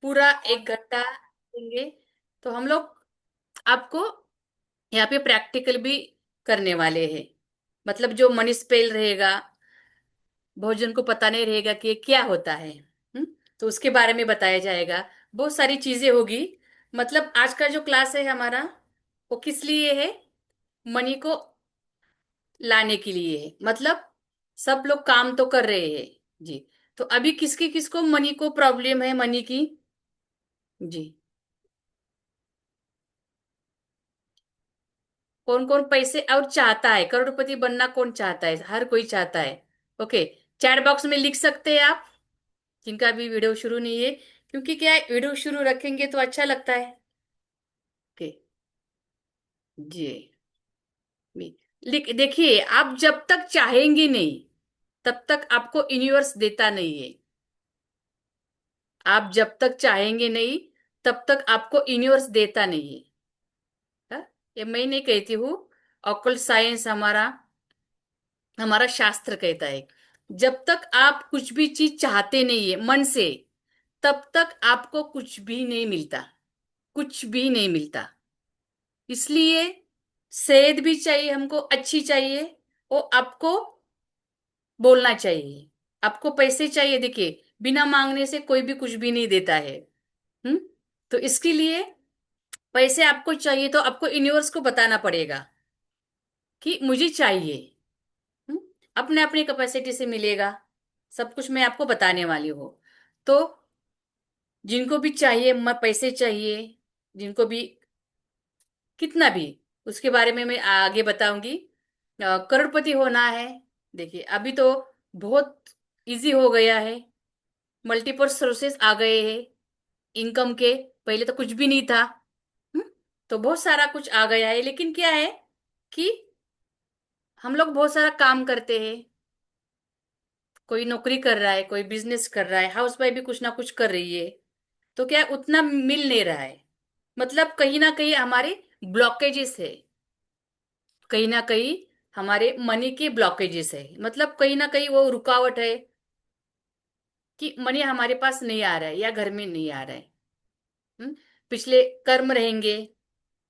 पूरा 1 घंटा देंगे। तो हम लोग आपको यहाँ पे प्रैक्टिकल भी करने वाले हैं। मतलब जो मनी स्पेल रहेगा, भोजन को पता नहीं रहेगा कि ये क्या होता है। तो उसके बारे में बताया जाएगा। बहुत सारी चीजें होगी। मतलब आज का जो क्लास है हमारा, वो किस लिए है? मनी को लाने के लिए है। मतलब सब लोग काम तो कर रहे हैं जी। तो अभी किसकी किसको मनी को प्रॉब्लम है, मनी की? जी। कौन कौन पैसे और चाहता है? करोड़पति बनना कौन चाहता है? हर कोई चाहता है। ओके। चैट बॉक्स में लिख सकते हैं आप, जिनका भी वीडियो शुरू नहीं है। क्योंकि क्या है, वीडियो शुरू रखेंगे तो अच्छा लगता है। ओके। जी। लिख देखिए, आप जब तक चाहेंगे नहीं, तब तक आपको यूनिवर्स देता नहीं है। आप जब तक चाहेंगे नहीं, तब तक आपको यूनिवर्स देता नहीं है। हाँ? ये मैं नहीं कहती हूँ। ऑकल्ट साइंस हमारा हमारा शास्त्र कहता है। जब तक आप कुछ भी चीज चाहते नहीं है मन से, तब तक आपको कुछ भी नहीं मिलता। कुछ भी नहीं मिलता। इसलिए सेहत भी चाहिए हमको, अच्छी चाहिए। वो आपको बोलना चाहिए। आपको पैसे चाहिए, देखिए बिना मांगने से कोई भी कुछ भी नहीं देता है। हम्म। तो इसके लिए पैसे आपको चाहिए, तो आपको यूनिवर्स को बताना पड़ेगा कि मुझे चाहिए। हम्म। अपने अपनी कैपेसिटी से मिलेगा। सब कुछ मैं आपको बताने वाली हूँ। तो जिनको भी चाहिए, मैं पैसे चाहिए, जिनको भी कितना भी, उसके बारे में मैं आगे बताऊंगी। करोड़पति होना है, देखिए अभी तो बहुत इजी हो गया है। मल्टीपल सोर्सेस आ गए हैं इनकम के। पहले तो कुछ भी नहीं था। हम्म, तो बहुत सारा कुछ आ गया है, लेकिन क्या है कि हम लोग बहुत सारा काम करते हैं। कोई नौकरी कर रहा है, कोई बिजनेस कर रहा है, हाउस वाइफ भी कुछ ना कुछ कर रही है। तो क्या है, उतना मिल नहीं रहा है। मतलब कहीं ना कहीं हमारे ब्लॉकेजेस है। कहीं ना कहीं हमारे मनी के ब्लॉकेजेस है। मतलब कहीं ना कहीं वो रुकावट है कि मनी हमारे पास नहीं आ रहा है या घर में नहीं आ रहा है। हम्म, पिछले कर्म रहेंगे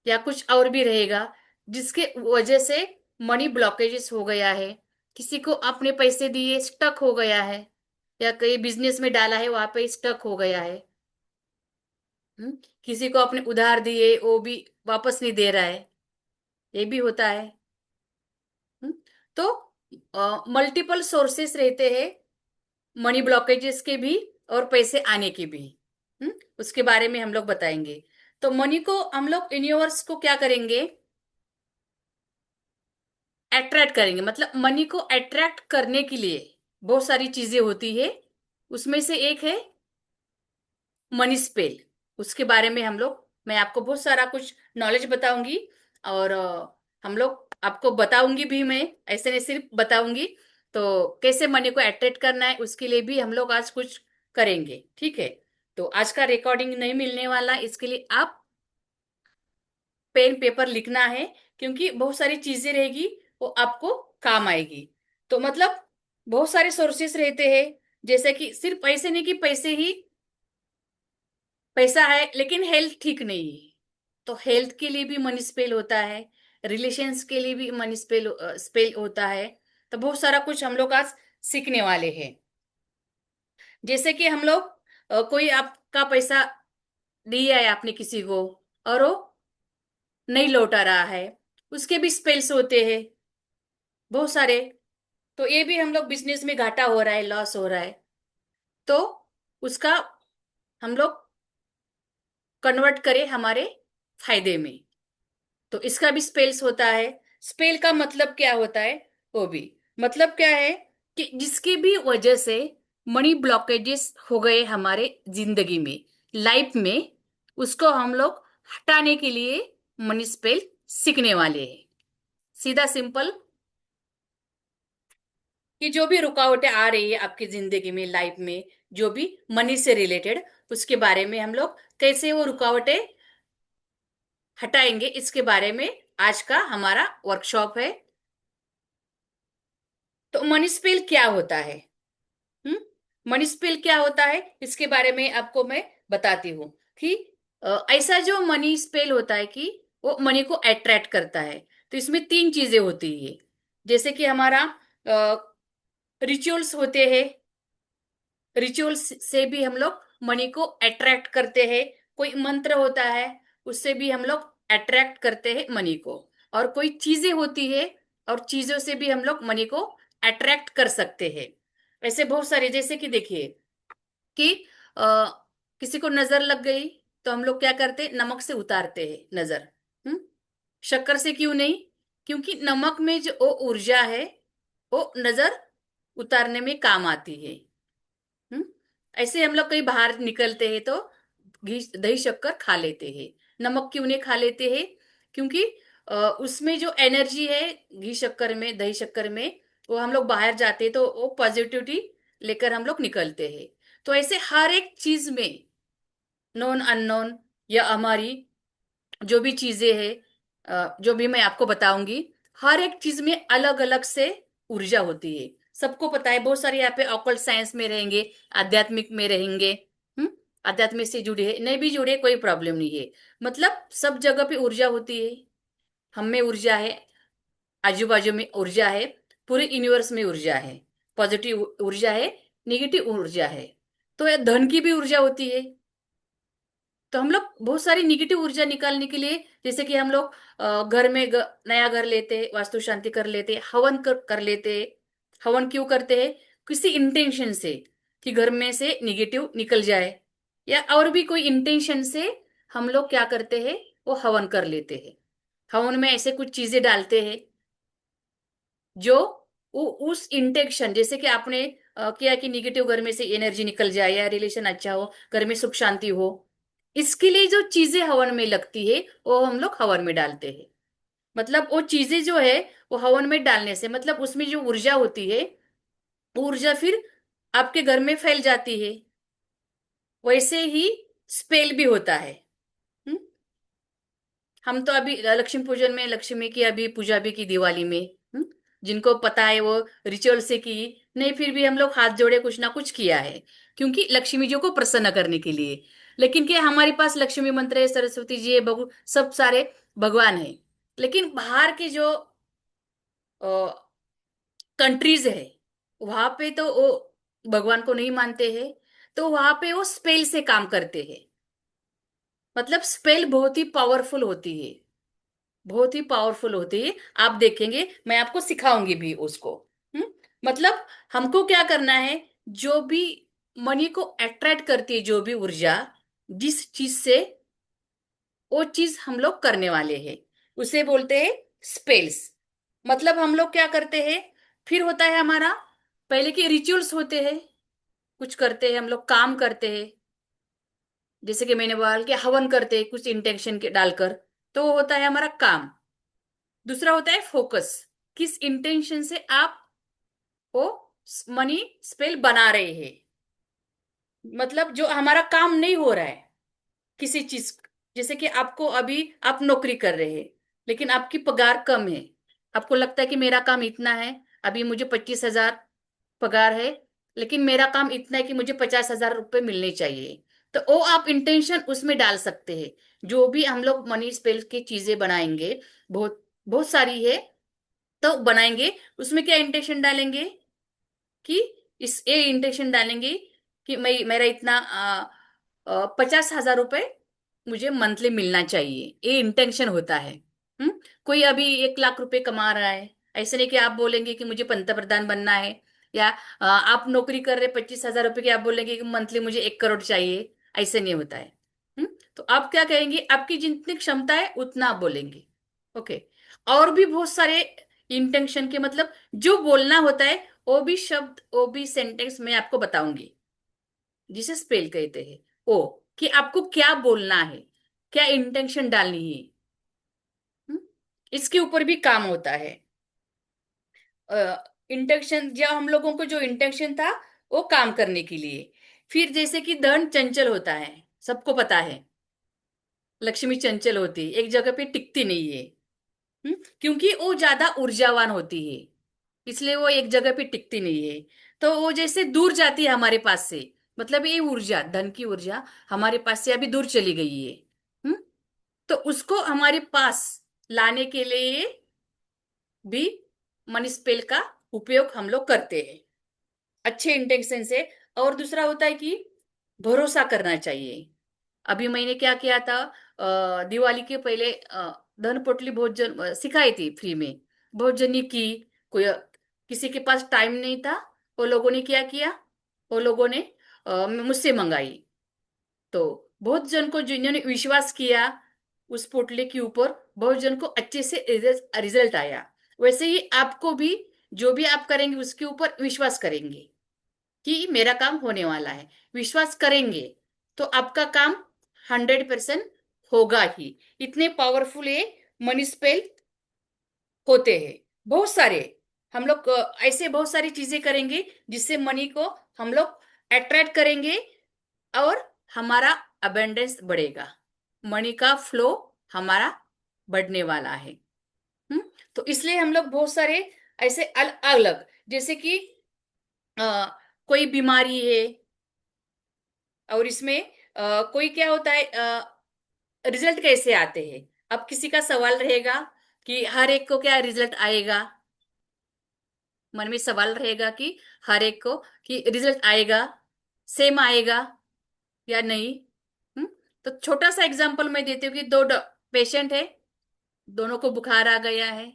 या कुछ और भी रहेगा, जिसके वजह से मनी ब्लॉकेजेस हो गया है। किसी को अपने पैसे दिए, स्टक हो गया है, या कहीं बिजनेस में डाला है, वहां पे स्टक हो गया है। हम्म, किसी को अपने उधार दिए, वो भी वापस नहीं दे रहा है। ये भी होता है। हम्म, तो मल्टीपल सोर्सेस रहते हैं मनी ब्लॉकेजेस के भी और पैसे आने के भी। उसके बारे में हम लोग बताएंगे। तो मनी को हम लोग यूनिवर्स को क्या करेंगे? अट्रैक्ट करेंगे। मतलब मनी को अट्रैक्ट करने के लिए बहुत सारी चीजें होती है। उसमें से एक है मनी स्पेल। उसके बारे में मैं आपको बहुत सारा कुछ नॉलेज बताऊंगी। और हम लोग आपको बताऊंगी भी, मैं ऐसे नहीं सिर्फ बताऊंगी। तो कैसे मनी को अट्रैक्ट करना है, उसके लिए भी हम लोग आज कुछ करेंगे, ठीक है? तो आज का रिकॉर्डिंग नहीं मिलने वाला, इसके लिए आप पेन पेपर लिखना है। क्योंकि बहुत सारी चीजें रहेगी, वो आपको काम आएगी। तो मतलब बहुत सारे सोर्सेस रहते हैं। जैसे कि सिर्फ पैसे नहीं कि पैसे ही पैसा है, लेकिन हेल्थ ठीक नहीं है, तो हेल्थ के लिए भी मनी स्पेल होता है। रिलेशंस के लिए भी मनी स्पेल स्पेल होता है। तो बहुत सारा कुछ हम लोग आज सीखने वाले हैं। जैसे कि हम लोग कोई आपका पैसा दिया है आपने किसी को, और वो नहीं लौटा रहा है, उसके भी स्पेल्स होते हैं बहुत सारे। तो ये भी हम लोग बिजनेस में घाटा हो रहा है, लॉस हो रहा है, तो उसका हम लोग कन्वर्ट करें हमारे फायदे में। तो इसका भी स्पेल्स होता है। स्पेल का मतलब क्या होता है, वो भी मतलब क्या है कि जिसकी भी वजह से मनी ब्लॉकेजेस हो गए हमारे जिंदगी में, लाइफ में, उसको हम लोग हटाने के लिए मनी स्पेल सीखने वाले हैं। सीधा सिंपल, कि जो भी रुकावटें आ रही है आपकी जिंदगी में, लाइफ में, जो भी मनी से रिलेटेड, उसके बारे में हम लोग कैसे वो रुकावटें हटाएंगे, इसके बारे में आज का हमारा वर्कशॉप है। तो मनी स्पेल क्या होता है? हम्म। मनी स्पेल क्या होता है, इसके बारे में आपको मैं बताती हूँ कि ऐसा जो मनी स्पेल होता है कि वो मनी को अट्रैक्ट करता है। तो इसमें तीन चीजें होती है। जैसे कि हमारा रिचुअल्स होते हैं, रिचुअल्स से भी हम लोग मनी को अट्रैक्ट करते हैं। कोई मंत्र होता है, उससे भी हम लोग अट्रैक्ट करते हैं मनी को। और कोई चीजें होती है, और चीजों से भी हम लोग मनी को अट्रैक्ट कर सकते हैं। ऐसे बहुत सारे, जैसे कि देखिए कि आ, किसी को नजर लग गई, तो हम लोग क्या करते, नमक से उतारते हैं नजर। हम्म शक्कर से क्यों नहीं? क्योंकि नमक में जो वो ऊर्जा है, वो नजर उतारने में काम आती है। हम्म ऐसे हम लोग कहीं बाहर निकलते हैं तो घी दही शक्कर खा लेते हैं। नमक क्यों नहीं खा लेते हैं? क्योंकि उसमें जो एनर्जी है घी शक्कर में, दही शक्कर में, वो हम लोग बाहर जाते हैं तो वो पॉजिटिविटी लेकर हम लोग निकलते हैं। तो ऐसे हर एक चीज में, नॉन अननोन या हमारी जो भी चीजें हैं, जो भी मैं आपको बताऊंगी, हर एक चीज में अलग अलग से ऊर्जा होती है। सबको पता है, बहुत सारे यहाँ पे ऑकल्ट साइंस में रहेंगे, आध्यात्मिक में रहेंगे। हम्म आध्यात्मिक से जुड़े हैं, नहीं भी जुड़े, कोई प्रॉब्लम नहीं है। मतलब सब जगह पे ऊर्जा होती है। हम में ऊर्जा है, आजू बाजू में ऊर्जा है, पूरे यूनिवर्स में ऊर्जा है। पॉजिटिव ऊर्जा है, निगेटिव ऊर्जा है। तो ये धन की भी ऊर्जा होती है। तो हम लोग बहुत सारी निगेटिव ऊर्जा निकालने के लिए, जैसे कि हम लोग घर में नया घर लेते, वास्तु शांति कर लेते, हवन कर लेते। हवन क्यों करते हैं? किसी इंटेंशन से, कि घर में से निगेटिव निकल जाए, या और भी कोई इंटेंशन से हम लोग क्या करते हैं, वो हवन कर लेते हैं। हवन में ऐसे कुछ चीजें डालते हैं जो उस इंटेंशन, जैसे कि आपने किया कि निगेटिव घर में से एनर्जी निकल जाए, या रिलेशन अच्छा हो, घर में सुख शांति हो, इसके लिए जो चीजें हवन में लगती है वो हम लोग हवन में डालते हैं। मतलब वो चीजें जो है, वो हवन में डालने से मतलब उसमें जो ऊर्जा होती है, वो ऊर्जा फिर आपके घर में फैल जाती है। वैसे ही स्पेल भी होता है। हम्म? हम तो अभी लक्ष्मी पूजन में लक्ष्मी की अभी पूजा भी की, दिवाली में। हम्म? जिनको पता है वो रिचुअल से की, नहीं फिर भी हम लोग हाथ जोड़े कुछ ना कुछ किया है, क्योंकि लक्ष्मी जी को प्रसन्न करने के लिए। लेकिन क्या हमारे पास लक्ष्मी मंत्र है, सरस्वती जी है, सब सारे भगवान है। लेकिन बाहर के जो कंट्रीज है, वहां पे तो वो भगवान को नहीं मानते हैं। तो वहां पे वो स्पेल से काम करते हैं। मतलब स्पेल बहुत ही पावरफुल होती है, बहुत ही पावरफुल होती है। आप देखेंगे, मैं आपको सिखाऊंगी भी उसको। हम्म मतलब हमको क्या करना है, जो भी मनी को अट्रैक्ट करती है, जो भी ऊर्जा, जिस चीज से, वो चीज हम लोग करने वाले हैं, उसे बोलते हैं स्पेल्स। मतलब हम लोग क्या करते हैं, फिर होता है हमारा पहले के रिचुअल्स होते हैं, कुछ करते हैं हम लोग, काम करते हैं। जैसे कि मैंने बोला कि हवन करते हैं कुछ इंटेंशन के डालकर, तो वो होता है हमारा काम। दूसरा होता है फोकस, किस इंटेंशन से आप वो मनी स्पेल बना रहे हैं। मतलब जो हमारा काम नहीं हो रहा है किसी चीज, जैसे कि आपको अभी, आप नौकरी कर रहे हैं, लेकिन आपकी पगार कम है। आपको लगता है कि मेरा काम इतना है, अभी मुझे 25,000 पगार है, लेकिन मेरा काम इतना है कि मुझे 50,000 रुपये मिलने चाहिए। तो वो आप इंटेंशन उसमें डाल सकते हैं। जो भी हम लोग मनी स्पेल की चीजें बनाएंगे, बहुत बहुत सारी है, तो बनाएंगे, उसमें क्या इंटेंशन डालेंगे, कि इस ये इंटेंशन डालेंगे कि मैं, मेरा इतना 50,000 रुपये मुझे मंथली मिलना चाहिए, ये इंटेंशन होता है। कोई अभी 1 लाख रुपए कमा रहा है, ऐसे नहीं कि आप बोलेंगे कि मुझे पंतप्रधान बनना है, या आप नौकरी कर रहे 25,000 रुपए की, आप बोलेंगे कि मंथली मुझे 1 करोड़ चाहिए। ऐसे नहीं होता है। तो आप क्या कहेंगे, आपकी जितनी क्षमता है उतना आप बोलेंगे। ओके। और भी बहुत सारे इंटेंशन के, मतलब जो बोलना होता है, वो भी शब्द, वो भी सेंटेंस मैं आपको बताऊंगी, जिसे स्पेल कहते हैं। ओ, कि आपको क्या बोलना है, क्या इंटेंशन डालनी है। हम्म? इसके ऊपर भी काम होता है। इंटेंशन, या हम लोगों को जो इंटेंशन था, वो काम करने के लिए। फिर जैसे कि धन चंचल होता है, सबको पता है। लक्ष्मी चंचल होती है, एक जगह पे टिकती नहीं है। क्योंकि वो ज्यादा ऊर्जावान होती है, इसलिए वो एक जगह पे टिकती नहीं है। तो वो जैसे दूर जाती है हमारे पास से, मतलब ये ऊर्जा, धन की ऊर्जा हमारे पास से अभी दूर चली गई है। हम्म। तो उसको हमारे पास लाने के लिए भी मनी स्पेल का उपयोग हम लोग करते हैं, अच्छे इंटेंशन से। और दूसरा होता है कि भरोसा करना चाहिए। अभी मैंने क्या किया था, दिवाली के पहले धन पोटली बहुत जन सिखाई थी फ्री में, बहुत जनी की। कोई किसी के पास टाइम नहीं था, वो लोगों ने क्या किया, वो लोगों ने मुझसे मंगाई। तो बहुत जन को जिन्होंने विश्वास किया उस पोटली के ऊपर, बहुत जन को अच्छे से रिजल्ट आया। वैसे ही आपको भी जो भी आप करेंगे उसके ऊपर विश्वास करेंगे कि मेरा काम होने वाला है, विश्वास करेंगे तो आपका काम 100% होगा ही। इतने पावरफुल ये मनी स्पेल होते हैं, बहुत सारे। हम लोग ऐसे बहुत सारी चीजें करेंगे जिससे मनी को हम लोग अट्रैक्ट करेंगे, और हमारा अबेंडेंस बढ़ेगा, मनी का फ्लो हमारा बढ़ने वाला है। हम्म। तो इसलिए हम लोग बहुत सारे ऐसे अलग अलग, जैसे कि अ, कोई बीमारी है, और इसमें कोई क्या होता है, रिजल्ट कैसे आते हैं। अब किसी का सवाल रहेगा कि हर एक को क्या रिजल्ट आएगा, मन में सवाल रहेगा कि हर एक को कि रिजल्ट आएगा, सेम आएगा या नहीं। हम्म। तो छोटा सा एग्जांपल मैं देती हूँ कि दो पेशेंट है, दोनों को बुखार आ गया है,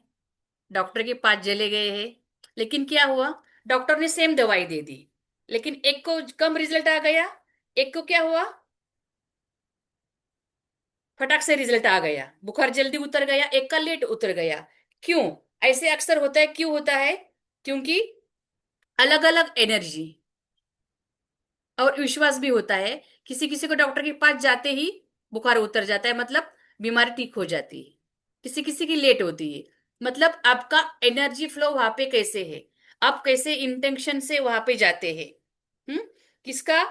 डॉक्टर के पास चले गए हैं। लेकिन क्या हुआ, डॉक्टर ने सेम दवाई दे दी, लेकिन एक को कम रिजल्ट आ गया, एक को क्या हुआ, फटाक से रिजल्ट आ गया, बुखार जल्दी उतर गया, एक का लेट उतर गया। क्यों ऐसे अक्सर होता है, क्यों होता है? क्योंकि अलग अलग एनर्जी और विश्वास भी होता है। किसी किसी को डॉक्टर के पास जाते ही बुखार उतर जाता है, मतलब बीमारी ठीक हो जाती है। किसी किसी की लेट होती है। मतलब आपका एनर्जी फ्लो वहां पे कैसे है, आप कैसे इंटेंशन से वहां पे जाते हैं। हम्म। किसका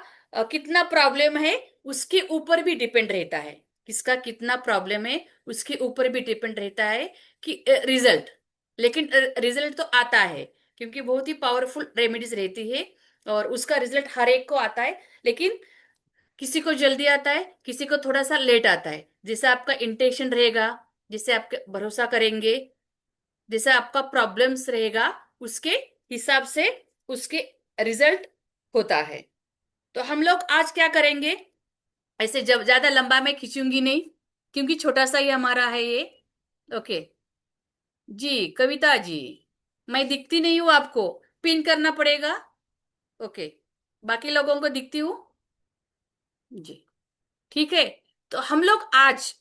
कितना प्रॉब्लम है उसके ऊपर भी डिपेंड रहता है, किसका कितना प्रॉब्लम है उसके ऊपर भी डिपेंड रहता है कि रिजल्ट। लेकिन रिजल्ट तो आता है, क्योंकि बहुत ही पावरफुल रेमेडीज रहती है, और उसका रिजल्ट हर एक को आता है। लेकिन किसी को जल्दी आता है, किसी को थोड़ा सा लेट आता है, जैसे आपका इंटेंशन रहेगा, जिससे आप भरोसा करेंगे, जैसे आपका प्रॉब्लम्स रहेगा, उसके हिसाब से उसके रिजल्ट होता है। तो हम लोग आज क्या करेंगे, ऐसे जब ज्यादा लंबा मैं खींचूंगी नहीं, क्योंकि छोटा सा ही हमारा है ये। ओके। जी कविता जी, मैं दिखती नहीं हूँ आपको, पिन करना पड़ेगा। ओके। बाकी लोगों को दिखती हूँ। जी ठीक है। तो हम लोग आज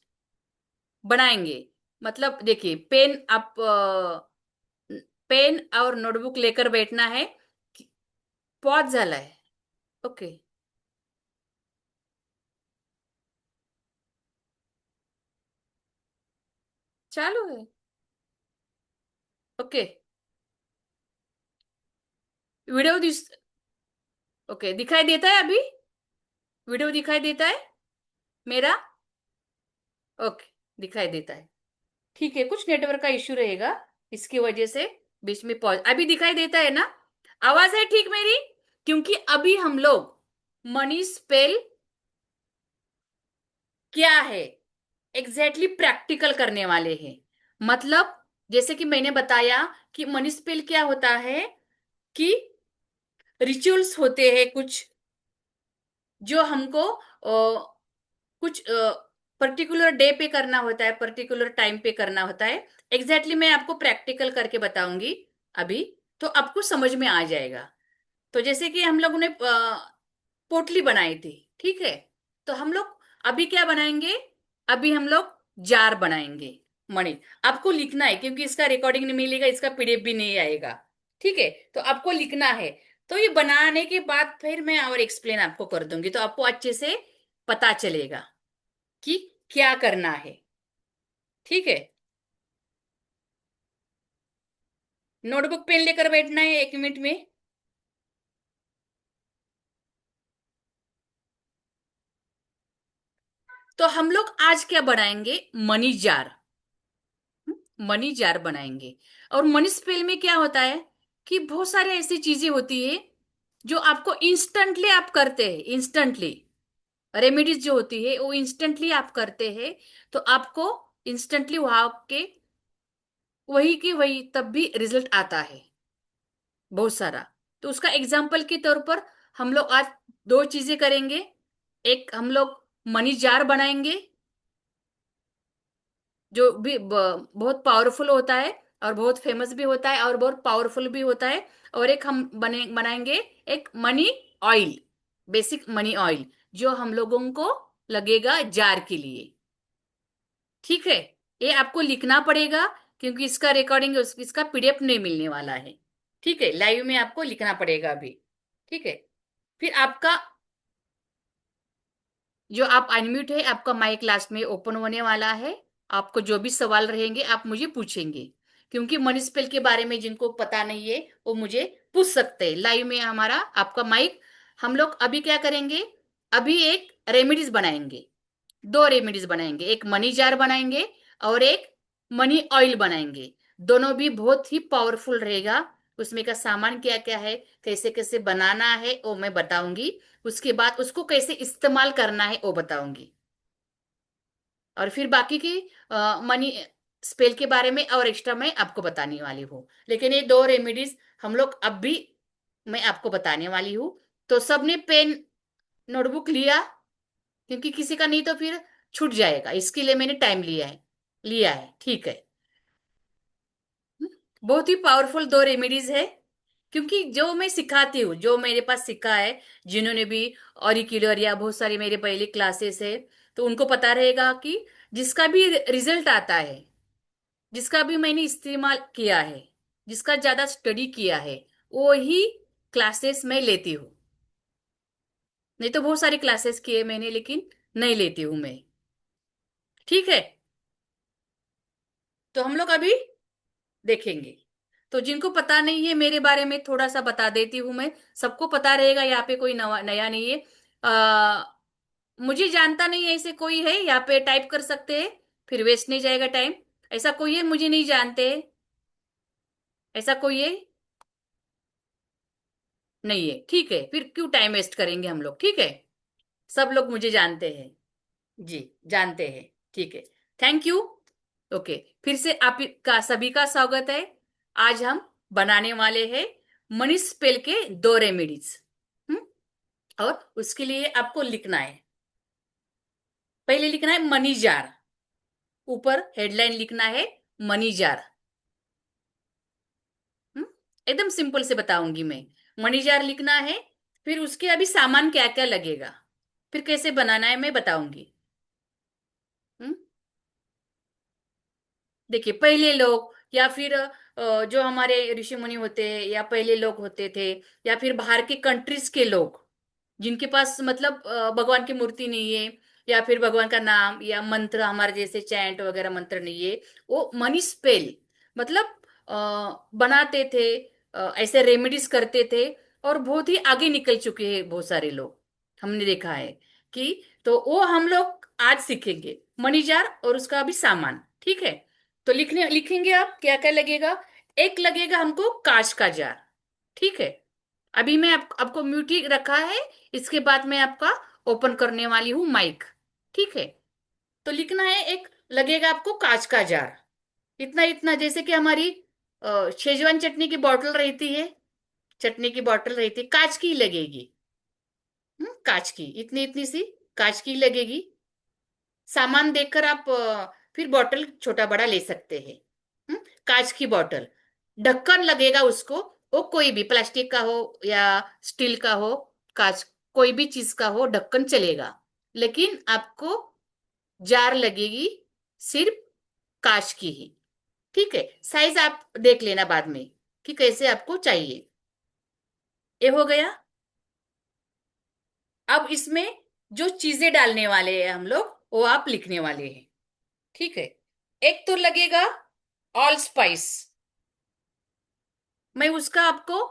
बनाएंगे, मतलब देखिए, पेन आप पेन और नोटबुक लेकर बैठना है। पॉज झालाय। ओके। चालू है। ओके। वीडियो दिस ओके, दिखाई देता है अभी? वीडियो दिखाई देता है मेरा? ओके, दिखाई देता है। ठीक है, कुछ नेटवर्क का इश्यू रहेगा, इसकी वजह से बीच में पॉज। अभी दिखाई देता है ना? आवाज है ठीक मेरी? क्योंकि अभी हम लोग मनी स्पेल क्या है एग्जैक्टली प्रैक्टिकल करने वाले हैं। मतलब जैसे कि मैंने बताया कि मनी स्पेल क्या होता है, कि रिचुअल्स होते हैं कुछ, जो हमको कुछ पर्टिकुलर डे पे करना होता है, पर्टिकुलर टाइम पे करना होता है। एग्जैक्टली मैं आपको प्रैक्टिकल करके बताऊंगी अभी, तो आपको समझ में आ जाएगा। तो जैसे कि हम लोगों ने पोटली बनाई थी, ठीक है। तो हम लोग अभी क्या बनाएंगे, अभी हम लोग जार बनाएंगे मणि। आपको लिखना है, क्योंकि इसका रिकॉर्डिंग नहीं मिलेगा, इसका पीडीएफ भी नहीं आएगा। ठीक है, तो आपको लिखना है। तो ये बनाने के बाद फिर मैं और एक्सप्लेन आपको कर दूंगी, तो आपको अच्छे से पता चलेगा कि क्या करना है। ठीक है, नोटबुक पेन लेकर बैठना है 1 मिनट में। तो हम लोग आज क्या बनाएंगे, मनी जार। मनी जार बनाएंगे। और मनी स्पेल में क्या होता है कि बहुत सारी ऐसी चीजें होती है जो आपको इंस्टेंटली आप करते हैं, इंस्टेंटली रेमेडीज जो होती है वो इंस्टेंटली आप करते हैं, तो आपको इंस्टेंटली वहां के वही की वही तब भी रिजल्ट आता है बहुत सारा। तो उसका एग्जाम्पल के तौर पर हम लोग आज दो चीजें करेंगे। एक हम लोग मनी जार बनाएंगे जो भी बहुत पावरफुल होता है और बहुत फेमस भी होता है और बहुत पावरफुल भी होता है। और एक हम बनाएंगे एक money oil, basic money oil, जो हम लोगों को लगेगा जार के लिए। ठीक है, ये आपको लिखना पड़ेगा क्योंकि इसका रिकॉर्डिंग इसका पीडीएफ नहीं मिलने वाला है। ठीक है, लाइव में आपको लिखना पड़ेगा अभी। ठीक है, फिर आपका जो आप अनम्यूट है, आपका माइक लास्ट में ओपन होने वाला है। आपको जो भी सवाल रहेंगे आप मुझे पूछेंगे, क्योंकि मनी स्पेल के बारे में जिनको पता नहीं है वो मुझे पूछ सकते हैं लाइव में। हमारा आपका माइक, हम लोग अभी क्या करेंगे, अभी एक रेमेडीज बनाएंगे, दो रेमेडीज बनाएंगे, एक मनी जार बनाएंगे और एक मनी ऑयल बनाएंगे। दोनों भी बहुत ही पावरफुल रहेगा। उसमें का सामान क्या क्या है, कैसे कैसे बनाना है वो मैं बताऊंगी। उसके बाद उसको कैसे इस्तेमाल करना है वो बताऊंगी। और फिर बाकी की मनी स्पेल के बारे में और एक्स्ट्रा मैं आपको बताने वाली हूँ। लेकिन ये दो रेमेडीज हम लोग अब भी मैं आपको बताने वाली हूँ। तो सबने पेन नोटबुक लिया, क्योंकि किसी का नहीं तो फिर छूट जाएगा, इसके लिए मैंने टाइम लिया है। ठीक है। बहुत ही पावरफुल दो रेमेडीज है, क्योंकि जो मैं सिखाती हूँ, जो मेरे पास सीखा है, जिन्होंने भी ऑरिक्यूलर या बहुत सारी मेरे पहले क्लासेस है, तो उनको पता रहेगा कि जिसका भी रिजल्ट आता है, जिसका भी मैंने इस्तेमाल किया है, जिसका ज्यादा स्टडी किया है, वो ही क्लासेस मैं लेती हूँ। नहीं तो बहुत सारी क्लासेस किए मैंने, लेकिन नहीं लेती हूँ मैं। ठीक है, तो हम लोग अभी देखेंगे। तो जिनको पता नहीं है मेरे बारे में थोड़ा सा बता देती हूँ मैं। सबको पता रहेगा, यहाँ पे कोई नया नहीं है। मुझे जानता नहीं है ऐसे कोई है, यहाँ पे टाइप कर सकते हैं, फिर वेस्ट नहीं जाएगा टाइम। ऐसा कोई है मुझे नहीं जानते? ऐसा कोई है? नहीं है, ठीक है, फिर क्यों टाइम वेस्ट करेंगे हम लोग। ठीक है, सब लोग मुझे जानते हैं। जी, जानते हैं। ठीक है, थैंक यू। ओके, फिर से आपका सभी का स्वागत है। आज हम बनाने वाले हैं मनी स्पेल के दो रेमेडीज। हम्म और उसके लिए आपको लिखना है, पहले लिखना है मनी जार। ऊपर हेडलाइन लिखना है मनी जार। हम्म एकदम सिंपल से बताऊंगी मैं। मनी जार लिखना है, फिर उसके अभी सामान क्या क्या लगेगा, फिर कैसे बनाना है मैं बताऊंगी। हम्म देखिए, पहले लोग या फिर जो हमारे ऋषि मुनि होते हैं या पहले लोग होते थे, या फिर बाहर के कंट्रीज के लोग, जिनके पास मतलब भगवान की मूर्ति नहीं है, या फिर भगवान का नाम या मंत्र हमारे जैसे चैंट वगैरह मंत्र नहीं है, वो मनी स्पेल मतलब बनाते थे, ऐसे रेमेडीज करते थे। और बहुत ही आगे निकल चुके हैं बहुत सारे लोग, हमने देखा है कि। तो वो हम लोग आज सीखेंगे मनी जार और उसका अभी सामान। ठीक है, तो लिखेंगे आप क्या क्या लगेगा। एक लगेगा हमको कांच का जार। ठीक है, अभी मैं आपको म्यूट ही रखा है। इसके बाद मैं आपका ओपन करने वाली हूँ माइक। ठीक है, तो लिखना है एक लगेगा आपको कांच का जार। इतना इतना, जैसे कि हमारी शेजवान चटनी की बोतल रहती है, चटनी की बोतल रहती है, कांच की लगेगी। कांच की इतनी इतनी सी कांच की लगेगी। सामान देखकर आप फिर बोतल छोटा बड़ा ले सकते हैं। कांच की बोतल, ढक्कन लगेगा उसको, वो कोई भी प्लास्टिक का हो या स्टील का हो, कांच, कोई भी चीज का हो ढक्कन चलेगा। लेकिन आपको जार लगेगी सिर्फ कांच की ही। ठीक है, साइज आप देख लेना बाद में कि कैसे आपको चाहिए। ये हो गया। अब इसमें जो चीजें डालने वाले हैं हम लोग, वो आप लिखने वाले हैं। ठीक है, एक तो लगेगा ऑल स्पाइस। मैं उसका आपको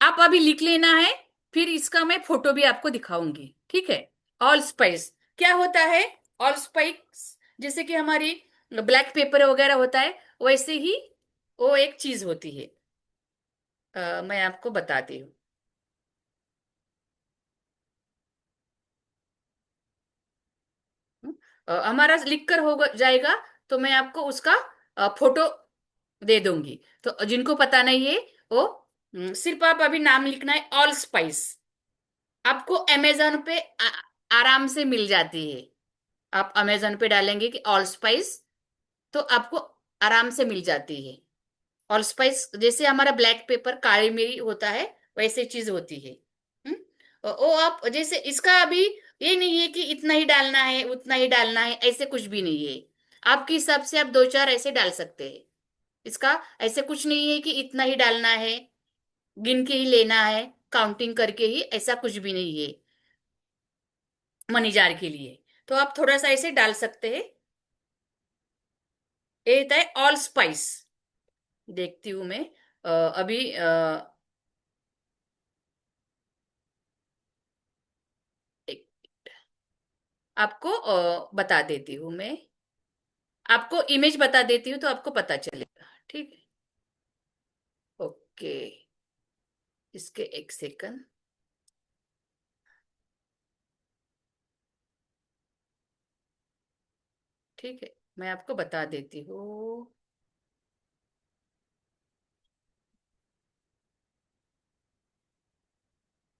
आप अभी लिख लेना है, फिर इसका मैं फोटो भी आपको दिखाऊंगी। ठीक है, ऑल स्पाइस क्या होता है? ऑल स्पाइस जैसे कि हमारी ब्लैक पेपर वगैरह होता है, वैसे ही वो एक चीज होती है। मैं आपको बताती हूँ। हमारा लिख कर हो जाएगा, तो मैं आपको उसका फोटो दे दूंगी। तो जिनको पता नहीं है वो सिर्फ आप अभी नाम लिखना है, ऑल स्पाइस। आपको अमेजोन पे आराम से मिल जाती है। आप अमेजोन पे डालेंगे कि ऑल स्पाइस, तो आपको आराम से मिल जाती है। ऑल स्पाइस जैसे हमारा ब्लैक पेपर काली मिरी होता है, वैसे चीज होती है। हम्म? वो आप जैसे इसका अभी ये नहीं है कि इतना ही डालना है उतना ही डालना है, ऐसे कुछ भी नहीं है। आपके हिसाब से आप दो चार ऐसे डाल सकते हैं। इसका ऐसे कुछ नहीं है कि इतना ही डालना है, गिन के ही लेना है, काउंटिंग करके ही, ऐसा कुछ भी नहीं है मनी जार के लिए। तो आप थोड़ा सा ऐसे डाल सकते हैं। ये होता है ऑल स्पाइस। देखती हूँ मैं अभी एक- आपको बता देती हूँ मैं। आपको इमेज बता देती हूँ तो आपको पता चलेगा, ठीक है। ओके, इसके एक सेकंड। ठीक है, मैं आपको बता देती हूँ।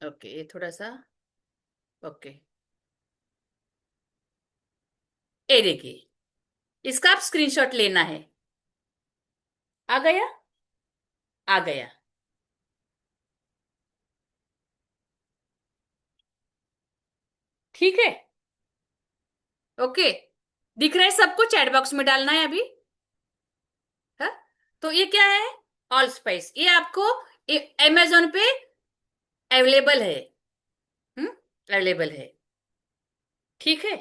ओके, ये थोड़ा सा। ओके, ये देखिए, इसका आप स्क्रीनशॉट लेना है। आ गया? आ गया। ठीक है। ओके, दिख रहा है सबको? चैट बॉक्स में डालना है अभी। है? तो ये क्या है? ऑल स्पाइस, ये आपको अमेजोन पे अवेलेबल है। हम्म, अवेलेबल है। ठीक है।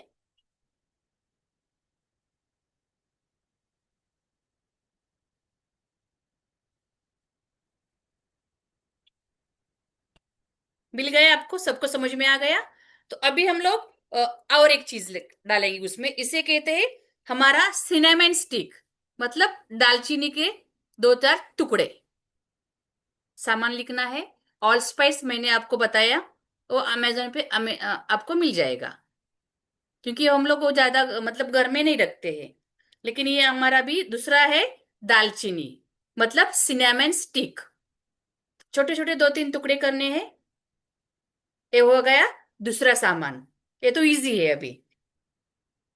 मिल गया आपको? सबको समझ में आ गया? तो अभी हम लोग और एक चीज डालेंगे उसमें, इसे कहते हैं हमारा सिनेमन स्टिक, मतलब दालचीनी के दो चार टुकड़े। सामान लिखना है। ऑल स्पाइस मैंने आपको बताया, वो अमेजोन पे आपको मिल जाएगा। क्योंकि हम लोग वो ज्यादा मतलब घर में नहीं रखते हैं। लेकिन ये हमारा भी दूसरा है, दालचीनी, मतलब सिनेमन स्टिक। छोटे छोटे दो तीन टुकड़े करने हैं। ये हो गया दूसरा सामान। ये तो इजी है अभी।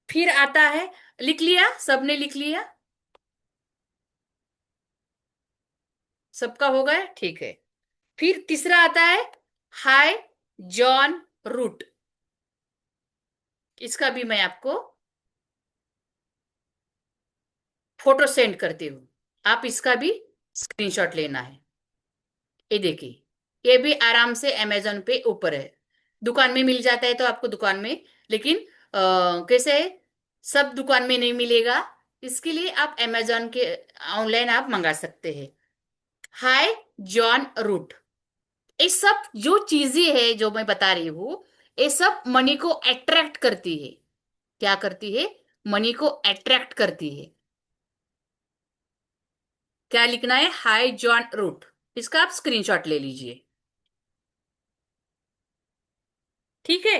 फिर आता है, लिख लिया? सबने लिख लिया? सबका हो गया, ठीक है। फिर तीसरा आता है, हाय जॉन रूट। इसका भी मैं आपको फोटो सेंड करती हूँ। आप इसका भी स्क्रीनशॉट लेना है। ये देखिए, ये भी आराम से अमेजोन पे ऊपर है। दुकान में मिल जाता है तो आपको दुकान में, लेकिन कैसे है, सब दुकान में नहीं मिलेगा। इसके लिए आप अमेजोन के ऑनलाइन आप मंगा सकते हैं। हाय जॉन रूट। ये सब जो चीजें है जो मैं बता रही हूँ, ये सब मनी को अट्रैक्ट करती है। क्या करती है? मनी को अट्रैक्ट करती है। क्या लिखना है? हाय जॉन रूट। इसका आप स्क्रीनशॉट ले लीजिए। ठीक है।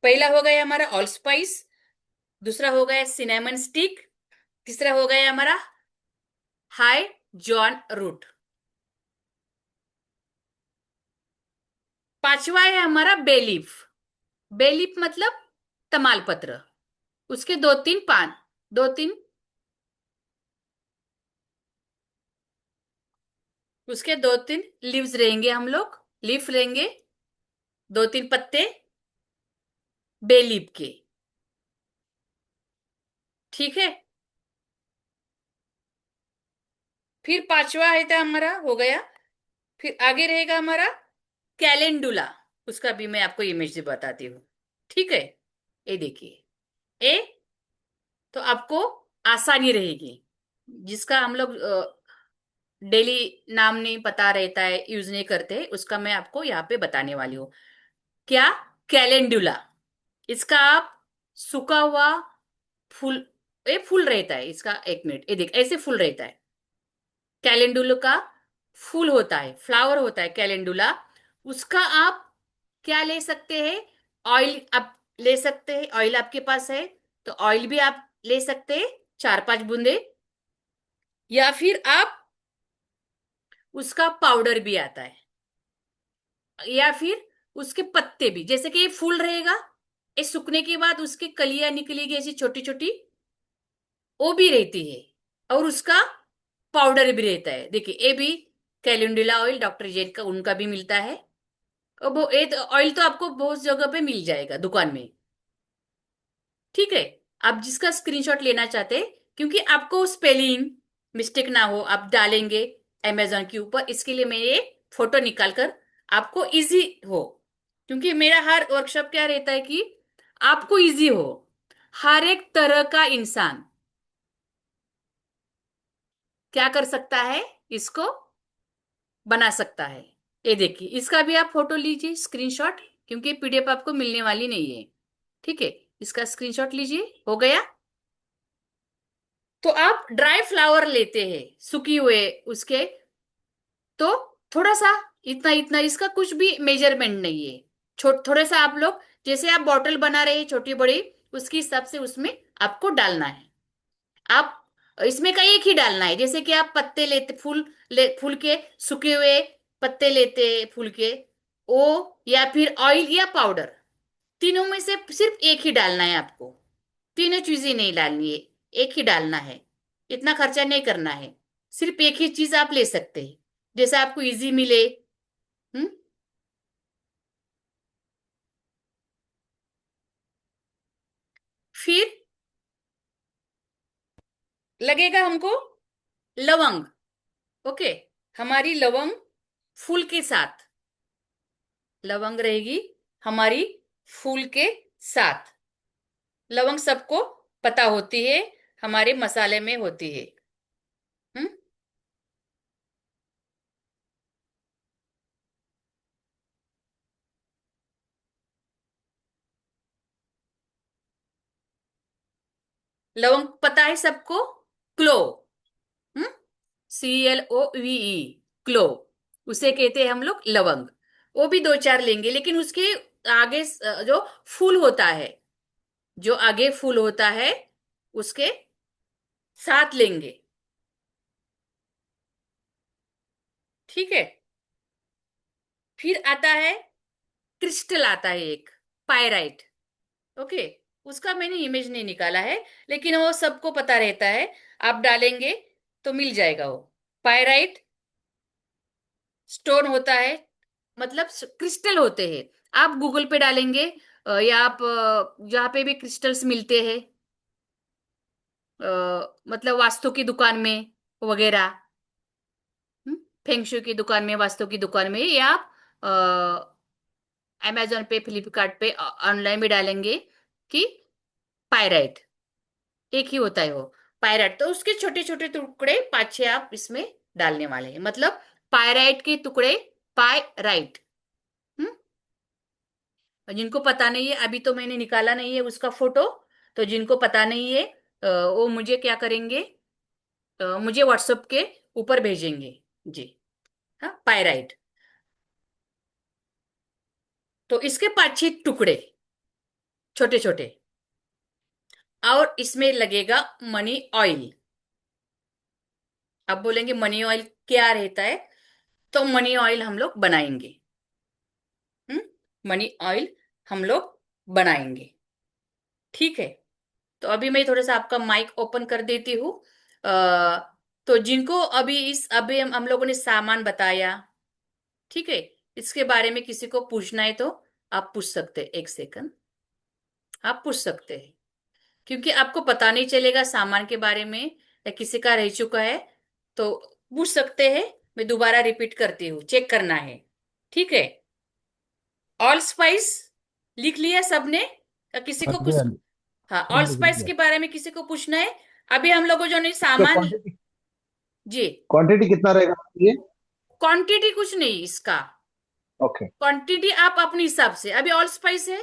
पहला हो गया हमारा ऑल स्पाइस, दूसरा हो गया सिनेमन स्टिक, तीसरा हो गया हमारा हाय जॉन रूट, पांचवा है हमारा बेलीफ। बेलीफ मतलब तमालपत्र। उसके दो तीन पान, दो तीन, उसके दो तीन लीव्स रहेंगे, हम लोग लीफ लेंगे, दो तीन पत्ते बेलीफ के। ठीक है। फिर पांचवा है था हमारा, हो गया। फिर आगे रहेगा हमारा कैलेंडुला। उसका भी मैं आपको इमेज से बताती हूँ। ठीक है। ये देखिए, ए, तो आपको आसानी रहेगी। जिसका हम लोग डेली नाम नहीं पता रहता है, यूज नहीं करते, उसका मैं आपको यहाँ पे बताने वाली हूँ। क्या? कैलेंडुला। इसका आप सूखा हुआ फूल, ये फूल रहता है इसका, एक मिनट, ये देख ऐसे फूल रहता है कैलेंडुला का। फूल होता है, फ्लावर होता है कैलेंडुला, उसका आप क्या ले सकते हैं? ऑयल आप ले सकते हैं, ऑयल आपके पास है तो ऑयल भी आप ले सकते हैं, 4-5 बूंदे, या फिर आप उसका पाउडर भी आता है, या फिर उसके पत्ते भी, जैसे कि ये फूल रहेगा, ये सूखने के बाद उसकी कलियां निकलेगी ऐसी छोटी छोटी, वो भी रहती है, और उसका पाउडर भी रहता है। देखिए ये भी कैलेंडुला ऑयल, डॉक्टर जेड का उनका भी मिलता है। और वो ये ऑयल तो आपको बहुत जगह पे मिल जाएगा दुकान में। ठीक है, आप जिसका स्क्रीनशॉट लेना चाहते हैं, क्योंकि आपको स्पेलिंग मिस्टेक ना हो, आप डालेंगे अमेजोन के ऊपर, इसके लिए मैं ये फोटो निकाल कर आपको इजी हो, क्योंकि मेरा हर वर्कशॉप क्या रहता है कि आपको इजी हो। हर एक तरह का इंसान क्या कर सकता है, इसको बना सकता है। ये देखिए, इसका भी आप फोटो लीजिए स्क्रीनशॉट, क्योंकि पीडीएफ आपको मिलने वाली नहीं है। ठीक है, इसका स्क्रीनशॉट लीजिए, हो गया। तो आप ड्राई फ्लावर लेते हैं सूखी हुए उसके, तो थोड़ा सा, इतना इतना, इसका कुछ भी मेजरमेंट नहीं है। थोड़ा सा आप लोग, जैसे आप बॉटल बना रहे हैं छोटी बड़ी, उसके हिसाब से उसमें आपको डालना है। आप इसमें का एक ही डालना है, जैसे कि आप पत्ते लेते, फूल के सूखे हुए पत्ते लेते हैं फूल के, ओ, या फिर ऑयल या पाउडर, तीनों में से सिर्फ एक ही डालना है आपको। तीनों चीजें नहीं डालनी है, एक ही डालना है। इतना खर्चा नहीं करना है, सिर्फ एक ही चीज आप ले सकते हैं, जैसे आपको इजी मिले। हम्म। फिर लगेगा हमको लवंग। ओके, हमारी लवंग फूल के साथ, लवंग रहेगी हमारी फूल के साथ। लवंग सबको पता होती है, हमारे मसाले में होती है। हम्म। लवंग पता है सबको, क्लो। हम्म। CLOVE, क्लो, उसे कहते हैं हम लोग लवंग। वो भी 2-4 लेंगे, लेकिन उसके आगे जो फूल होता है, जो आगे फूल होता है उसके साथ लेंगे। ठीक है। फिर आता है क्रिस्टल, आता है एक पायराइट। ओके, उसका मैंने इमेज नहीं निकाला है, लेकिन वो सबको पता रहता है, आप डालेंगे तो मिल जाएगा वो। पायराइट स्टोन होता है, मतलब क्रिस्टल होते हैं। आप गूगल पे डालेंगे, या आप जहाँ पे भी क्रिस्टल्स मिलते हैं, मतलब वास्तु की दुकान में वगैरह, फेंगशू की दुकान में, वास्तु की दुकान में, या आप अमेजोन पे, फ्लिपकार्ट पे, ऑनलाइन भी डालेंगे कि पायराइट, एक ही होता है वो पायराइट। तो उसके छोटे छोटे टुकड़े 5-6 आप इसमें डालने वाले हैं, मतलब पायराइट के टुकड़े, पायराइट। हम्म। और जिनको पता नहीं है, अभी तो मैंने निकाला नहीं है उसका फोटो, तो जिनको पता नहीं है वो मुझे क्या करेंगे, मुझे व्हाट्सएप के ऊपर भेजेंगे। जी, हाँ, पायराइट। तो इसके 5-6 टुकड़े छोटे छोटे, और इसमें लगेगा मनी ऑयल। आप बोलेंगे मनी ऑयल क्या रहता है, तो मनी ऑयल हम लोग बनाएंगे। हम्म। मनी ऑयल हम लोग बनाएंगे। ठीक है। तो अभी मैं थोड़ा सा आपका माइक ओपन कर देती हूँ। तो जिनको अभी अभी हम लोगों ने सामान बताया, ठीक है, इसके बारे में किसी को पूछना है तो आप पूछ सकते हैं, 1 सेकंड, आप पूछ सकते हैं, क्योंकि आपको पता नहीं चलेगा सामान के बारे में, या किसी का रह चुका है तो पूछ सकते हैं। मैं दोबारा रिपीट करती हूँ, चेक करना है। ठीक है। ऑल स्पाइस लिख लिया सबने, या किसी हाँ को जी, कुछ? हाँ जी। हाँ, ऑल सब लिख स्पाइस लीजिए। के बारे में किसी को पूछना है? अभी हम लोगों जो ने इसका सामान, क्वांटिटी जी, क्वांटिटी कितना रहेगा ये? क्वांटिटी कुछ नहीं इसका, ओके। क्वांटिटी आप अपने हिसाब से। अभी ऑल स्पाइस है,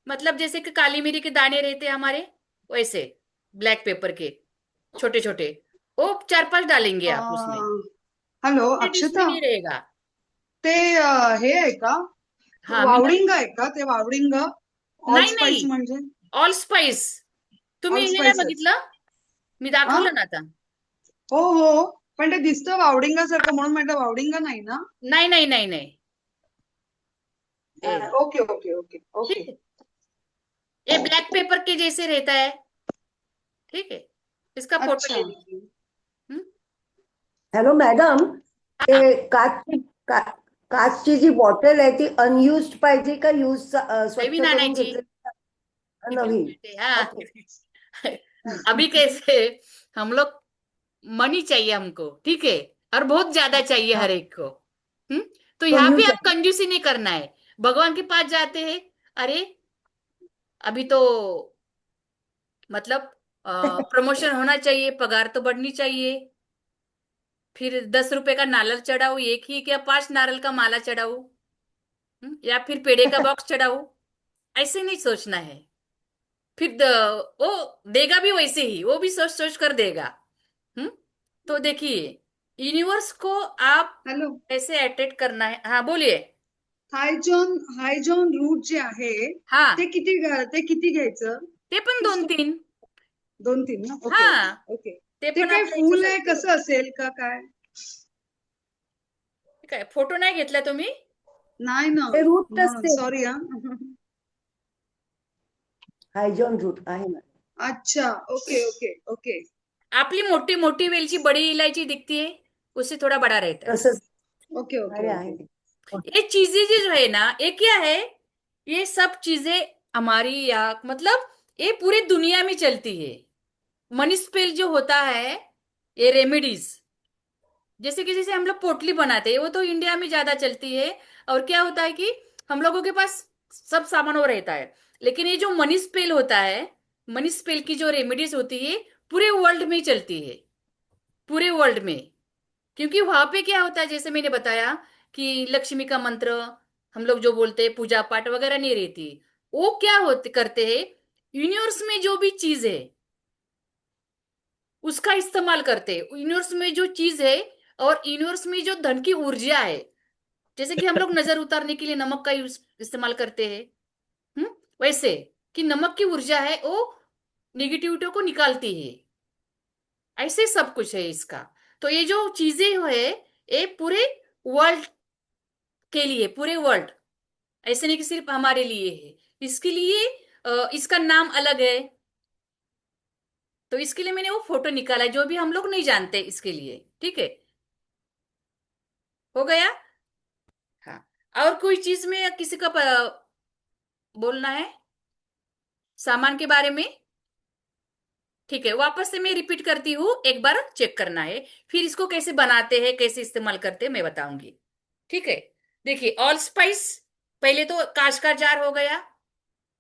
मतलब जैसे कि काली मिरी के दाने रहते हैं हमारे, वैसे ब्लैक पेपर के छोटे छोटे, वो 4-5 डालेंगे आप उसमें। हॅलो डिश में अक्षता, नहीं रहेगा। ते हे आहे का? हाँ मीना। वावडिंग आहे का ते? वावडिंग ऑल नाही स्पाइस नाही, म्हणजे? ऑल स्पाइस तुम्ही ऑल हे नाही स्पाइसेस. बघितलं? मी हा, दाखवलं ना आता. हो हो. पण ते दिसतं वावडिंगा सारखं म्हणून म्हटलं. वावडिंगा नाही ना? नहीं नहीं नहीं नहीं, ये ओके ओके ओके ठीक ओके. है, ये ब्लैक पेपर के जैसे रहता है। ठीक है, इसका फोटो अच्छा. ले लीजिए। हम्म? हॅलो मॅडम, ते हाँ, का, काचची जी बॉटल आहे ती अनयुज्ड पाहिजे का यूज स्वच्छ नवीन करून आणायची, घेतली? किती नवीन. बेटे हाँ। ओके. अभी कैसे हम लोग, मनी चाहिए हमको, ठीक है, और बहुत ज्यादा चाहिए हाँ, हर एक को। हम्म? तो तो यहाँ यूज पे आप कंजूसी नहीं करना है। भगवान के पास जाते हैं, अरे अभी तो मतलब प्रमोशन होना चाहिए, पगार तो बढ़नी चाहिए, फिर 10 रुपए का नारियल चढ़ाऊ, एक ही क्या 5 नारियल का माला चढ़ाऊ, या फिर पेड़े का बॉक्स चढ़ाऊ, ऐसे नहीं सोचना है। फिर वो देगा भी वैसे ही, वो भी सोच सोच कर देगा। हम्म? तो देखिए, यूनिवर्स को आप हॅलो. कैसे अट्रैक्ट करना है। हाँ बोलिए। हाय जॉन रूट जे आहे हाँ, ते किती घ्यायचं? ते पण 2-3। 2-3 ना? ओके ओके हाँ, ओके. ते ते पण काय आपल्या फुल आहे? याच्यासाठी. कसं असेल का काय? ठीक आहे, फोटो नाही घेतला तुम्ही? नाही ना, ते रूट म्हणून असते. सॉरी हा. हायजॉन रूट आहे ना. अच्छा. Okay okay okay. आपली मोटी मोटी वेलची बड़ी इलायची दिखती है, उससे थोड़ा बड़ा रहता है। तसंच. ओके ओके अरे ओके. आहे. ये चीजें जो है ना, ये क्या है, ये सब चीजें हमारी, या मतलब ये पूरी दुनिया में चलती है। मनी स्पेल जो होता है, ये रेमेडीज, जैसे हम लोग पोटली बनाते हैं, वो तो इंडिया में ज्यादा चलती है। और क्या होता है कि हम लोगों के पास सब सामान वो रहता है, लेकिन ये जो मनी स्पेल होता है, मनी स्पेल की जो रेमेडीज होती है, पूरे वर्ल्ड में ही चलती है, पूरे वर्ल्ड में। क्योंकि वहां पे क्या होता है, जैसे मैंने बताया कि लक्ष्मी का मंत्र हम लोग जो बोलते हैं, पूजा पाठ वगैरह नहीं रहती। वो क्या होते करते हैं, यूनिवर्स में जो भी चीज है उसका इस्तेमाल करते हैं, यूनिवर्स में जो चीज है, और यूनिवर्स में जो धन की ऊर्जा है, जैसे कि हम लोग नजर उतारने के लिए नमक का यूज इस्तेमाल करते हैं। हम्म? वैसे कि नमक की ऊर्जा है, वो निगेटिविटी को निकालती है। ऐसे सब कुछ है इसका। तो ये जो चीजें है, ये पूरे वर्ल्ड के लिए, पूरे वर्ल्ड, ऐसे नहीं कि सिर्फ हमारे लिए है। इसके लिए इसका नाम अलग है। तो इसके लिए मैंने वो फोटो निकाला है, जो भी हम लोग नहीं जानते इसके लिए। ठीक है, हो गया। हाँ, और कोई चीज में किसी का बोलना है सामान के बारे में? ठीक है, वापस से मैं रिपीट करती हूँ, एक बार चेक करना है। फिर इसको कैसे बनाते हैं, कैसे इस्तेमाल करते हैं, मैं बताऊंगी। ठीक है, देखिए, ऑल स्पाइस, पहले तो कांच का जार हो गया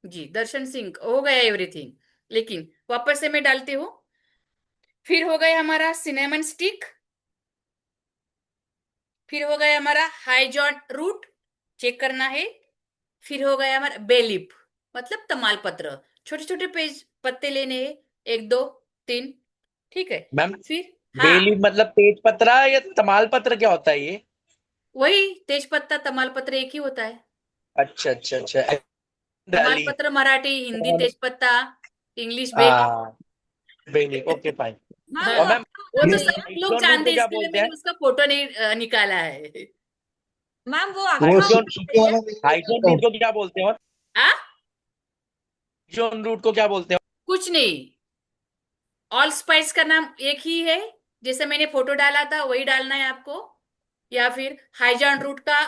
जी, दर्शन सिंह हो गया एवरीथिंग। लेकिन वापस से मैं डालती हूँ। फिर हो गया हमारा सिनेमन स्टिक। फिर हो गया हमारा हाईजॉन रूट, चेक करना है। फिर हो गया हमारा बेलिप, मतलब तमाल पत्र, छोटे छोटे पेज पत्ते लेने हैं, 1 2 3। ठीक है, मैम, फिर हाँ, बेली मतलब तेज पत्रा या तमाल पत्र क्या होता है ये? वही तेज पत्ता तमाल पत्र एक ही होता है। अच्छा अच्छा अच्छा, तमाल डाली। पत्र मराठी, हिंदी और तेज पत्ता, इंग्लिश बेली। हाँ, बेली, ओके फाइन। हाँ, और मैम, वो ये तो सब लोग हाइड्रोन रूट जानते को हैं, क्या इसके लिए बोलते मैंने हैं? उसका फोटो नहीं निकाला है। मैम वो वो अखरोट हाइड्रोन सूखे बोलते हैं। वाला नहीं हाइड्रोन होता। रूट को क्या बोलते हैं? और आ हाइड्रोन रूट को क्या बोलते हैं? कुछ नहीं, ऑल स्पाइस का नाम एक ही है, जैसे मैंने फोटो डाला था वही डालना है आपको। या फिर हाईजान रूट का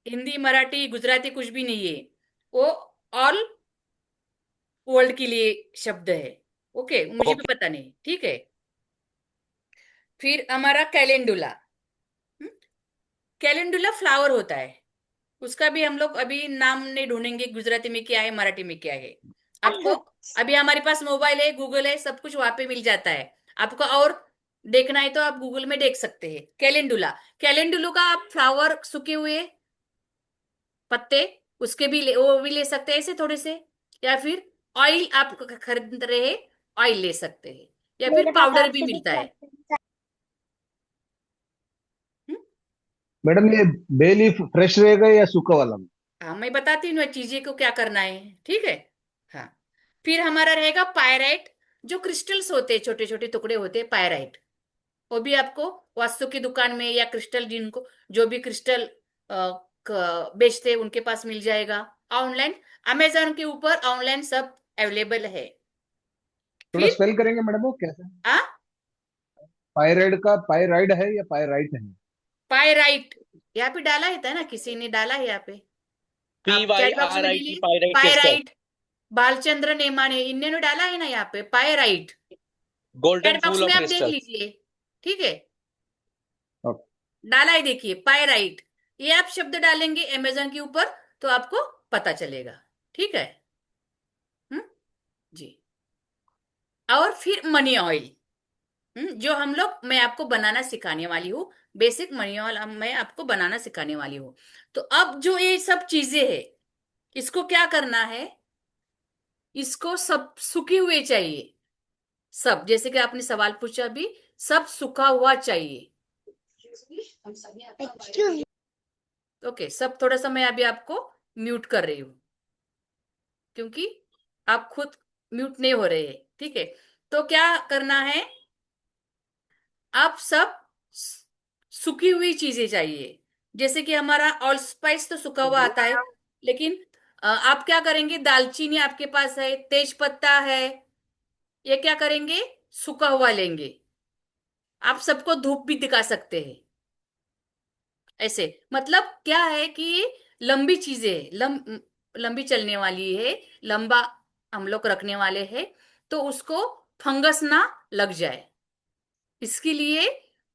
हिंदी मराठी गुजराती कुछ भी नहीं है, वो ऑल वर्ल्ड के लिए शब्द है। ओके, मुझे भी ओके, पता नहीं। ठीक है, फिर हमारा कैलेंडुला। कैलेंडुला फ्लावर होता है, उसका भी हम लोग अभी नाम नहीं ढूंढेंगे, गुजराती में क्या है, मराठी में क्या है। आपको अभी हमारे पास मोबाइल है, गूगल है, सब कुछ वहां पे मिल जाता है। आपको और देखना है तो आप गूगल में देख सकते हैं। कैलेंडुला, कैलेंडुला का आप फ्लावर, सूखे हुए पत्ते, उसके भी वो भी ले सकते हैं ऐसे थोड़े से। या फिर ऑयल आप खरीद रहे हैं, ऑयल ले सकते हैं, या फिर मेरे पास पाउडर भी आपसे भी मिलता है। मैडम ये बे लीफ फ्रेश रहेगा या सूखा वाला? हाँ, मैं बताती हूँ चीजें को क्या करना है, ठीक है। हाँ, फिर हमारा रहेगा पायराइट। जो क्रिस्टल्स होते हैं, छोटे छोटे टुकड़े होते हैं, पायराइट, वो भी आपको वास्तु की दुकान में या क्रिस्टल, जिनको जो भी क्रिस्टल बेचते हैं उनके पास मिल जाएगा। ऑनलाइन अमेजोन के ऊपर ऑनलाइन सब अवेलेबल है। थोड़ा फिर स्पेल करेंगे मैडम वो कैसे? आ पायराइड का पायराइड है या पायराइट है? पायराइट यहाँ पे डाला है था ना, किसी ने डाला है यहाँ पे, पी आप वाई चैट बॉक्स आर में आई ले टी लिए। Pyrite crystal. Pyrite, Balchandra Nemane, इन्होंने डाला है ना यहाँ पे पायराइट। गोल्डन चैट बॉक्स फूल में ऑफ आप देख क्रिस्टल। लीजिए, ठीक है। ओके। डाला है, देखिए पायराइट। ये आप शब्द डालेंगे अमेजोन के ऊपर तो आपको पता चलेगा, ठीक है। हम्म, जी। और फिर मनी ऑयल, जो हम लोग, मैं आपको बनाना सिखाने वाली हूँ। बेसिक मनी ऑयल मैं आपको बनाना सिखाने वाली हूँ। तो अब जो ये सब चीजें है, इसको क्या करना है, इसको सब सूखे हुए चाहिए। सब, जैसे कि आपने सवाल पूछा भी, सब सूखा हुआ चाहिए। ओके, सब थोड़ा सा मैं अभी आपको म्यूट कर रही हूँ, क्योंकि आप खुद म्यूट नहीं हो रहे हैं, ठीक है। तो क्या करना है, आप सब सूखी हुई चीजें चाहिए। जैसे कि हमारा ऑल स्पाइस तो सूखा हुआ आता है, लेकिन आप क्या करेंगे, दालचीनी आपके पास है, तेज पत्ता है, ये क्या करेंगे, सूखा हुआ लेंगे। आप सबको धूप भी दिखा सकते हैं ऐसे। मतलब क्या है कि ये लंबी चीजें है, लंबी चलने वाली है, लंबा हम लोग रखने वाले हैं, तो उसको फंगस ना लग जाए, इसके लिए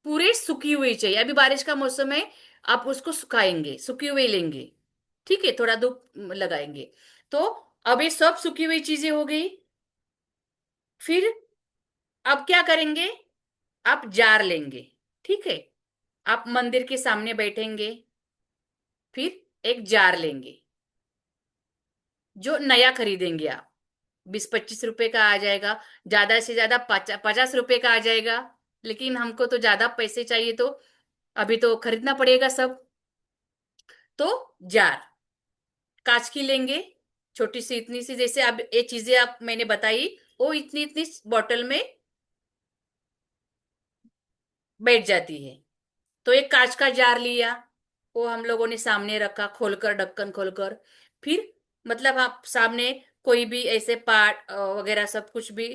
पूरे सूखी हुई चाहिए। अभी बारिश का मौसम है, आप उसको सुखाएंगे, सूखी हुई लेंगे, ठीक है, थोड़ा धूप लगाएंगे। तो अब ये सब सूखी हुई चीजें हो गई। फिर अब क्या करेंगे, आप जार लेंगे, ठीक है। आप मंदिर के सामने बैठेंगे, फिर एक जार लेंगे, जो नया खरीदेंगे आप। 20-25 रुपए का आ जाएगा, ज्यादा से ज्यादा 50 रुपए का आ जाएगा। लेकिन हमको तो ज्यादा पैसे चाहिए, तो अभी तो खरीदना पड़ेगा सब। तो जार कांच की लेंगे, छोटी सी, इतनी सी, जैसे अब ये चीजें आप मैंने बताई, वो इतनी इतनी बॉटल में बैठ जाती है। तो एक कांच का जार लिया, वो हम लोगों ने सामने रखा, खोलकर, ढक्कन खोलकर। फिर मतलब आप सामने कोई भी ऐसे पार्ट वगैरह सब कुछ भी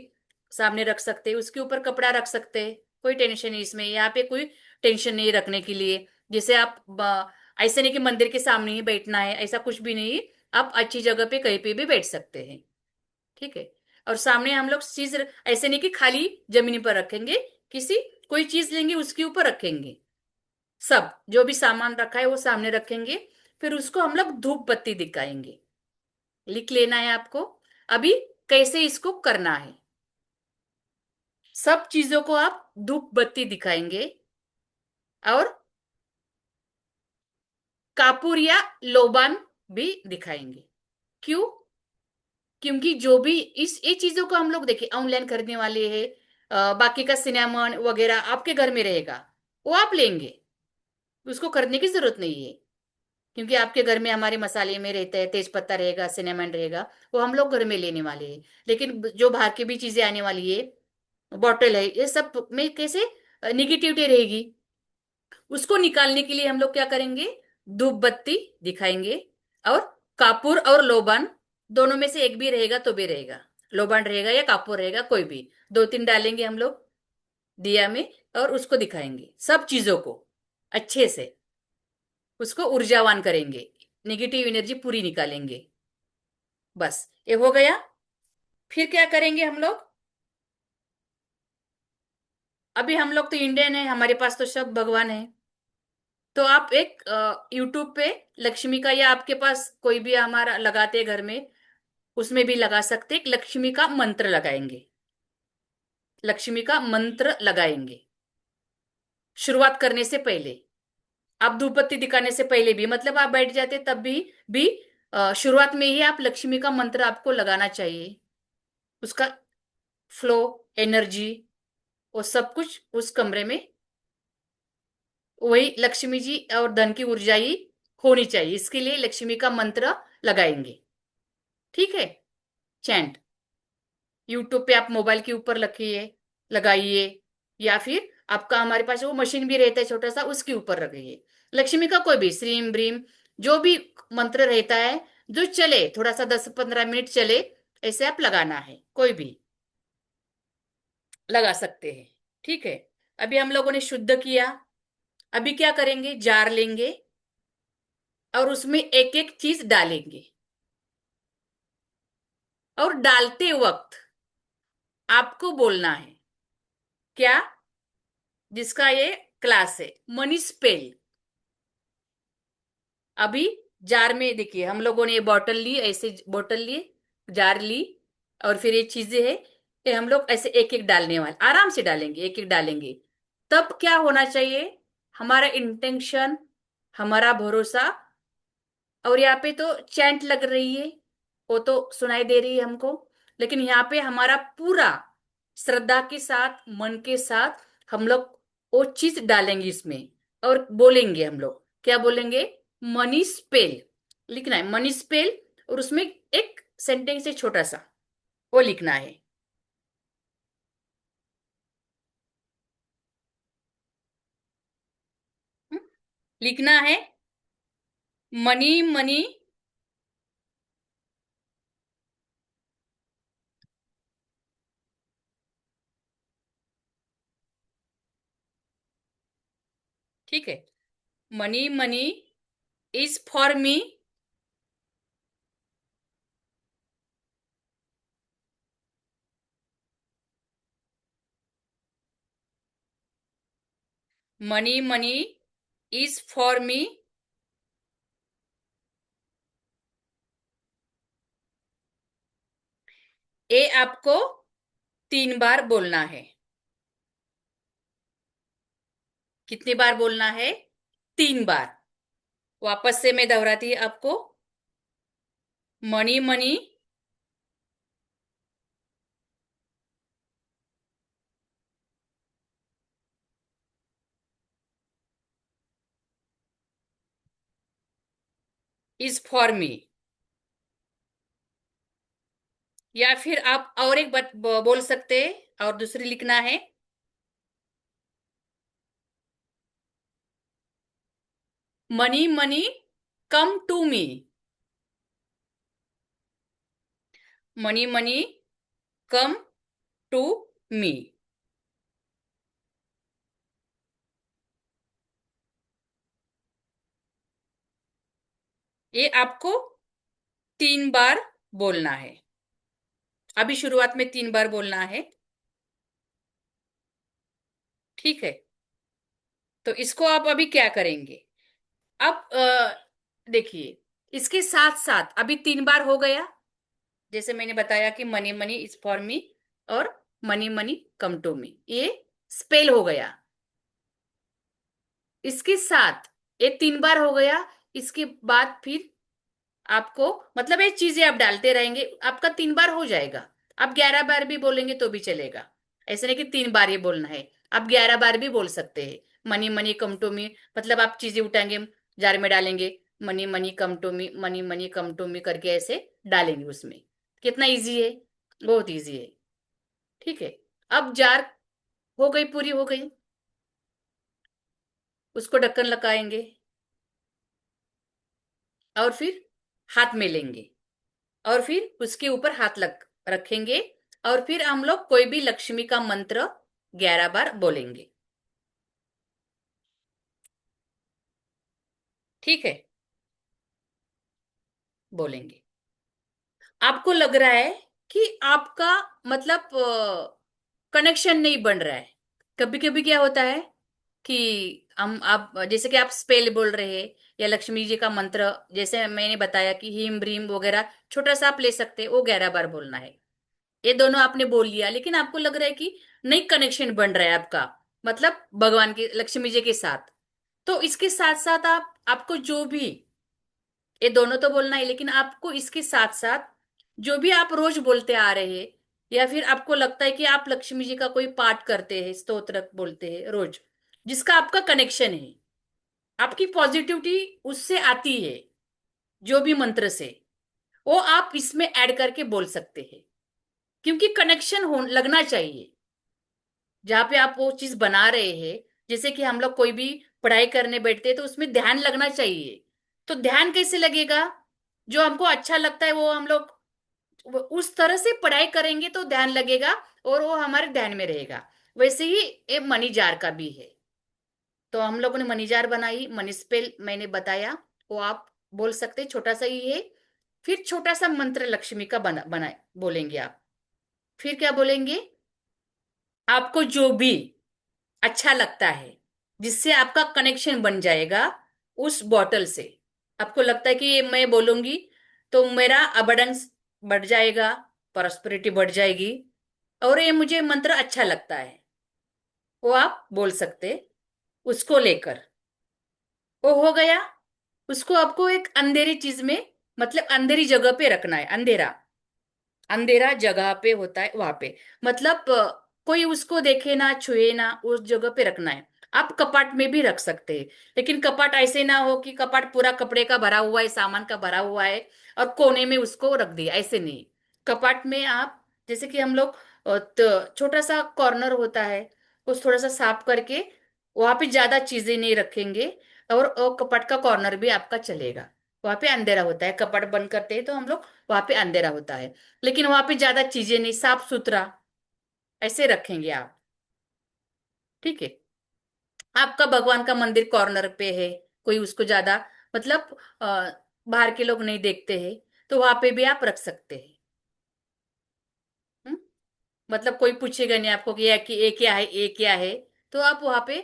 सामने रख सकते हैं, उसके ऊपर कपड़ा रख सकते हैं, कोई टेंशन नहीं इसमें। यहाँ पे कोई टेंशन नहीं रखने के लिए। जैसे आप ऐसे नहीं कि मंदिर के सामने ही बैठना है, ऐसा कुछ भी नहीं। आप अच्छी जगह पे कहीं पे भी बैठ सकते हैं, ठीक है। और सामने हम लोग चीज ऐसे नहीं कि खाली जमीन पर रखेंगे, किसी कोई चीज लेंगे उसके ऊपर रखेंगे। सब जो भी सामान रखा है वो सामने रखेंगे। फिर उसको हम लोग धूप बत्ती दिखाएंगे। लिख लेना है आपको। अभी कैसे इसको करना है, सब चीजों को आप धूप बत्ती दिखाएंगे, और कापूर या लोबान भी दिखाएंगे। क्यों, क्योंकि जो भी इस ये चीजों को हम लोग देखिए ऑनलाइन खरीदने वाले हैं, बाकी का सिनेमन वगैरह आपके घर में रहेगा, वो आप लेंगे, उसको खरीदने की जरूरत नहीं है। क्योंकि आपके घर में हमारे मसाले में रहता है, तेज पत्ता रहेगा, सिनेमन रहेगा, वो हम लोग घर में लेने वाले हैं। लेकिन जो बाहर की भी चीजें आने वाली है, बॉटल है, ये सब में कैसे निगेटिविटी रहेगी, उसको निकालने के लिए हम लोग क्या करेंगे, धूप बत्ती दिखाएंगे। और कापूर और लोबान, दोनों में से एक भी रहेगा तो भी रहेगा, लोबान रहेगा या कापूर रहेगा, कोई भी 2-3 डालेंगे हम लोग दिया में, और उसको दिखाएंगे सब चीजों को अच्छे से, उसको ऊर्जावान करेंगे, नेगेटिव एनर्जी पूरी निकालेंगे। बस ये हो गया। फिर क्या करेंगे हम लोग, अभी हम लोग तो इंडियन है, हमारे पास तो सब भगवान है। तो आप एक यूट्यूब पे लक्ष्मी का, या आपके पास कोई भी हमारा लगाते हैं घर में, उसमें भी लगा सकते, एक लक्ष्मी का मंत्र लगाएंगे, लक्ष्मी का मंत्र लगाएंगे शुरुआत करने से पहले। आप धूप बत्ती दिखाने से पहले भी, मतलब आप बैठ जाते तब भी शुरुआत में ही आप लक्ष्मी का मंत्र आपको लगाना चाहिए। उसका फ्लो, एनर्जी, वो सब कुछ उस कमरे में वही लक्ष्मी जी और धन की ऊर्जा ही होनी चाहिए, इसके लिए लक्ष्मी का मंत्र लगाएंगे। ठीक है। चैंट यूट्यूब पे आप मोबाइल के ऊपर रखिए, लगाइए, या फिर आपका हमारे पास वो मशीन भी रहता है छोटा सा, उसके ऊपर रखिए। लक्ष्मी का कोई भी श्रीम ब्रीम जो भी मंत्र रहता है, जो चले थोड़ा सा 10-15 मिनट चले, ऐसे आप लगाना है, कोई भी लगा सकते हैं। ठीक है। अभी हम लोगों ने शुद्ध किया। अभी क्या करेंगे, जार लेंगे और उसमें एक एक चीज डालेंगे, और डालते वक्त आपको बोलना है क्या, जिसका ये क्लास है, मनी स्पेल। अभी जार में देखिए, हम लोगों ने ये बॉटल ली, ऐसे बॉटल लिए, जार ली, और फिर ये चीजें है, ये हम लोग ऐसे एक एक डालने वाले, आराम से डालेंगे, एक एक डालेंगे। तब क्या होना चाहिए, हमारा इंटेंशन, हमारा भरोसा, और यहाँ पे तो चैंट लग रही है, वो तो सुनाई दे रही है हमको, लेकिन यहाँ पे हमारा पूरा श्रद्धा के साथ, मन के साथ हम लोग वो चीज डालेंगे इसमें, और बोलेंगे हम लोग, क्या बोलेंगे, मनी स्पेल लिखना है, मनी स्पेल, और उसमें एक सेंटेंस है छोटा सा, वो लिखना है। हम्म? लिखना है मनी मनी, ठीक है, money money is for me, money money is for मी। ये आपको 3 बार बोलना है। कितनी बार बोलना है, 3 बार। वापस से मैं दोहराती हूँ आपको, मनी मनी इज फॉर मी। या फिर आप और एक बात बोल सकते हैं, और दूसरी लिखना है, money money come to me, money money come to me. ये आपको 3 बार बोलना है। अभी शुरुआत में 3 बार बोलना है। ठीक है। तो इसको आप अभी क्या करेंगे, अब देखिए, इसके साथ साथ अभी 3 बार हो गया, जैसे मैंने बताया कि money money is for me, और money money come to me, ये स्पेल हो गया। इसके साथ ये 3 बार हो गया, इसके बाद फिर आपको, मतलब ये चीजें आप डालते रहेंगे, आपका 3 बार हो जाएगा। आप 11 बार भी बोलेंगे तो भी चलेगा, ऐसे नहीं कि 3 बार ही बोलना है, आप 11 बार भी बोल सकते हैं। Money money come to me, मतलब आप चीजें उठाएंगे, जार में डालेंगे, money money come to me, money money come to me करके ऐसे डालेंगे उसमें। कितना इजी है, बहुत इजी है। ठीक है। अब जार हो गई, पूरी हो गई, उसको ढक्कन लगाएंगे, और फिर हाथ में लेंगे, और फिर उसके ऊपर हाथ लग रखेंगे, और फिर हम लोग कोई भी लक्ष्मी का मंत्र 11 बार बोलेंगे। ठीक है, बोलेंगे। आपको लग रहा है कि आपका मतलब कनेक्शन नहीं बन रहा है। कभी कभी क्या होता है कि हम, आप जैसे कि आप स्पेल बोल रहे हैं, या लक्ष्मी जी का मंत्र, जैसे मैंने बताया कि हिम ब्रीम वगैरह छोटा सा आप ले सकते हैं, वो 11 बार बोलना है। ये दोनों आपने बोल लिया, लेकिन आपको लग रहा है कि नहीं कनेक्शन बन रहा है आपका, मतलब भगवान के, लक्ष्मी जी के साथ। तो इसके साथ साथ आपको जो भी, ये दोनों तो बोलना है, लेकिन आपको इसके साथ साथ जो भी आप रोज बोलते आ रहे हैं, या फिर आपको लगता है कि आप लक्ष्मी जी का कोई पाठ करते हैं, स्तोत्र बोलते हैं रोज, जिसका आपका कनेक्शन है, आपकी पॉजिटिविटी उससे आती है, जो भी मंत्र से, वो आप इसमें ऐड करके बोल सकते हैं। क्योंकि कनेक्शन हो लगना चाहिए जहाँ पे आप वो चीज बना रहे हैं। जैसे कि हम लोग कोई भी पढ़ाई करने बैठते हैं तो उसमें ध्यान लगना चाहिए। तो ध्यान कैसे लगेगा? जो हमको अच्छा लगता है वो हम लोग उस तरह से पढ़ाई करेंगे तो ध्यान लगेगा, और वो हमारे ध्यान में रहेगा। वैसे ही ये मनी जार का भी है। तो हम लोगों ने मनी जार बनाई, मनी स्पेल मैंने बताया, वो आप बोल सकते हैं, छोटा सा ही है। फिर छोटा सा मंत्र लक्ष्मी का बनाए बोलेंगे आप। फिर क्या बोलेंगे? आपको जो भी अच्छा लगता है, जिससे आपका कनेक्शन बन जाएगा उस बॉटल से, आपको लगता है कि ये मैं बोलूंगी तो मेरा अबंडेंस बढ़ जाएगा, प्रॉस्पेरिटी बढ़ जाएगी, और ये मुझे मंत्र अच्छा लगता है, वो आप बोल सकते। उसको लेकर वो हो गया। उसको आपको एक अंधेरी चीज में, मतलब अंधेरी जगह पे रखना है। अंधेरा अंधेरा जगह पे होता है वहां पे, मतलब कोई उसको देखे ना, छुए ना, उस जगह पे रखना है। आप कपाट में भी रख सकते हैं, लेकिन कपाट ऐसे ना हो कि कपाट पूरा कपड़े का भरा हुआ है, सामान का भरा हुआ है, और कोने में उसको रख दिया, ऐसे नहीं। कपाट में आप, जैसे कि हम लोग छोटा सा कॉर्नर होता है, उस थोड़ा सा साफ करके वहां पे ज्यादा चीजें नहीं रखेंगे, और कपाट का कॉर्नर भी आपका चलेगा। वहां पे अंधेरा होता है, कपाट बंद करते हैं तो हम लोग, वहां पे अंधेरा होता है, लेकिन वहां पे ज्यादा चीजें नहीं, साफ सुथरा ऐसे रखेंगे आप। ठीक है? आपका भगवान का मंदिर कॉर्नर पे है, कोई उसको ज्यादा, मतलब बाहर के लोग नहीं देखते हैं, तो वहां पे भी आप रख सकते हैं। हम्म? मतलब कोई पूछेगा नहीं आपको कि ये क्या है, ये क्या है। तो आप वहां पे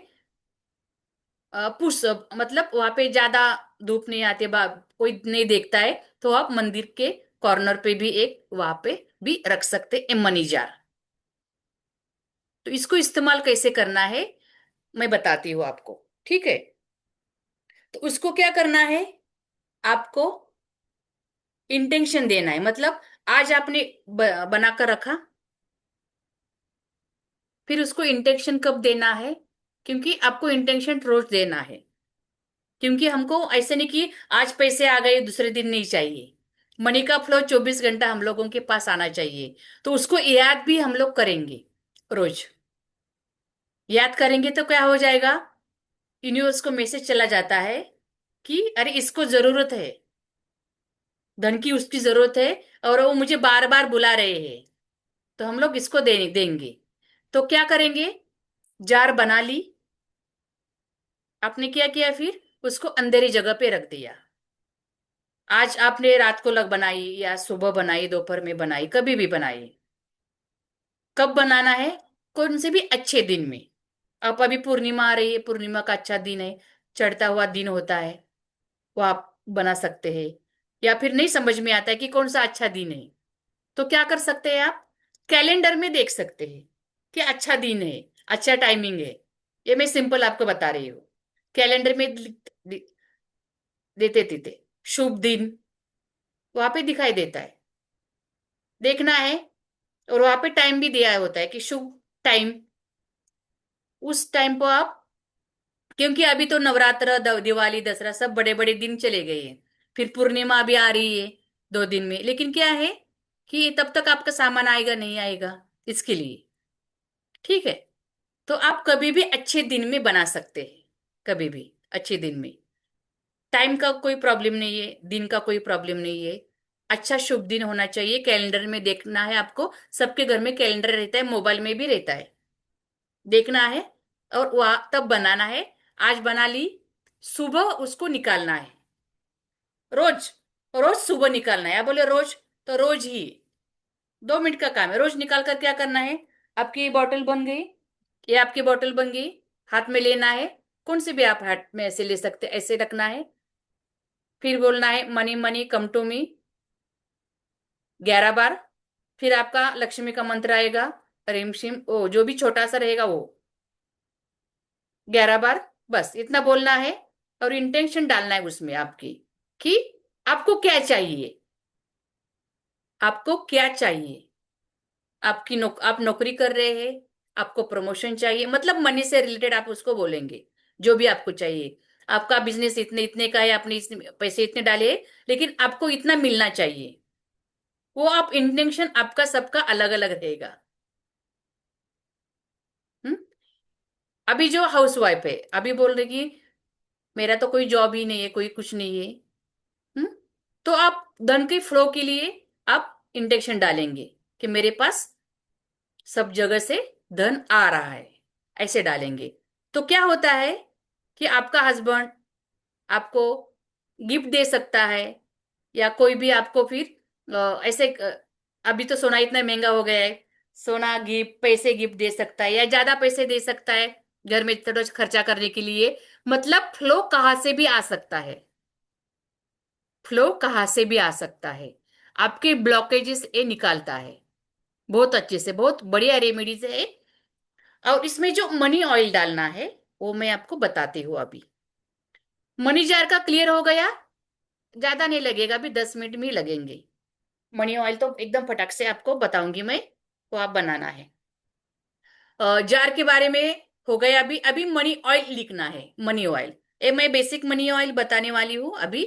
पुश, मतलब वहां पे ज्यादा धूप नहीं आती, कोई नहीं देखता है, तो आप मंदिर के कॉर्नर पे भी एक वहां पे भी रख सकते हैं मनी जार। तो इसको इस्तेमाल कैसे करना है मैं बताती हूँ आपको। ठीक है? तो उसको क्या करना है, आपको इंटेंशन देना है। मतलब आज आपने बनाकर रखा, फिर उसको इंटेंशन कब देना है? क्योंकि आपको इंटेंशन रोज देना है। क्योंकि हमको ऐसे नहीं कि आज पैसे आ गए दूसरे दिन नहीं चाहिए। मनी का फ्लो 24 घंटा हम लोगों के पास आना चाहिए। तो उसको याद भी हम लोग करेंगे रोज। याद करेंगे तो क्या हो जाएगा, यूनिवर्स को मैसेज चला जाता है कि अरे इसको जरूरत है, धन की उसकी जरूरत है, और वो मुझे बार बार बुला रहे हैं, तो हम लोग इसको देंगे। तो क्या करेंगे, जार बना ली आपने, क्या किया फिर, उसको अंधेरी जगह पे रख दिया। आज आपने रात को लग बनाई, या सुबह बनाई, दोपहर में बनाई, कभी भी बनाई। कब बनाना है? कौन से भी अच्छे दिन में। अब अभी पूर्णिमा आ रही है, पूर्णिमा का अच्छा दिन है, चढ़ता हुआ दिन होता है, वो आप बना सकते हैं। या फिर नहीं समझ में आता है कि कौन सा अच्छा दिन है, तो क्या कर सकते हैं आप, कैलेंडर में देख सकते हैं कि अच्छा दिन है, अच्छा टाइमिंग है। ये मैं सिंपल आपको बता रही हूँ। कैलेंडर में देते देते शुभ दिन वहां पे दिखाई देता है, देखना है। और वहां पे टाइम भी दिया होता है कि शुभ टाइम, उस टाइम पर आप, क्योंकि अभी तो नवरात्र, दिवाली, दसरा सब बड़े बड़े दिन चले गए हैं। फिर पूर्णिमा भी आ रही है 2 दिन में, लेकिन क्या है कि तब तक आपका सामान आएगा नहीं आएगा, इसके लिए। ठीक है? तो आप कभी भी अच्छे दिन में बना सकते हैं, कभी भी अच्छे दिन में। टाइम का कोई प्रॉब्लम नहीं है, दिन का कोई प्रॉब्लम नहीं है। अच्छा शुभ दिन होना चाहिए, कैलेंडर में देखना है आपको। सबके घर में कैलेंडर रहता है, मोबाइल में भी रहता है, देखना है। और वह तब बनाना है। आज बना ली, सुबह उसको निकालना है। रोज, रोज सुबह निकालना है। आप बोले रोज, तो रोज ही 2 मिनट का काम है। रोज निकाल कर क्या करना है, आपकी बॉटल बन गई, ये आपकी बॉटल बन गई, हाथ में लेना है। कौन सी भी आप हाथ में ऐसे ले सकते, ऐसे रखना है। फिर बोलना है money money come to me 11 बार। फिर आपका लक्ष्मी का मंत्र आएगा, रिम शिम, ओ जो भी छोटा सा रहेगा वो 11 बार, बस इतना बोलना है। और इंटेंशन डालना है उसमें आपकी, कि आपको क्या चाहिए, आपको क्या चाहिए। आप नौकरी कर रहे हैं, आपको प्रमोशन चाहिए, मतलब मनी से रिलेटेड आप उसको बोलेंगे, जो भी आपको चाहिए। आपका बिजनेस इतने इतने का है, आपने इतने पैसे इतने डाले, लेकिन आपको इतना मिलना चाहिए। वो आप इंटेंशन आपका सबका अलग अलग रहेगा। हम्म। अभी जो हाउस वाइफ है, अभी बोल रही कि मेरा तो कोई जॉब ही नहीं है, कोई कुछ नहीं है। हम्म। तो आप धन के फ्लो के लिए आप इंटेंशन डालेंगे कि मेरे पास सब जगह से धन आ रहा है, ऐसे डालेंगे। तो क्या होता है कि आपका हस्बैंड आपको गिफ्ट दे सकता है, या कोई भी आपको फिर ऐसे अभी तो सोना इतना महंगा हो गया है, सोना गिफ्ट, पैसे गिफ्ट दे सकता है, या ज्यादा पैसे दे सकता है घर में थोड़ा खर्चा करने के लिए। मतलब फ्लो कहाँ से भी आ सकता है, फ्लो कहाँ से भी आ सकता है। आपके ब्लॉकेजेस ये निकालता है बहुत अच्छे से, बहुत बढ़िया रेमेडीज है। और इसमें जो मनी ऑयल डालना है वो मैं आपको बताती हूँ अभी। मनी जार का क्लियर हो गया? ज्यादा नहीं लगेगा, अभी 10 मिनट में ही लगेंगे। मनी ऑयल तो एकदम फटाक से आपको बताऊंगी मैं, वो आप बनाना है। जार के बारे में हो गया। अभी अभी मनी ऑयल लिखना है, मनी ऑयल। ये मैं बेसिक मनी ऑयल बताने वाली हूँ अभी।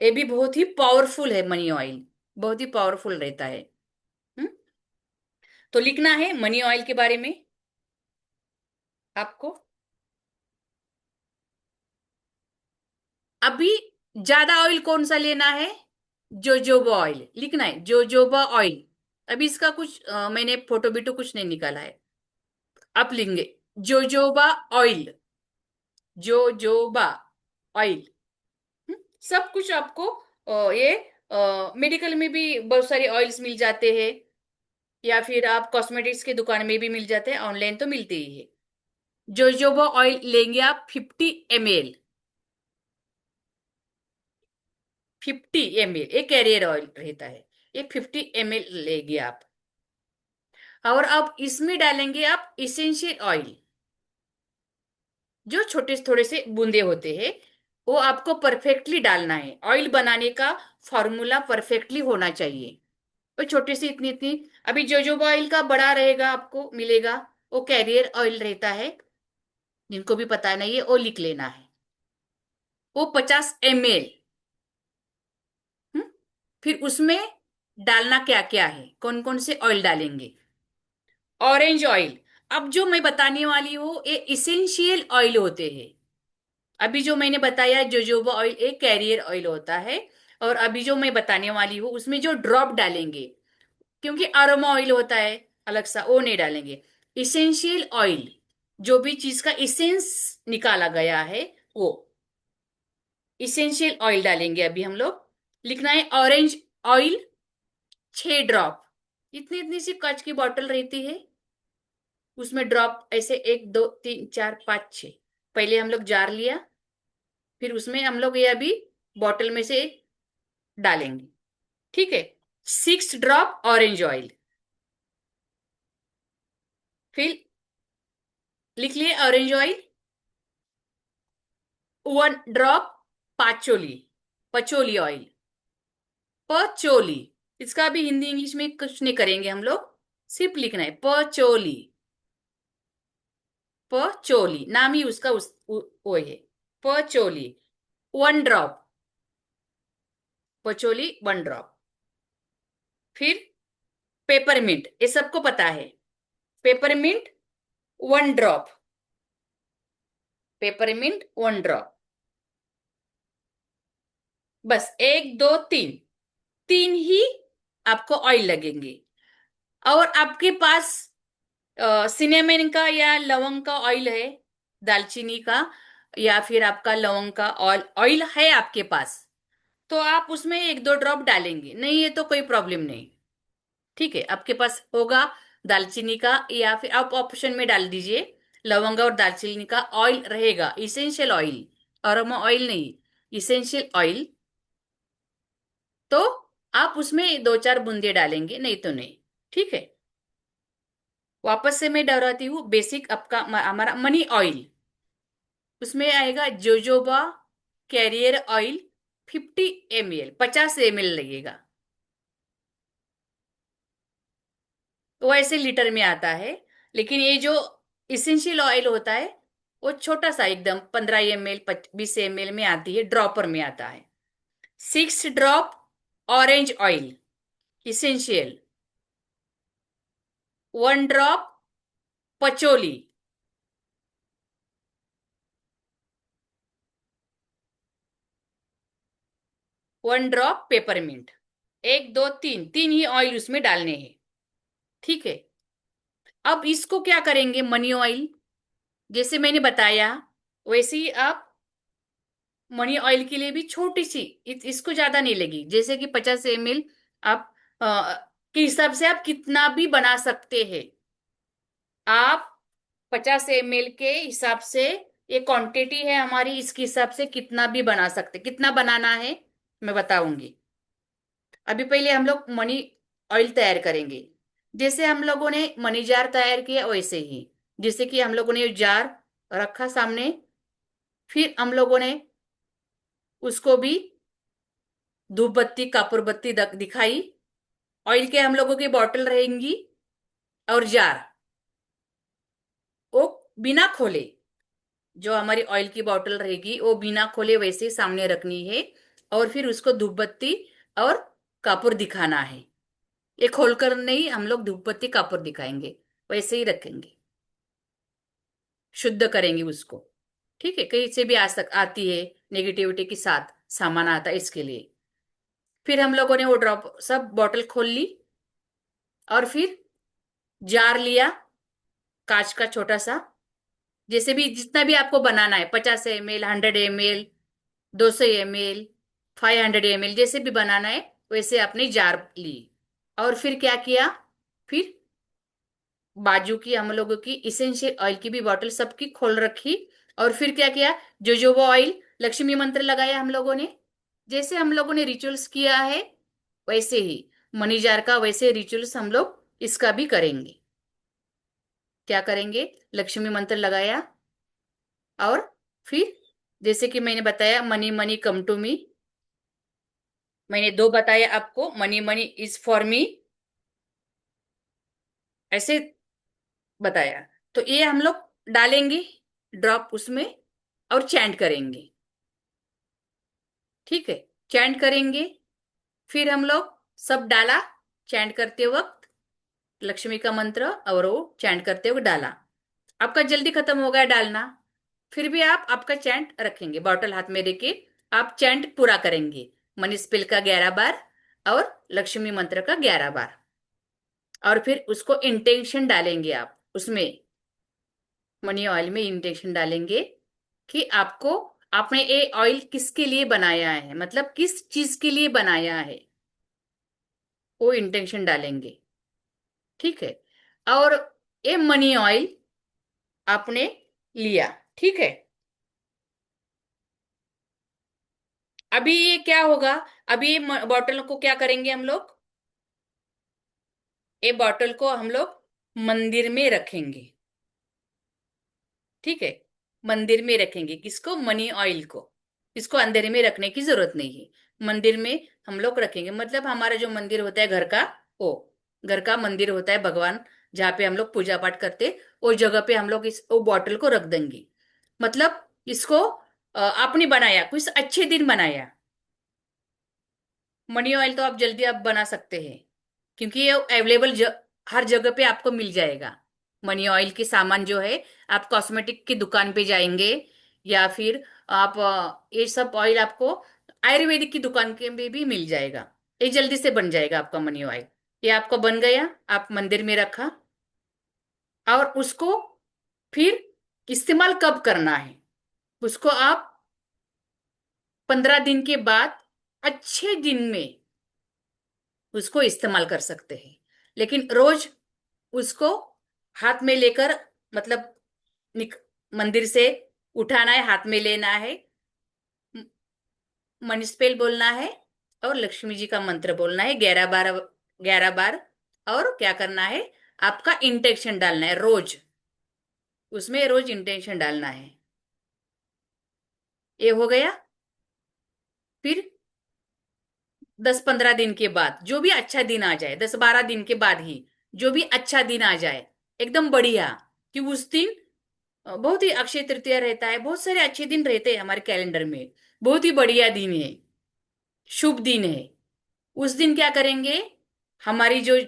ये भी बहुत ही पावरफुल है, मनी ऑयल बहुत ही पावरफुल रहता है। हम्म। तो लिखना है मनी ऑयल के बारे में आपको। अभी ज्यादा ऑयल कौन सा लेना है? जोजोबा ऑयल लिखना है, जोजोबा ऑयल। अभी इसका कुछ मैंने फोटो बीटो कुछ नहीं निकाला है। आप लिखेंगे जोजोबा ऑयल, जोजोबा ऑयल। सब कुछ आपको ये मेडिकल में भी बहुत सारे ऑयल्स मिल जाते हैं, या फिर आप कॉस्मेटिक्स की दुकान में भी मिल जाते हैं, ऑनलाइन तो मिलते ही है। जोजोबा ऑयल लेंगे आप 50 ml, 50 ml एक कैरियर ऑयल रहता है, ये 50 ml लेंगे आप। और अब इसमें डालेंगे आप इसेंशियल ऑयल, जो छोटे थोड़े से बूंदे होते हैं, वो आपको परफेक्टली डालना है। ऑयल बनाने का फॉर्मूला परफेक्टली होना चाहिए। वो छोटे से इतनी इतनी, अभी जोजोबा ऑयल का बड़ा रहेगा आपको मिलेगा, वो कैरियर ऑयल रहता है। जिनको भी पता नहीं है वो लिख लेना है, वो 50 ml। फिर उसमें डालना क्या क्या है, कौन कौन से ऑयल डालेंगे? Orange oil. अब जो मैं बताने वाली हूँ ये इसेंशियल ऑयल होते हैं। अभी जो मैंने बताया जोजोबा ऑयल एक कैरियर ऑयल होता है, और अभी जो मैं बताने वाली हूँ उसमें जो ड्रॉप डालेंगे, क्योंकि अरोमा ऑयल होता है अलग सा, वो नहीं डालेंगे। इसेंशियल ऑयल, जो भी चीज का इसेंस निकाला गया है वो इसेंशियल ऑयल डालेंगे अभी हम लोग। लिखना है ऑरेंज ऑयल 6 ड्रॉप। इतनी इतनी सी कांच की बोतल रहती है, उसमें ड्रॉप ऐसे 1 2 3 4 5 6। पहले हम लोग जार लिया, फिर उसमें हम लोग ये अभी बॉटल में से डालेंगे। ठीक है, 6 ड्रॉप ऑरेंज ऑयल। फिर लिख लिए orange oil. 1 drop patchouli, patchouli oil, patchouli. इसका भी हिंदी इंग्लिश में कुछ नहीं करेंगे हम लोग, सिर्फ लिखना है पचोली। पचोली नाम ही उसका वो है, पचोली। 1 drop patchouli, 1 drop. फिर पेपरमिंट, ये सबको पता है, पेपरमिंट 1 ड्रॉप, पेपरमिंट 1 ड्रॉप। बस 1 2 3, तीन ही आपको ऑयल लगेंगे। और आपके पास सिनेमन का या लवंग का ऑयल है, दालचीनी का, या फिर आपका लवंग का ऑयल ऑयल है आपके पास, तो आप उसमें 1 2 ड्रॉप डालेंगे, नहीं है तो कोई प्रॉब्लम नहीं। ठीक है, आपके पास होगा दालचीनी का, या फिर आप ऑप्शन में डाल दीजिए लवंग और दालचीनी का ऑयल रहेगा, इसेंशियल ऑयल, अरोमा ऑयल नहीं, इसेंशियल ऑयल। तो आप उसमें 2 4 बूंदे डालेंगे, नहीं तो नहीं। ठीक है, वापस से मैं दोहराती हूँ, बेसिक आपका हमारा मनी ऑयल, उसमें आएगा jojoba career oil 50 ml, 50 ml लगेगा। वो ऐसे लीटर में आता है, लेकिन ये जो इसेंशियल ऑयल होता है वो छोटा सा एकदम 15 ml 20 ml में आती है, ड्रॉपर में आता है। 6 drop orange oil essential, 1 drop patchouli, 1 drop peppermint. 1 2 3 तीन ही ऑयल उसमें डालने हैं। ठीक है। अब इसको क्या करेंगे, मनी ऑयल जैसे मैंने बताया वैसे ही आप मनी ऑयल के लिए भी छोटी सी, इसको ज्यादा नहीं लगी, जैसे कि 50 ml आप के हिसाब से आप कितना भी बना सकते हैं। आप 50 ml के हिसाब से, ये क्वांटिटी है हमारी, इसके हिसाब से कितना भी बना सकते। कितना बनाना है मैं बताऊंगी। अभी पहले हम लोग मनी ऑयल तैयार करेंगे। जैसे हम लोगों ने मनी जार तैयार किया वैसे ही, जैसे कि हम लोगों ने जार रखा सामने, फिर हम लोगों ने उसको भी धूप बत्ती कपूर बत्ती दिखाई। ऑयल के हम लोगों की बॉटल रहेंगी और जार, वो बिना खोले, जो हमारी ऑयल की बॉटल रहेगी वो बिना खोले वैसे ही सामने रखनी है। और फिर उसको धूप बत्ती और कपूर दिखाना है। ये खोलकर नहीं, हम लोग धूप बत्ती कपूर दिखाएंगे, वैसे ही रखेंगे, शुद्ध करेंगे उसको। ठीक है, कहीं से भी आती है नेगेटिविटी के साथ सामान आता है, इसके लिए। फिर हम लोगों ने वो ड्रॉप सब बॉटल खोल ली और फिर जार लिया, कांच का छोटा सा, जैसे भी जितना भी आपको बनाना है, 50 ml 100 ml 200 ml 500 ml, जैसे भी बनाना है वैसे आपने जार ली। और फिर क्या किया, फिर बाजू की हम लोगों की इसेंशियल ऑयल की भी बॉटल सबकी खोल रखी। और फिर क्या किया, जो जो वो ऑयल लक्ष्मी मंत्र लगाया हम लोगों ने, जैसे हम लोगों ने रिचुअल्स किया है वैसे ही मनी जार का वैसे रिचुअल्स हम लोग इसका भी करेंगे। क्या करेंगे, लक्ष्मी मंत्र लगाया और फिर जैसे कि मैंने बताया money money come to me, मैंने 2 बताया आपको, money money is for me, ऐसे बताया। तो ये हम लोग डालेंगे ड्रॉप उसमें और चैंट करेंगे। ठीक है, चैंट करेंगे। फिर हम लोग सब डाला चैंट करते वक्त, लक्ष्मी का मंत्र और वो चैंट करते वक्त डाला। आपका जल्दी खत्म हो गया डालना, फिर भी आप आपका चैंट रखेंगे, बॉटल हाथ में लेके आप चैंट पूरा करेंगे। मनी स्पेल का 11 बार और लक्ष्मी मंत्र का 11 बार। और फिर उसको इंटेंशन डालेंगे आप उसमें, मनी ऑयल में इंटेंशन डालेंगे कि आपको, आपने ये ऑयल किसके लिए बनाया है, मतलब किस चीज के लिए बनाया है, वो इंटेंशन डालेंगे। ठीक है। और ये मनी ऑयल आपने लिया। ठीक है। अभी ये क्या होगा, अभी ये बॉटल को क्या करेंगे हम लोग, ये बॉटल को हम लोग मंदिर में रखेंगे। ठीक है, मंदिर में रखेंगे किसको, मनी ऑयल को। इसको अंधेरे में रखने की जरूरत नहीं है, मंदिर में हम लोग रखेंगे। मतलब हमारा जो मंदिर होता है घर का, वो घर का मंदिर होता है, भगवान जहाँ पे हम लोग पूजा पाठ करते, वो जगह पे हम लोग इस वो बॉटल को रख देंगे। मतलब इसको आपने बनाया, कुछ अच्छे दिन बनाया। मनी ऑयल तो आप जल्दी आप बना सकते हैं, क्योंकि ये अवेलेबल हर जगह पे आपको मिल जाएगा। मनी ऑयल के सामान जो है, आप कॉस्मेटिक की दुकान पे जाएंगे या फिर आप ये सब ऑयल आपको आयुर्वेदिक की दुकान के में भी मिल जाएगा। ये जल्दी से बन जाएगा आपका मनी ऑयल। ये आपका बन गया, आप मंदिर में रखा। और उसको फिर इस्तेमाल कब करना है, उसको आप 15 दिन के बाद अच्छे दिन में उसको इस्तेमाल कर सकते हैं। लेकिन रोज उसको हाथ में लेकर, मतलब मंदिर से उठाना है, हाथ में लेना है, मनी स्पेल बोलना है और लक्ष्मी जी का मंत्र बोलना है 11 बार, 11 बार। और क्या करना है, आपका इंटेंशन डालना है रोज, उसमें रोज इंटेंशन डालना है। ये हो गया। फिर 10 15 दिन के बाद जो भी अच्छा दिन आ जाए, 10 12 दिन के बाद ही जो भी अच्छा दिन आ जाए एकदम बढ़िया, कि उस दिन बहुत ही अक्षय तृतीया रहता है, बहुत सारे अच्छे दिन रहते हैं हमारे कैलेंडर में। बहुत ही बढ़िया दिन है, शुभ दिन है। उस दिन क्या करेंगे, हमारी जो,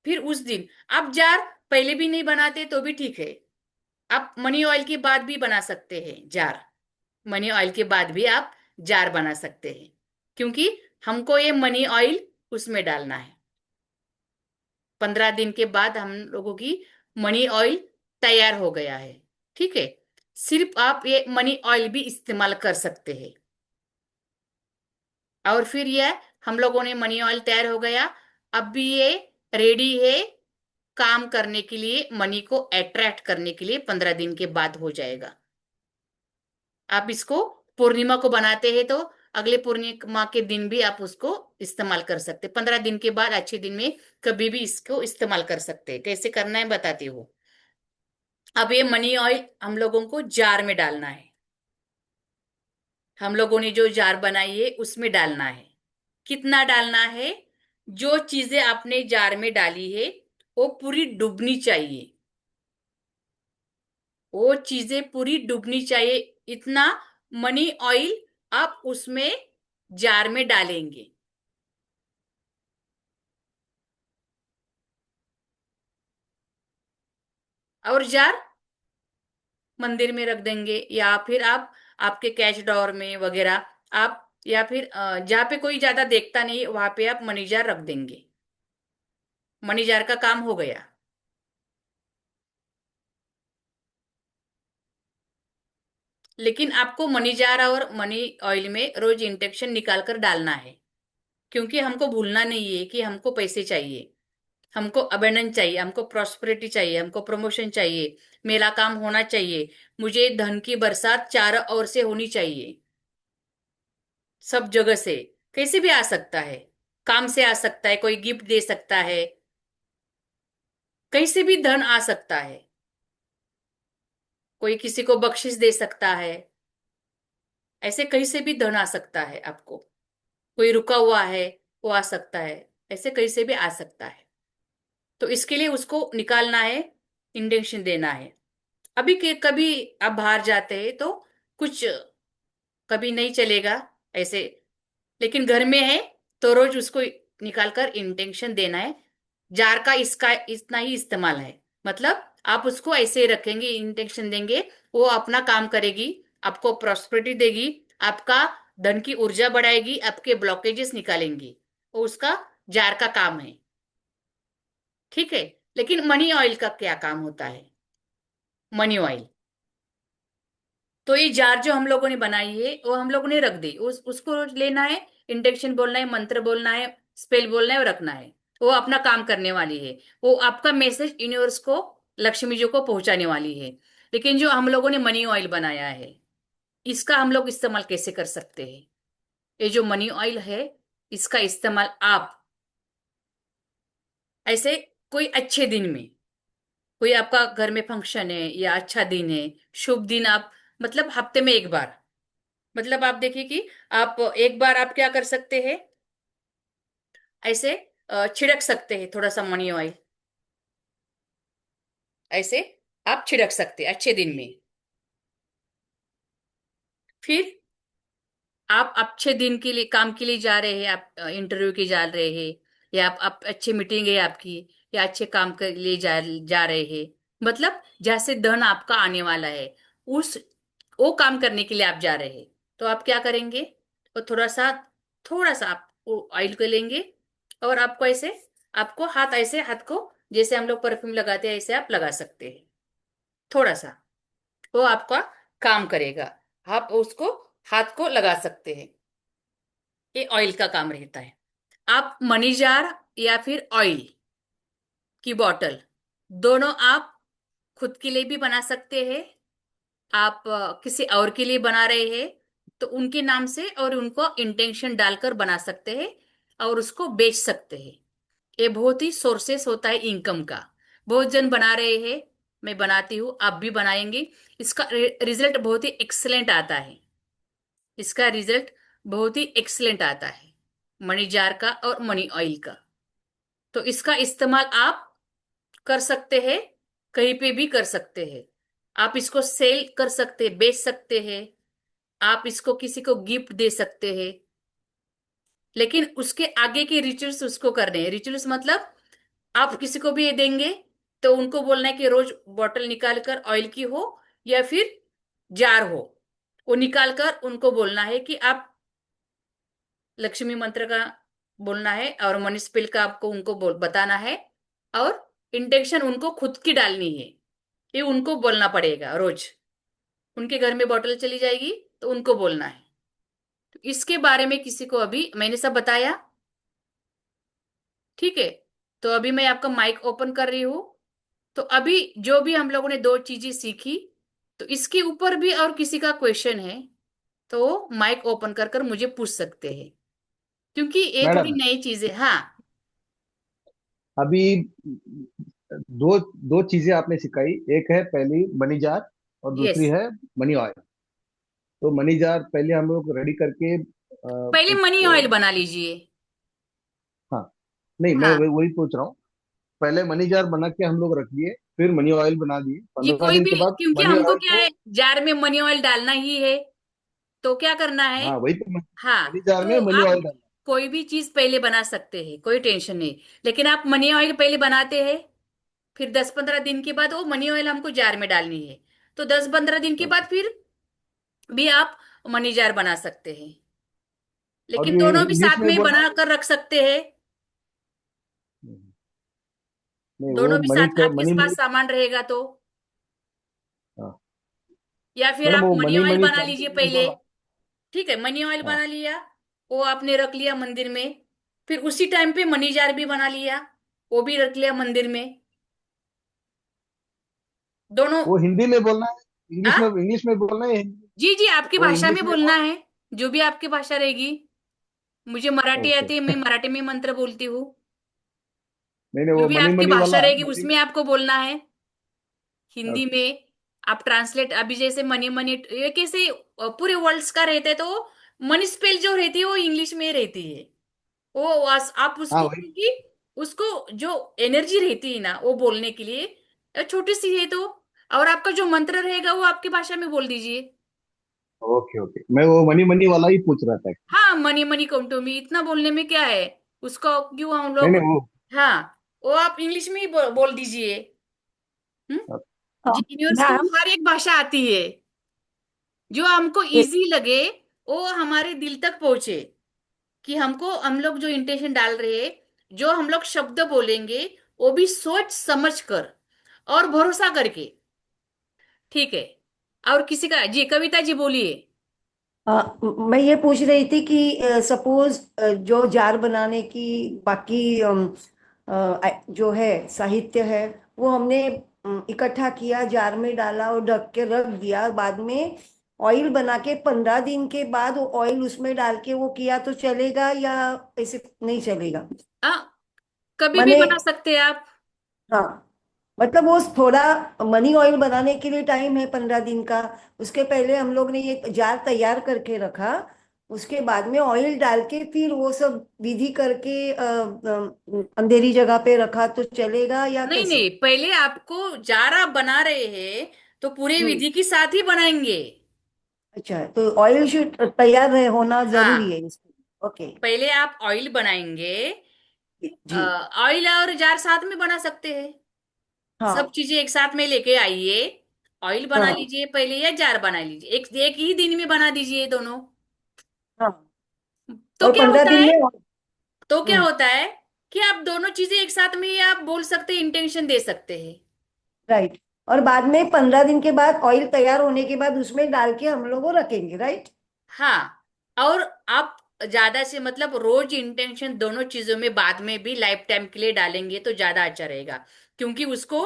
फिर उस दिन आप जार पहले भी नहीं बनाते तो भी ठीक है, आप मनी ऑयल के बाद भी बना सकते हैं जार। मनी ऑयल के बाद भी आप जार बना सकते हैं, क्योंकि हमको ये मनी ऑयल उसमें डालना है। 15 दिन के बाद हम लोगों की मनी ऑयल तैयार हो गया है। ठीक है, सिर्फ आप ये मनी ऑयल भी इस्तेमाल कर सकते हैं। और फिर ये हम लोगों ने मनी ऑयल तैयार हो गया, अब भी ये रेडी है काम करने के लिए, मनी को अट्रैक्ट करने के लिए 15 दिन के बाद हो जाएगा। आप इसको पूर्णिमा को बनाते हैं तो अगले पूर्णिमा के दिन भी आप उसको इस्तेमाल कर सकते हैं। 15 दिन के बाद अच्छे दिन में कभी भी इसको इस्तेमाल कर सकते हैं। कैसे करना है बताती हूँ। अब ये मनी ऑयल हम लोगों को जार में डालना है। हम लोगों ने जो जार बनाई है उसमें डालना है। कितना डालना है, जो चीजें आपने जार में डाली है वो पूरी डूबनी चाहिए। वो चीजें पूरी डूबनी चाहिए, इतना मनी ऑयल आप उसमें जार में डालेंगे। और जार मंदिर में रख देंगे, या फिर आप आपके कैश ड्रॉअर में वगैरह आप, या फिर जहाँ पे कोई ज्यादा देखता नहीं वहां पे आप मनी जार रख देंगे। मनी जार का काम हो गया। लेकिन आपको मनी जार और मनी ऑयल में रोज इंजेक्शन निकाल कर डालना है, क्योंकि हमको भूलना नहीं है कि हमको पैसे चाहिए, हमको अबेंडेंस चाहिए, हमको प्रॉस्पेरिटी चाहिए, हमको प्रमोशन चाहिए, मेरा काम होना चाहिए, मुझे धन की बरसात चारों ओर से होनी चाहिए। सब जगह से कैसे भी आ सकता है, काम से आ सकता है, कोई गिफ्ट दे सकता है, कहीं से भी धन आ सकता है, कोई किसी को बख्शिश दे सकता है, ऐसे कहीं से भी धन आ सकता है आपको। कोई रुका हुआ है वो आ सकता है, ऐसे कहीं से भी आ सकता है। तो इसके लिए उसको निकालना है, इंडेंशन देना है। अभी के कभी आप बाहर जाते हैं तो कुछ कभी नहीं चलेगा ऐसे, लेकिन घर में है तो रोज उसको निकाल कर इंटेंशन देना है। जार का इसका इतना ही इस्तेमाल है, मतलब आप उसको ऐसे ही रखेंगे, इंटेंशन देंगे, वो अपना काम करेगी, आपको प्रॉस्पेरिटी देगी, आपका धन की ऊर्जा बढ़ाएगी, आपके ब्लॉकेजेस निकालेंगी, वो उसका जार का काम है। ठीक है, लेकिन मनी ऑयल का क्या काम होता है। मनी ऑयल तो ये जार जो हम लोगों ने बनाई है वो हम लोगों ने रख दी, उसको रोज लेना है, इंटेंशन बोलना है, मंत्र बोलना है, स्पेल बोलना है और रखना है। वो अपना काम करने वाली है, वो आपका मैसेज यूनिवर्स को, लक्ष्मी जी को पहुंचाने वाली है। लेकिन जो हम लोगों ने मनी ऑयल बनाया है, इसका हम लोग इस्तेमाल कैसे कर सकते हैं। ये जो मनी ऑयल है इसका इस्तेमाल आप ऐसे कोई अच्छे दिन में, कोई आपका घर में फंक्शन है या अच्छा दिन है, शुभ दिन, आप मतलब हफ्ते में एक बार, मतलब आप देखिए कि आप एक बार आप क्या कर सकते हैं, ऐसे छिड़क सकते हैं थोड़ा सा मनी ऑयल, ऐसे आप छिड़क सकते हैं अच्छे दिन में। फिर आप अच्छे दिन के लिए, काम के लिए जा रहे हैं, आप इंटरव्यू के जा रहे हैं, या आप अच्छी मीटिंग है आपकी, या अच्छे काम के लिए जा रहे हैं, मतलब जैसे धन आपका आने वाला है, उस वो काम करने के लिए आप जा रहे हैं, तो आप क्या करेंगे, वो थोड़ा सा आप वो ऑयल को लेंगे, और आपको ऐसे, आपको हाथ ऐसे, हाथ को जैसे हम लोग परफ्यूम लगाते हैं ऐसे आप लगा सकते हैं, थोड़ा सा, वो आपका काम करेगा। आप उसको हाथ को लगा सकते हैं, ये ऑयल का काम रहता है। आप मनी जार या फिर ऑयल की बॉटल, दोनों आप खुद के लिए भी बना सकते हैं, आप किसी और के लिए बना रहे हैं तो उनके नाम से और उनको इंटेंशन डालकर बना सकते हैं और उसको बेच सकते हैं। ये बहुत ही सोर्सेस होता है इनकम का। बहुत जन बना रहे हैं, मैं बनाती हूँ, आप भी बनाएंगे, इसका रिजल्ट बहुत ही एक्सलेंट आता है। इसका रिजल्ट बहुत ही एक्सलेंट आता है, मनी जार का और मनी ऑयल का। तो इसका इस्तेमाल आप कर सकते हैं, कहीं पे भी कर सकते हैं। आप इसको सेल कर सकते, बेच सकते हैं, आप इसको किसी को गिफ्ट दे सकते हैं। लेकिन उसके आगे के रिचुअल्स उसको करने हैं। रिचुअल्स मतलब आप किसी को भी ये देंगे तो उनको बोलना है कि रोज बॉटल निकाल कर ऑयल की हो या फिर जार हो, वो निकाल कर उनको बोलना है कि आप लक्ष्मी मंत्र का बोलना है और मनी स्पेल का आपको उनको बताना है। और इंटेंशन उनको खुद की डालनी है, ये उनको बोलना पड़ेगा रोज। उनके घर में बॉटल चली जाएगी तो उनको बोलना है। तो इसके बारे में किसी को अभी मैंने सब बताया, ठीक है। तो अभी मैं आपका माइक ओपन कर रही हूँ। तो अभी जो भी हम लोगों ने दो चीजें सीखी, तो इसके ऊपर भी और किसी का क्वेश्चन है तो माइक ओपन कर कर मुझे पूछ सकते हैं, क्योंकि ये थोड़ी मैडम, नई चीज है। हाँ। अभी दो दो चीजें आपने सिखाई। एक है पहली मनी जार और यस। दूसरी है मनी ऑयल। तो मनी जार पहले हम लोग रेडी करके पहले एक मनी ऑयल बना लीजिए। हाँ, नहीं मैं हाँ, वही पूछ रहा हूँ। पहले मनी जार बना के हम लोग रख लिए, फिर मनी ऑयल बना दिए, जी 15 कोई दिन भी, के बाद क्योंकि मनी हमको ऑयल क्या को। है, जार में मनी ऑयल डालना ही है। तो क्या करना है? हाँ वही तो, हाँ। मनी जार में तो मनी आप ऑयल डालना। कोई भी चीज पहले बना सकते हैं, कोई टेंशन नहीं। लेकिन आप मनी ऑयल पहले बनाते हैं, फिर 10-15 दिन के बाद वो मनी ऑयल हमको जार में डालनी है। तो 10-15 दिन के बाद ओके। फिर भी आप मनी जार बना सकते हैं। और लेकिन ये दोनों भी इंग्लिश साथ में में बोलना बना है। कर रख सकते हैं। नहीं वो दोनों भी मनी साथ आपके मनी पास मनी। सामान रहेगा तो। हाँ या फिर मैडम, आप वो मनी मनी ऑयल मनी बना लीजिए ट्रांसलेशन पहले। जो। ठीक है, मनी ऑयल हाँ बना लिया, वो आपने रख लिया मंदिर में। फिर उसी टाइम पे मनी जार भी बना लिया, वो भी रख लिया मंदिर में। दोनों। वो हिंदी में बोलना है, आ? इंग्लिश में बोलना है, हिंदी। जी जी, आपकी वो भाषा इंग्लिश में में बोलना बोल। है, जो भी आपकी भाषा रहेगी। मुझे मराठी ओके। आती है, मैं मराठी में मंत्र बोलती हूँ। नहीं नहीं, जो वो भी मनी आपकी मनी भाषा वाला रहेगी मनी। उसमें आपको बोलना है, हिंदी ओके। में। आप ट्रांसलेट, अभी जैसे मनी मनी ये कैसे पूरे वर्ल्ड का रहते हैं, तो मनी स्पेल जो रहती है वो इंग्लिश में रहती है। वो आप हाँ उसको, वही। क्योंकि उसको जो एनर्जी रहती है ना वो बोलने के लिए, छोटी सी है तो। और आपका जो मंत्र रहेगा वो आपकी भाषा में बोल दीजिए। ओके ओके, मैं वो मनी मनी वाला ही पूछ रहा था। हाँ, मनी मनी कौटुंबी इतना बोलने में क्या है, उसको क्यों हम नहीं लोग। नहीं वो। हाँ, वो आप इंग्लिश में ही बोल दीजिए। जी, यूनिवर्स को मैम हर एक भाषा आती है, जो हमको इजी लगे, वो हमारे दिल तक पहुंचे। कि हमको, हम लोग जो इंटेंशन डाल रहे हैं, जो हम लोग शब्द बोलेंगे, वो भी सोच समझ कर और भरोसा करके। ठीक है। और किसी का, जी कविता जी बोलिए। मैं ये पूछ रही थी कि सपोज जो जार बनाने की बाकी जो है साहित्य है, वो हमने इकट्ठा किया, जार में डाला और ढक के रख दिया। बाद में ऑयल बना के 15 दिन के बाद वो ऑयल उसमें डाल के वो किया तो चलेगा या ऐसे नहीं चलेगा? आ, कभी भी माने बना सकते हैं आप। हाँ, मतलब वो थोड़ा मनी ऑयल बनाने के लिए टाइम है 15 दिन का। उसके पहले हम लोग ने ये जार तैयार करके रखा, उसके बाद में ऑयल डाल के फिर वो सब विधि करके अंधेरी जगह पे रखा तो चलेगा या नहीं कैसे? नहीं, पहले आपको जार आप बना रहे हैं तो पूरे हम्म। विधि के साथ ही बनाएंगे। अच्छा, तो ऑयल शुड तैयार होना जरूरी हाँ, है इसमें? ओके। पहले आप ऑयल बनाएंगे। जी। ऑयल और जार साथ में बना सकते हैं, सब हाँ चीजें एक साथ में लेके आइए। ऑयल बना हाँ लीजिए पहले या जार बना लीजिए, एक एक ही दिन में बना दीजिए दोनों। हाँ। तो और क्या पंद्रह होता दिन है, में तो क्या हम्म। होता है कि आप दोनों चीजें एक साथ में ही आप बोल सकते हैं, इंटेंशन दे सकते हैं। राइट। और बाद में 15 दिन के बाद ऑयल तैयार होने के बाद उसमें डाल के हम लोग वो रखेंगे, राइट? हाँ। और आप ज्यादा से मतलब रोज इंटेंशन दोनों चीजों में बाद में भी लाइफ टाइम के लिए डालेंगे तो ज्यादा अच्छा रहेगा। क्योंकि उसको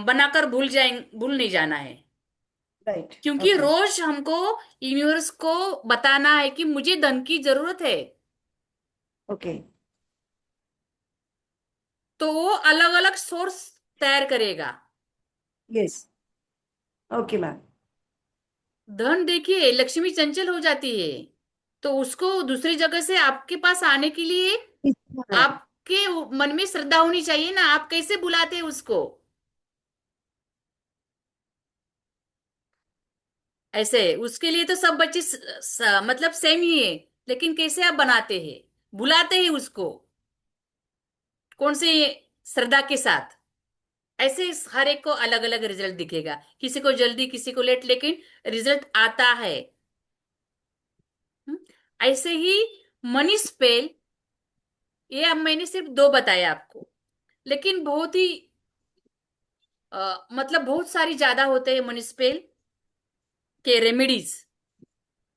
बनाकर भूल नहीं जाना है। राइट। क्योंकि ओके। रोज हमको यूनिवर्स को बताना है कि मुझे धन की जरूरत है। ओके। तो वो अलग अलग सोर्स तैयार करेगा। यस। Okay ma'am. धन देखिए, लक्ष्मी चंचल हो जाती है, तो उसको दूसरी जगह से आपके पास आने के लिए आपके मन में श्रद्धा होनी चाहिए ना, आप कैसे बुलाते हैं उसको। ऐसे उसके लिए तो सब बच्चे मतलब सेम ही है, लेकिन कैसे आप बनाते हैं, बुलाते हैं उसको कौन से श्रद्धा के साथ, ऐसे हर एक को अलग अलग रिजल्ट दिखेगा, किसी को जल्दी किसी को लेट, लेकिन रिजल्ट आता है। हम्म? ऐसे ही मनी स्पेल, ये अब मैंने सिर्फ दो बताए आपको, लेकिन बहुत ही मतलब बहुत सारी ज्यादा होते हैं मनी स्पेल के रेमेडीज,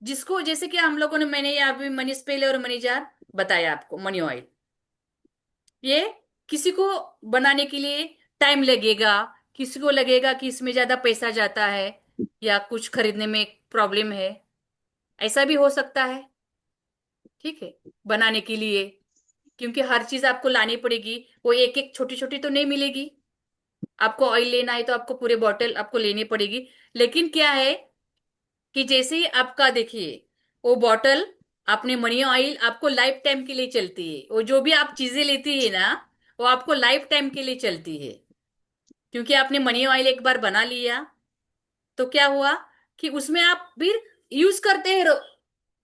जिसको जैसे कि हम लोगों ने, मैंने ये अभी मनी स्पेल और मनी जार बताया आपको, मनी ऑयल, ये किसी को बनाने के लिए टाइम लगेगा, किसी को लगेगा कि इसमें ज्यादा पैसा जाता है या कुछ खरीदने में प्रॉब्लम है, ऐसा भी हो सकता है। ठीक है, बनाने के लिए, क्योंकि हर चीज आपको लानी पड़ेगी, वो एक एक छोटी छोटी तो नहीं मिलेगी। आपको ऑयल लेना है तो आपको पूरे बॉटल आपको लेनी पड़ेगी। लेकिन क्या है कि जैसे ही आपका देखिए, वो बॉटल, आपने मनी ऑयल आपको लाइफ टाइम के लिए चलती है, वो जो भी आप चीजें लेती है ना, वो आपको लाइफ टाइम के लिए चलती है। क्योंकि आपने मनी ऑयल एक बार बना लिया, तो क्या हुआ कि उसमें आप फिर यूज करते हैं,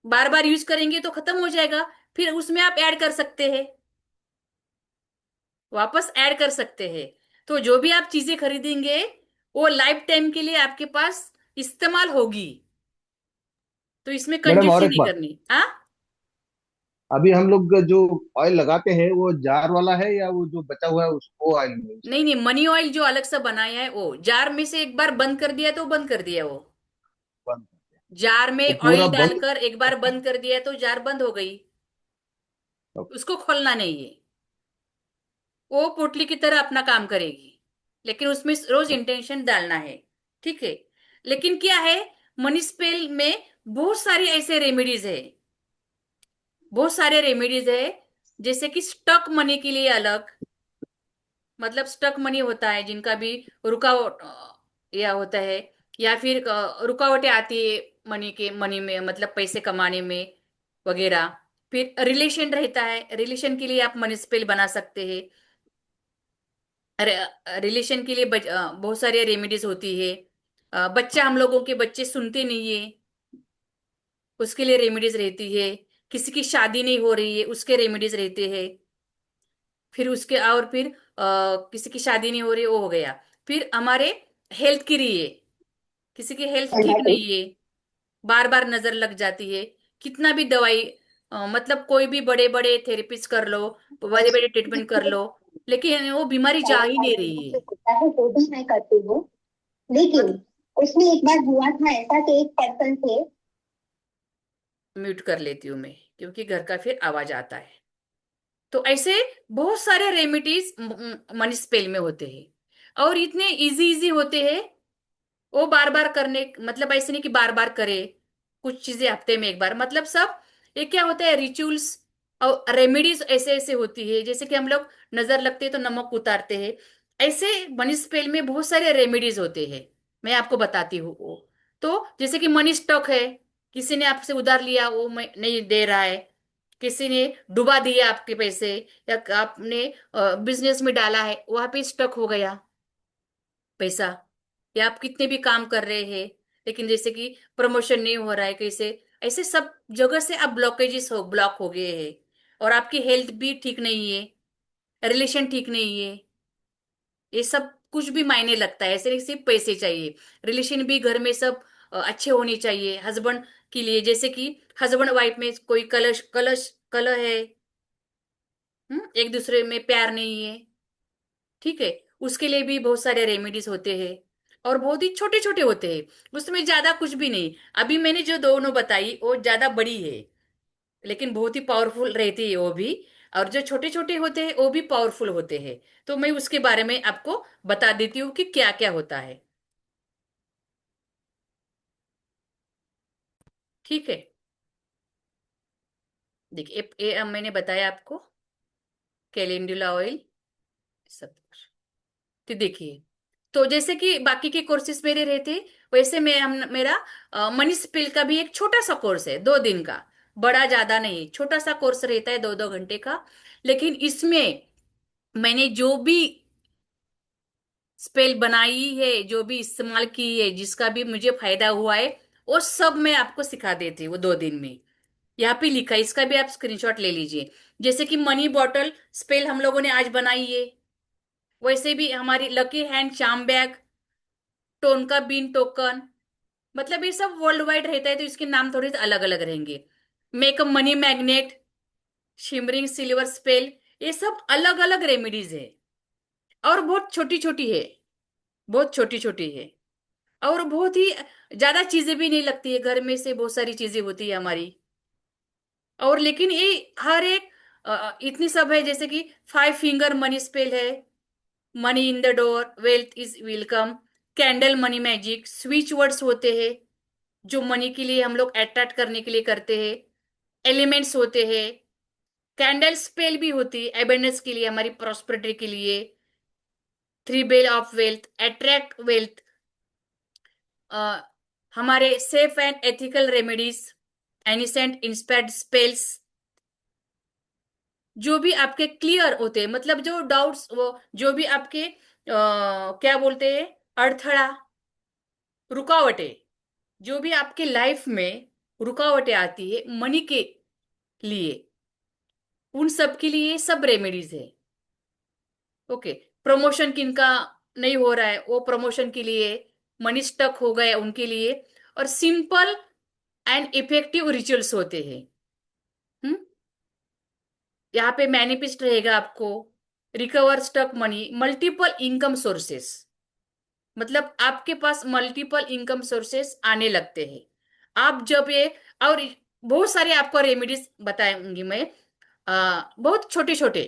बार बार यूज करेंगे तो खत्म हो जाएगा, फिर उसमें आप ऐड कर सकते हैं, वापस ऐड कर सकते हैं। तो जो भी आप चीजें खरीदेंगे, वो लाइफ टाइम के लिए आपके पास इस्तेमाल होगी, तो इसमें मैडम और कंजूसी एक नहीं बात, करनी। हाँ, अभी हम लोग जो ऑयल लगाते हैं वो जार वाला है या वो जो बचा हुआ है उसको ऑयल में यूज नहीं नहीं, मनी ऑयल जो अलग से बनाया है, वो जार में से एक बार बंद कर दिया तो बंद कर दिया वो, करते हैं? जार वो में पूरा ऑयल बंद। डालकर एक बार बंद कर दिया तो जार बंद हो गई, उसको खोलना नहीं है, वो पोटली की तरह अपना काम करेगी, लेकिन उसमें रोज इंटेंशन डालना है। ठीक है, लेकिन क्या है, मनी स्पेल में बहुत सारी ऐसे रेमेडीज है, बहुत सारे रेमेडीज है, जैसे कि स्टक मनी के लिए अलग, मतलब स्टक मनी होता है जिनका भी रुकावट या होता है, या फिर रुकावटें आती है मनी में, मतलब पैसे कमाने में वगैरह। फिर रिलेशन रहता है, रिलेशन के लिए आप मनी स्पेल बना सकते हैं। रिलेशन के लिए बहुत सारी रेमेडीज होती है। बच्चा, हम लोगों के बच्चे सुनते नहीं है, उसके लिए रेमेडीज रहती है। किसी की शादी नहीं हो रही है, उसके रेमेडीज रहते हैं। फिर उसके और फिर किसी की शादी नहीं हो रही, वो हो गया। फिर हमारे हेल्थ के लिए, किसी की हेल्थ ठीक नहीं है, बार बार नजर लग जाती है, कितना भी दवाई, मतलब कोई भी बड़े बड़े थेरेपिस्ट कर लो, बड़े बड़े ट्रीटमेंट कर लो, लेकिन वो बीमारी जा ही नहीं रही है। होता है वो भी मैं करती हूँ, लेकिन मतलब उसमें एक बार हुआ था ऐसा कि एक पर्सन थे। म्यूट कर लेती हूँ मैं, क्योंकि घर का फिर आवाज आता है। तो ऐसे बहुत सारे रेमेडीज मनी स्पेल में होते हैं, और इतने इजी इजी होते हैं, वो बार बार करने, मतलब ऐसे नहीं कि बार बार करे, कुछ चीजें हफ्ते में एक बार, मतलब सब। ये क्या होता है, रिचुअल्स और रेमेडीज ऐसे ऐसे होती है, जैसे कि हम लोग नजर लगते हैं तो नमक उतारते हैं, ऐसे मनी स्पेल में बहुत सारे रेमेडीज होते हैं। मैं आपको बताती हूँ वो। तो जैसे कि मनी स्टॉक है, किसी ने आपसे उधार लिया, वो नहीं दे रहा है, किसी ने डुबा दिया आपके पैसे, या आपने बिजनेस में डाला है, वहां पे स्टक हो गया पैसा, या आप कितने भी काम कर रहे हैं, लेकिन जैसे कि प्रमोशन नहीं हो रहा है कैसे, ऐसे सब जगह से आप ब्लॉकेजेस हो, ब्लॉक हो गए हैं, और आपकी हेल्थ भी ठीक नहीं है, रिलेशन ठीक नहीं है, ये सब कुछ भी मायने लगता है, ऐसे नहीं सिर्फ पैसे चाहिए, रिलेशन भी घर में सब अच्छे होने चाहिए। हस्बैंड के लिए, जैसे कि हस्बैंड वाइफ में कोई कलश कलश कलह है, एक दूसरे में प्यार नहीं है, ठीक है, उसके लिए भी बहुत सारे रेमेडीज होते हैं, और बहुत ही छोटे छोटे होते हैं, उसमें ज्यादा कुछ भी नहीं। अभी मैंने जो दोनों बताई वो ज्यादा बड़ी है, लेकिन बहुत ही पावरफुल रहती है वो भी, और जो छोटे छोटे होते हैं वो भी पावरफुल होते हैं। तो मैं उसके बारे में आपको बता देती हूँ कि क्या क्या होता है। ठीक है, देखिए ये मैंने बताया आपको, कैलेंडुला ऑयल, सब कुछ। तो देखिए, तो जैसे कि बाकी के कोर्सेज मेरे रहते, वैसे मैं हम मेरा मनी स्पिल का भी एक छोटा सा कोर्स है, 2 दिन का, बड़ा ज्यादा नहीं, छोटा सा कोर्स रहता है, 2-2 घंटे का। लेकिन इसमें मैंने जो भी स्पेल बनाई है, जो भी इस्तेमाल की है, जिसका भी मुझे फायदा हुआ है, वो सब मैं आपको सिखा देती हूँ वो 2 दिन में। यहाँ पे लिखा है, इसका भी आप स्क्रीनशॉट ले लीजिए। जैसे कि मनी बॉटल स्पेल हम लोगों ने आज बनाई है, वैसे भी हमारी लकी हैंड चाम बैग, टोन का बीन टोकन, मतलब ये सब वर्ल्ड वाइड रहता है तो इसके नाम थोड़े से अलग अलग रहेंगे। Make a money magnet, shimmering silver spell, ये सब अलग अलग रेमेडीज है और बहुत छोटी छोटी है, बहुत छोटी छोटी है और बहुत ही ज्यादा चीजें भी नहीं लगती है, घर में से बहुत सारी चीजें होती है हमारी। और लेकिन ये हर एक इतनी सब है, जैसे कि 5 फिंगर मनी स्पेल है, money in the door, wealth is welcome, candle money magic, switch words होते हैं जो मनी के लिए हम लोग अट्रैक्ट करने के लिए करते हैं, एलिमेंट्स होते हैं, कैंडल स्पेल भी होती है एबेंडेंस के लिए, हमारी प्रॉस्पेरिटी के लिए, 3 bell of wealth, attract wealth, हमारे safe and ethical remedies, ancient inspired spells, जो भी आपके क्लियर होते हैं, मतलब जो डाउट्स वो जो भी आपके क्या बोलते हैं, अड़थड़ा, रुकावटें, जो भी आपके लाइफ में रुकावटें आती है मनी के लिए, उन सब के लिए सब रेमेडीज है। ओके, प्रमोशन किनका नहीं हो रहा है वो प्रमोशन के लिए, मनी स्टक हो गए उनके लिए, और सिंपल एंड इफेक्टिव रिचुअल्स होते हैं। हम्म, यहाँ पे मैनिफेस्ट रहेगा आपको, recover stuck money, multiple income sources, मतलब आपके पास मल्टीपल इनकम सोर्सेस आने लगते हैं आप जब ये, और बहुत सारे आपको रेमेडीज बताऊंगी मैं, बहुत छोटे छोटे,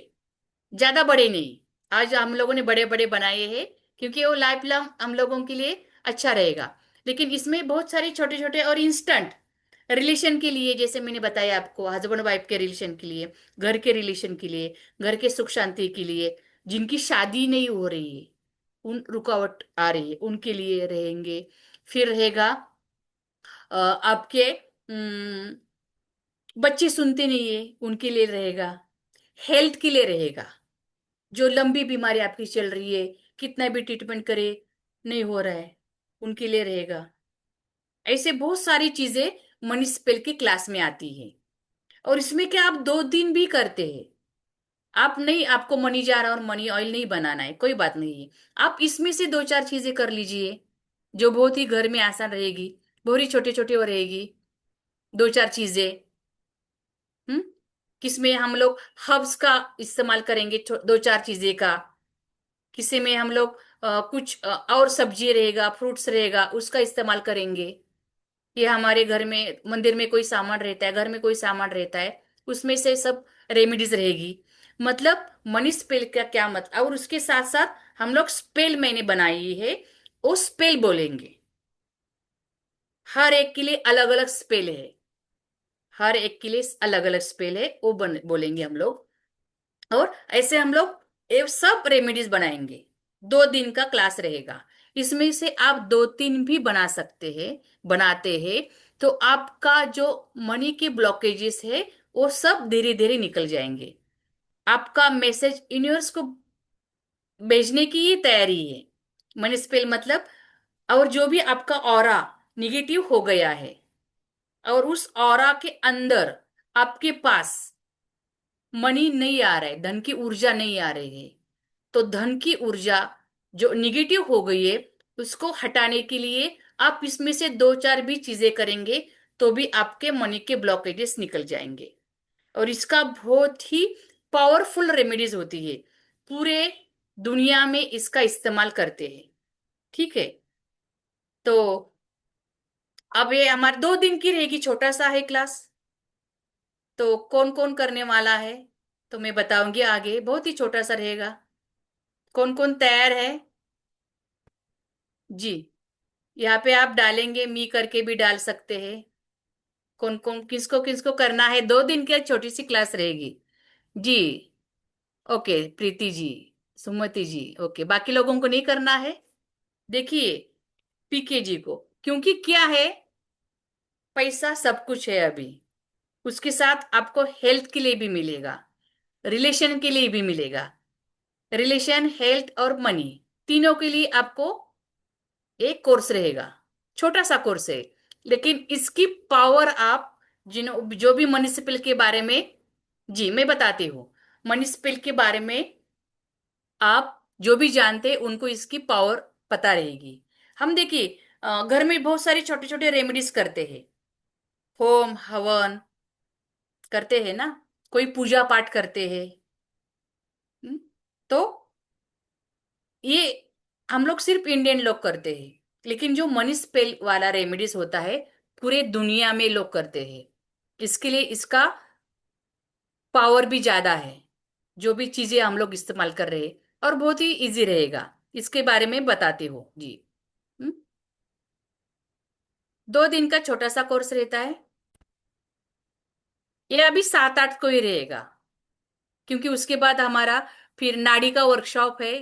ज्यादा बड़े नहीं। आज हम लोगों ने बड़े बड़े बनाए हैं क्योंकि वो लाइफ लॉन्ग हम लोगों के लिए अच्छा रहेगा, लेकिन इसमें बहुत सारे छोटे छोटे और इंस्टेंट रिलेशन के लिए, जैसे मैंने बताया आपको, हस्बैंड वाइफ के रिलेशन के लिए, घर के रिलेशन के लिए, घर के सुख शांति के लिए, जिनकी शादी नहीं हो रही है, उन रुकावट आ रही है उनके लिए रहेंगे। फिर रहेगा आपके बच्चे सुनते नहीं है उनके लिए रहेगा, हेल्थ के लिए रहेगा, जो लंबी बीमारी आपकी चल रही है, कितना भी ट्रीटमेंट करे नहीं हो रहा है, उनके लिए रहेगा। ऐसे बहुत सारी चीजें मनी स्पेल की क्लास में आती है। और इसमें क्या आप 2 दिन भी करते हैं, आप नहीं, आपको मनी जार और मनी ऑयल नहीं बनाना है, कोई बात नहीं है, आप इसमें से 2 4 चीजें कर लीजिए जो बहुत ही घर में आसान रहेगी, बहुत ही छोटे छोटे वो रहेगी, 2 4 चीजें। हम्म, किसमें हम लोग हर्ब्स का इस्तेमाल करेंगे, 2 4 चीजें का, किसी में हम लोग कुछ और सब्जी रहेगा, फ्रूट्स रहेगा, उसका इस्तेमाल करेंगे। ये हमारे घर में मंदिर में कोई सामान रहता है, घर में कोई सामान रहता है, उसमें से सब रेमेडीज रहेगी। मतलब मनी स्पेल का क्या मतलब, और उसके साथ साथ हम लोग स्पेल मैंने बनाई है, वो स्पेल बोलेंगे, हर एक के लिए अलग अलग स्पेल है, हर एक के लिए अलग अलग स्पेल है, वो बोलेंगे हम लोग। और ऐसे हम लोग ये सब रेमेडीज बनाएंगे, 2 दिन का क्लास रहेगा। इसमें से आप 2 3 भी बना सकते हैं, बनाते हैं तो आपका जो मनी के ब्लॉकेजेस है वो सब धीरे धीरे निकल जाएंगे, आपका मैसेज यूनिवर्स को भेजने की ये तैयारी है। मनी स्पेल मतलब, और जो भी आपका ऑरा निगेटिव हो गया है और उस ऑरा के अंदर आपके पास मनी नहीं आ रहा है, धन की ऊर्जा नहीं आ रही है, तो धन की ऊर्जा जो निगेटिव हो गई है उसको हटाने के लिए आप इसमें से 2 4 भी चीजें करेंगे तो भी आपके मनी के ब्लॉकेजेस निकल जाएंगे। और इसका बहुत ही पावरफुल रेमेडीज होती है, पूरे दुनिया में इसका इस्तेमाल करते हैं। ठीक है, तो अब ये हमारे 2 दिन की रहेगी, छोटा सा है क्लास, तो कौन कौन करने वाला है तो मैं बताऊंगी आगे, बहुत ही छोटा सा रहेगा। कौन कौन तैयार है जी? यहाँ पे आप डालेंगे मी करके भी डाल सकते हैं, कौन कौन किसको किसको करना है, 2 दिन की एक छोटी सी क्लास रहेगी जी। ओके प्रीति जी, सुमति जी, ओके, बाकी लोगों को नहीं करना है। देखिए पीके जी को, क्योंकि क्या है, पैसा सब कुछ है अभी, उसके साथ आपको हेल्थ के लिए भी मिलेगा, रिलेशन के लिए भी मिलेगा, रिलेशन हेल्थ और मनी तीनों के लिए आपको एक कोर्स रहेगा, छोटा सा कोर्स है, लेकिन इसकी पावर आप जिन जो भी म्युनिसिपल के बारे में, जी मैं बताती हूँ, म्युनिसिपल के बारे में आप जो भी जानते हैं उनको इसकी पावर पता रहेगी। हम देखिए घर में बहुत सारे छोटे छोटे रेमेडीज करते हैं, होम हवन करते हैं ना, कोई पूजा पाठ करते हैं। हम्म, तो ये हम लोग सिर्फ इंडियन लोग करते हैं, लेकिन जो मनी स्पेल वाला रेमेडीज होता है पूरे दुनिया में लोग करते हैं। इसके लिए इसका पावर भी ज्यादा है, जो भी चीजें हम लोग इस्तेमाल कर रहे हैं, और बहुत ही इजी रहेगा। इसके बारे में बताती हूँ जी। हम्म, 2 दिन का छोटा सा कोर्स रहता है। ये अभी 7-8 को ही रहेगा, क्योंकि उसके बाद हमारा फिर नाड़ी का वर्कशॉप है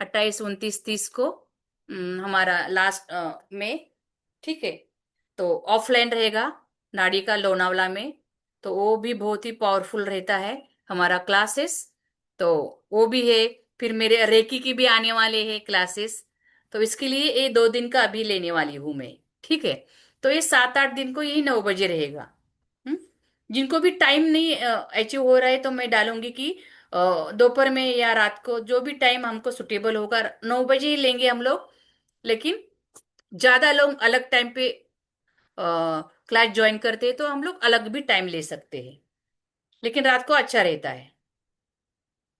28, 29, 30 को, हमारा लास्ट में। ठीक है, तो ऑफलाइन रहेगा नाड़ी का लोनावला में। तो वो भी बहुत ही पावरफुल रहता है हमारा क्लासेस। तो वो भी है। फिर मेरे रेकी की भी आने वाले हैं क्लासेस। तो इसके लिए ये 2 दिन का अभी लेने वाली हूं मैं। ठीक है, तो ये 7-8 दिन को यही 9 बजे रहेगा। हम्म, जिनको भी टाइम नहीं अचीव हो रहा है तो मैं डालूंगी कि दोपहर में या रात को, जो भी टाइम हमको सुटेबल होगा, 9 बजे ही लेंगे हम लोग। लेकिन ज्यादा लोग अलग टाइम पे क्लास ज्वाइन करते हैं तो हम लोग अलग भी टाइम ले सकते हैं, लेकिन रात को अच्छा रहता है।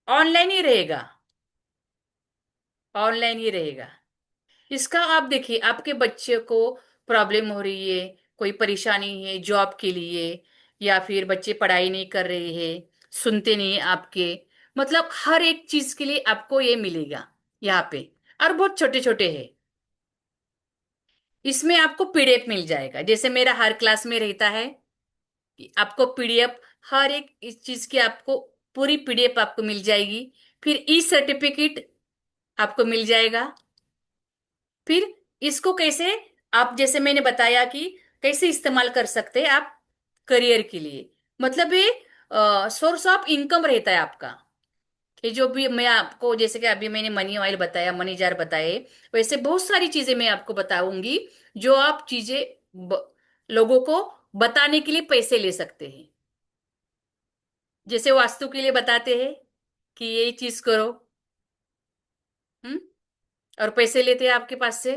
ऑनलाइन ही रहेगा, ऑनलाइन ही रहेगा। इसका आप देखिए, आपके बच्चे को प्रॉब्लम हो रही है, कोई परेशानी है जॉब के लिए, या फिर बच्चे पढ़ाई नहीं कर रहे हैं, सुनते नहीं हैं आपके, मतलब हर एक चीज के लिए आपको ये मिलेगा यहाँ पे। और बहुत छोटे छोटे हैं, इसमें आपको पीडीएफ मिल जाएगा, जैसे मेरा हर क्लास में रहता है कि आपको पीडीएफ, हर एक इस चीज की आपको पूरी पीडीएफ आपको मिल जाएगी। फिर ई सर्टिफिकेट आपको मिल जाएगा। फिर इसको कैसे, आप जैसे मैंने बताया कि कैसे इस्तेमाल कर सकते हैं आप करियर के लिए, मतलब ये सोर्स ऑफ इनकम रहता है आपका। ये जो भी मैं आपको, जैसे कि अभी मैंने मनी ऑयल बताया, मनी जार बताए, वैसे बहुत सारी चीजें मैं आपको बताऊंगी जो आप चीजें लोगों को बताने के लिए पैसे ले सकते हैं। जैसे वास्तु के लिए बताते हैं कि ये चीज करो, हम्म, और पैसे लेते हैं आपके पास से।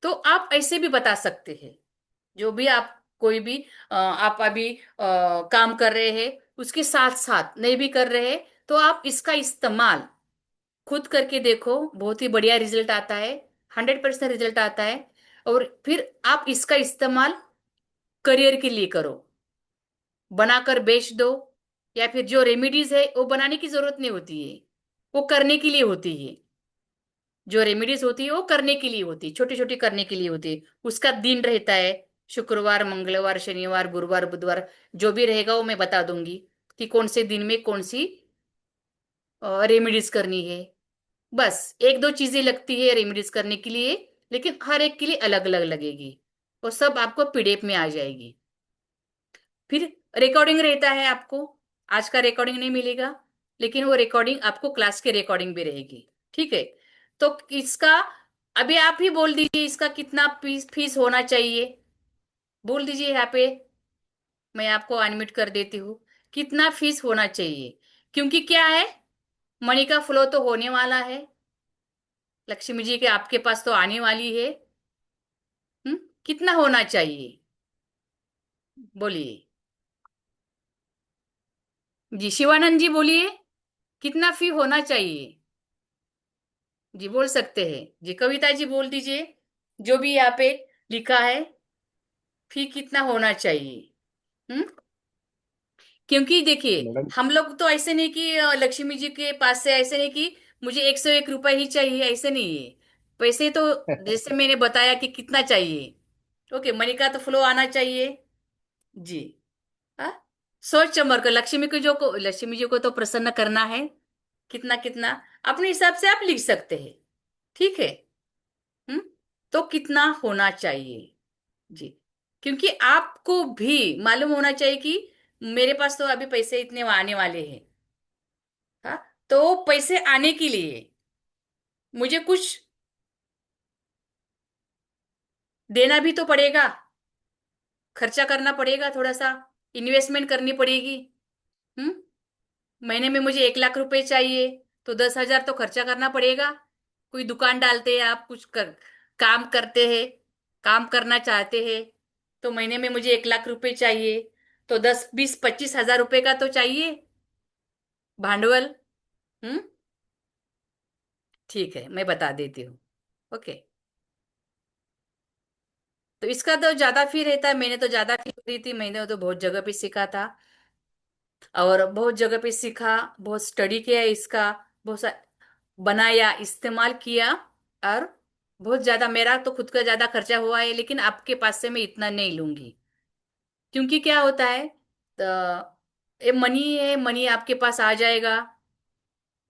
तो आप ऐसे भी बता सकते हैं, जो भी आप कोई भी आप अभी काम कर रहे हैं, उसके साथ साथ नहीं भी कर रहे हैं, तो आप इसका इस्तेमाल खुद करके देखो, बहुत ही बढ़िया रिजल्ट आता है, 100% रिजल्ट आता है। और फिर आप इसका इस्तेमाल करियर के लिए करो, बनाकर बेच दो। या फिर जो रेमेडीज है वो बनाने की जरूरत नहीं होती है, वो करने के लिए होती है। जो रेमेडीज होती है वो करने के लिए होती है, छोटी छोटी करने के लिए होती है। उसका दिन रहता है, शुक्रवार, मंगलवार, शनिवार, गुरुवार, बुधवार, जो भी रहेगा वो मैं बता दूंगी कि कौन से दिन में कौन सी रेमेडीज करनी है। बस 1-2 चीजें लगती है रेमेडीज करने के लिए, लेकिन हर एक के लिए अलग अलग लगेगी। वो सब आपको पीडीएफ में आ जाएगी। फिर रिकॉर्डिंग रहता है आपको, आज का रिकॉर्डिंग नहीं मिलेगा, लेकिन वो रिकॉर्डिंग आपको क्लास के रिकॉर्डिंग भी रहेगी। ठीक है, तो इसका अभी आप ही बोल दीजिए इसका कितना फीस फीस होना चाहिए, बोल दीजिए यहाँ पे, मैं आपको अनम्यूट कर देती हूँ। कितना फीस होना चाहिए, क्योंकि क्या है, मनी का फ्लो तो होने वाला है, लक्ष्मी जी के आपके पास तो आने वाली है। कितना होना चाहिए, बोलिए। जी शिवानंद जी बोलिए, कितना फी होना चाहिए। जी बोल सकते हैं। जी कविता जी बोल दीजिए, जो भी यहाँ पे लिखा है, फी कितना होना चाहिए। हम्म, क्योंकि देखिए मैडम। हम लोग तो ऐसे नहीं कि लक्ष्मी जी के पास से ऐसे नहीं कि मुझे 101 रुपए ही चाहिए, ऐसे नहीं है। पैसे तो जैसे मैंने बताया कि कितना चाहिए, ओके, मनी का तो फ्लो आना चाहिए। जी, हाँ, सोच समझ कर लक्ष्मी को, लक्ष्मी जी को तो प्रसन्न करना है, कितना कितना अपने हिसाब से आप लिख सकते हैं। ठीक है। हम्म, तो कितना होना चाहिए जी, क्योंकि आपको भी मालूम होना चाहिए कि मेरे पास तो अभी पैसे इतने आने वाले हैं। हाँ, तो पैसे आने के लिए मुझे कुछ देना भी तो पड़ेगा, खर्चा करना पड़ेगा, थोड़ा सा इन्वेस्टमेंट करनी पड़ेगी। हम्म। महीने में मुझे 1 लाख रुपए चाहिए, तो 10 हजार तो खर्चा करना पड़ेगा। कोई दुकान डालते हैं आप, कुछ काम करते हैं, काम करना चाहते हैं, तो महीने में मुझे 1 लाख रुपए चाहिए, तो 10, 20, 25 हजार रुपए का तो चाहिए भांडवल। हम्म। ठीक है, मैं बता देती हूँ। ओके। तो इसका तो ज्यादा फी रहता है, मैंने तो ज्यादा फी दी थी, मैंने तो बहुत जगह पे सीखा था, और बहुत जगह पे सीखा, बहुत स्टडी किया इसका, बहुत सा बनाया, इस्तेमाल किया, और बहुत ज्यादा मेरा तो खुद का ज्यादा खर्चा हुआ है, लेकिन आपके पास से मैं इतना नहीं लूंगी। क्योंकि क्या होता है, ये मनी है, मनी आपके पास आ जाएगा,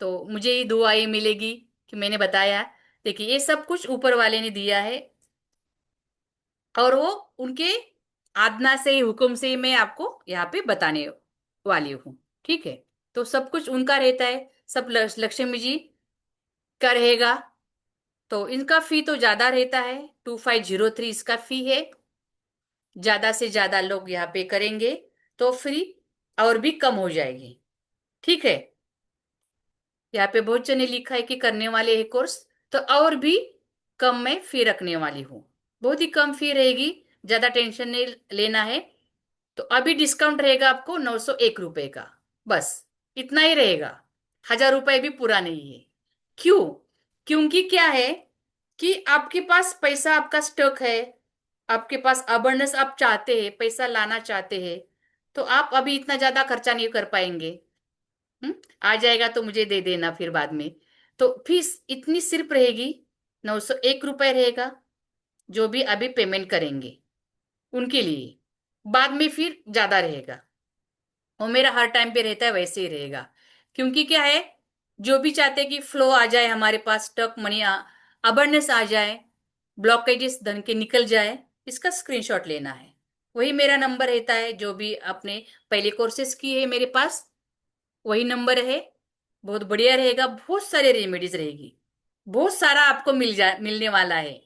तो मुझे ही दुआ ये मिलेगी कि मैंने बताया। देखिए, ये सब कुछ ऊपर वाले ने दिया है, और वो उनके आज्ञा से ही, हुक्म से ही मैं आपको यहाँ पे बताने वाली हूँ। ठीक है। तो सब कुछ उनका रहता है, सब लक्ष्मी जी का रहेगा। तो इनका फी तो ज्यादा रहता है, 2503 इसका फी है। ज्यादा से ज्यादा लोग यहाँ पे करेंगे तो फ्री और भी कम हो जाएगी। ठीक है। यहाँ पे बहुत जने लिखा है कि करने वाले है कोर्स, तो और भी कम में फी रखने वाली हूँ। बहुत ही कम फी रहेगी, ज्यादा टेंशन नहीं लेना है। तो अभी डिस्काउंट रहेगा आपको 901 रुपए का, बस इतना ही रहेगा। 1000 रुपए भी पूरा नहीं है। क्यों? क्योंकि क्या है कि आपके पास पैसा, आपका स्टॉक है, आपके पास अबंडेंस, आप चाहते हैं, पैसा लाना चाहते हैं, तो आप अभी इतना ज्यादा खर्चा नहीं कर पाएंगे। हम्म। आ जाएगा तो मुझे दे देना फिर बाद में। तो फीस इतनी सिर्फ रहेगी, 901 रुपए रहेगा, जो भी अभी पेमेंट करेंगे उनके लिए। बाद में फिर ज्यादा रहेगा, वो मेरा हर टाइम पे रहता है, वैसे ही रहेगा। क्योंकि क्या है, जो भी चाहते हैं कि फ्लो आ जाए हमारे पास, स्टॉक मनी अबंडेंस आ जाए, ब्लॉकेजेस धन के निकल जाए, इसका स्क्रीनशॉट लेना है। वही मेरा नंबर रहता है, जो भी आपने पहले कोर्सेज किए है मेरे पास, वही नंबर है। बहुत बढ़िया रहेगा, बहुत सारे रेमेडीज रहेगी, बहुत सारा आपको मिलने वाला है।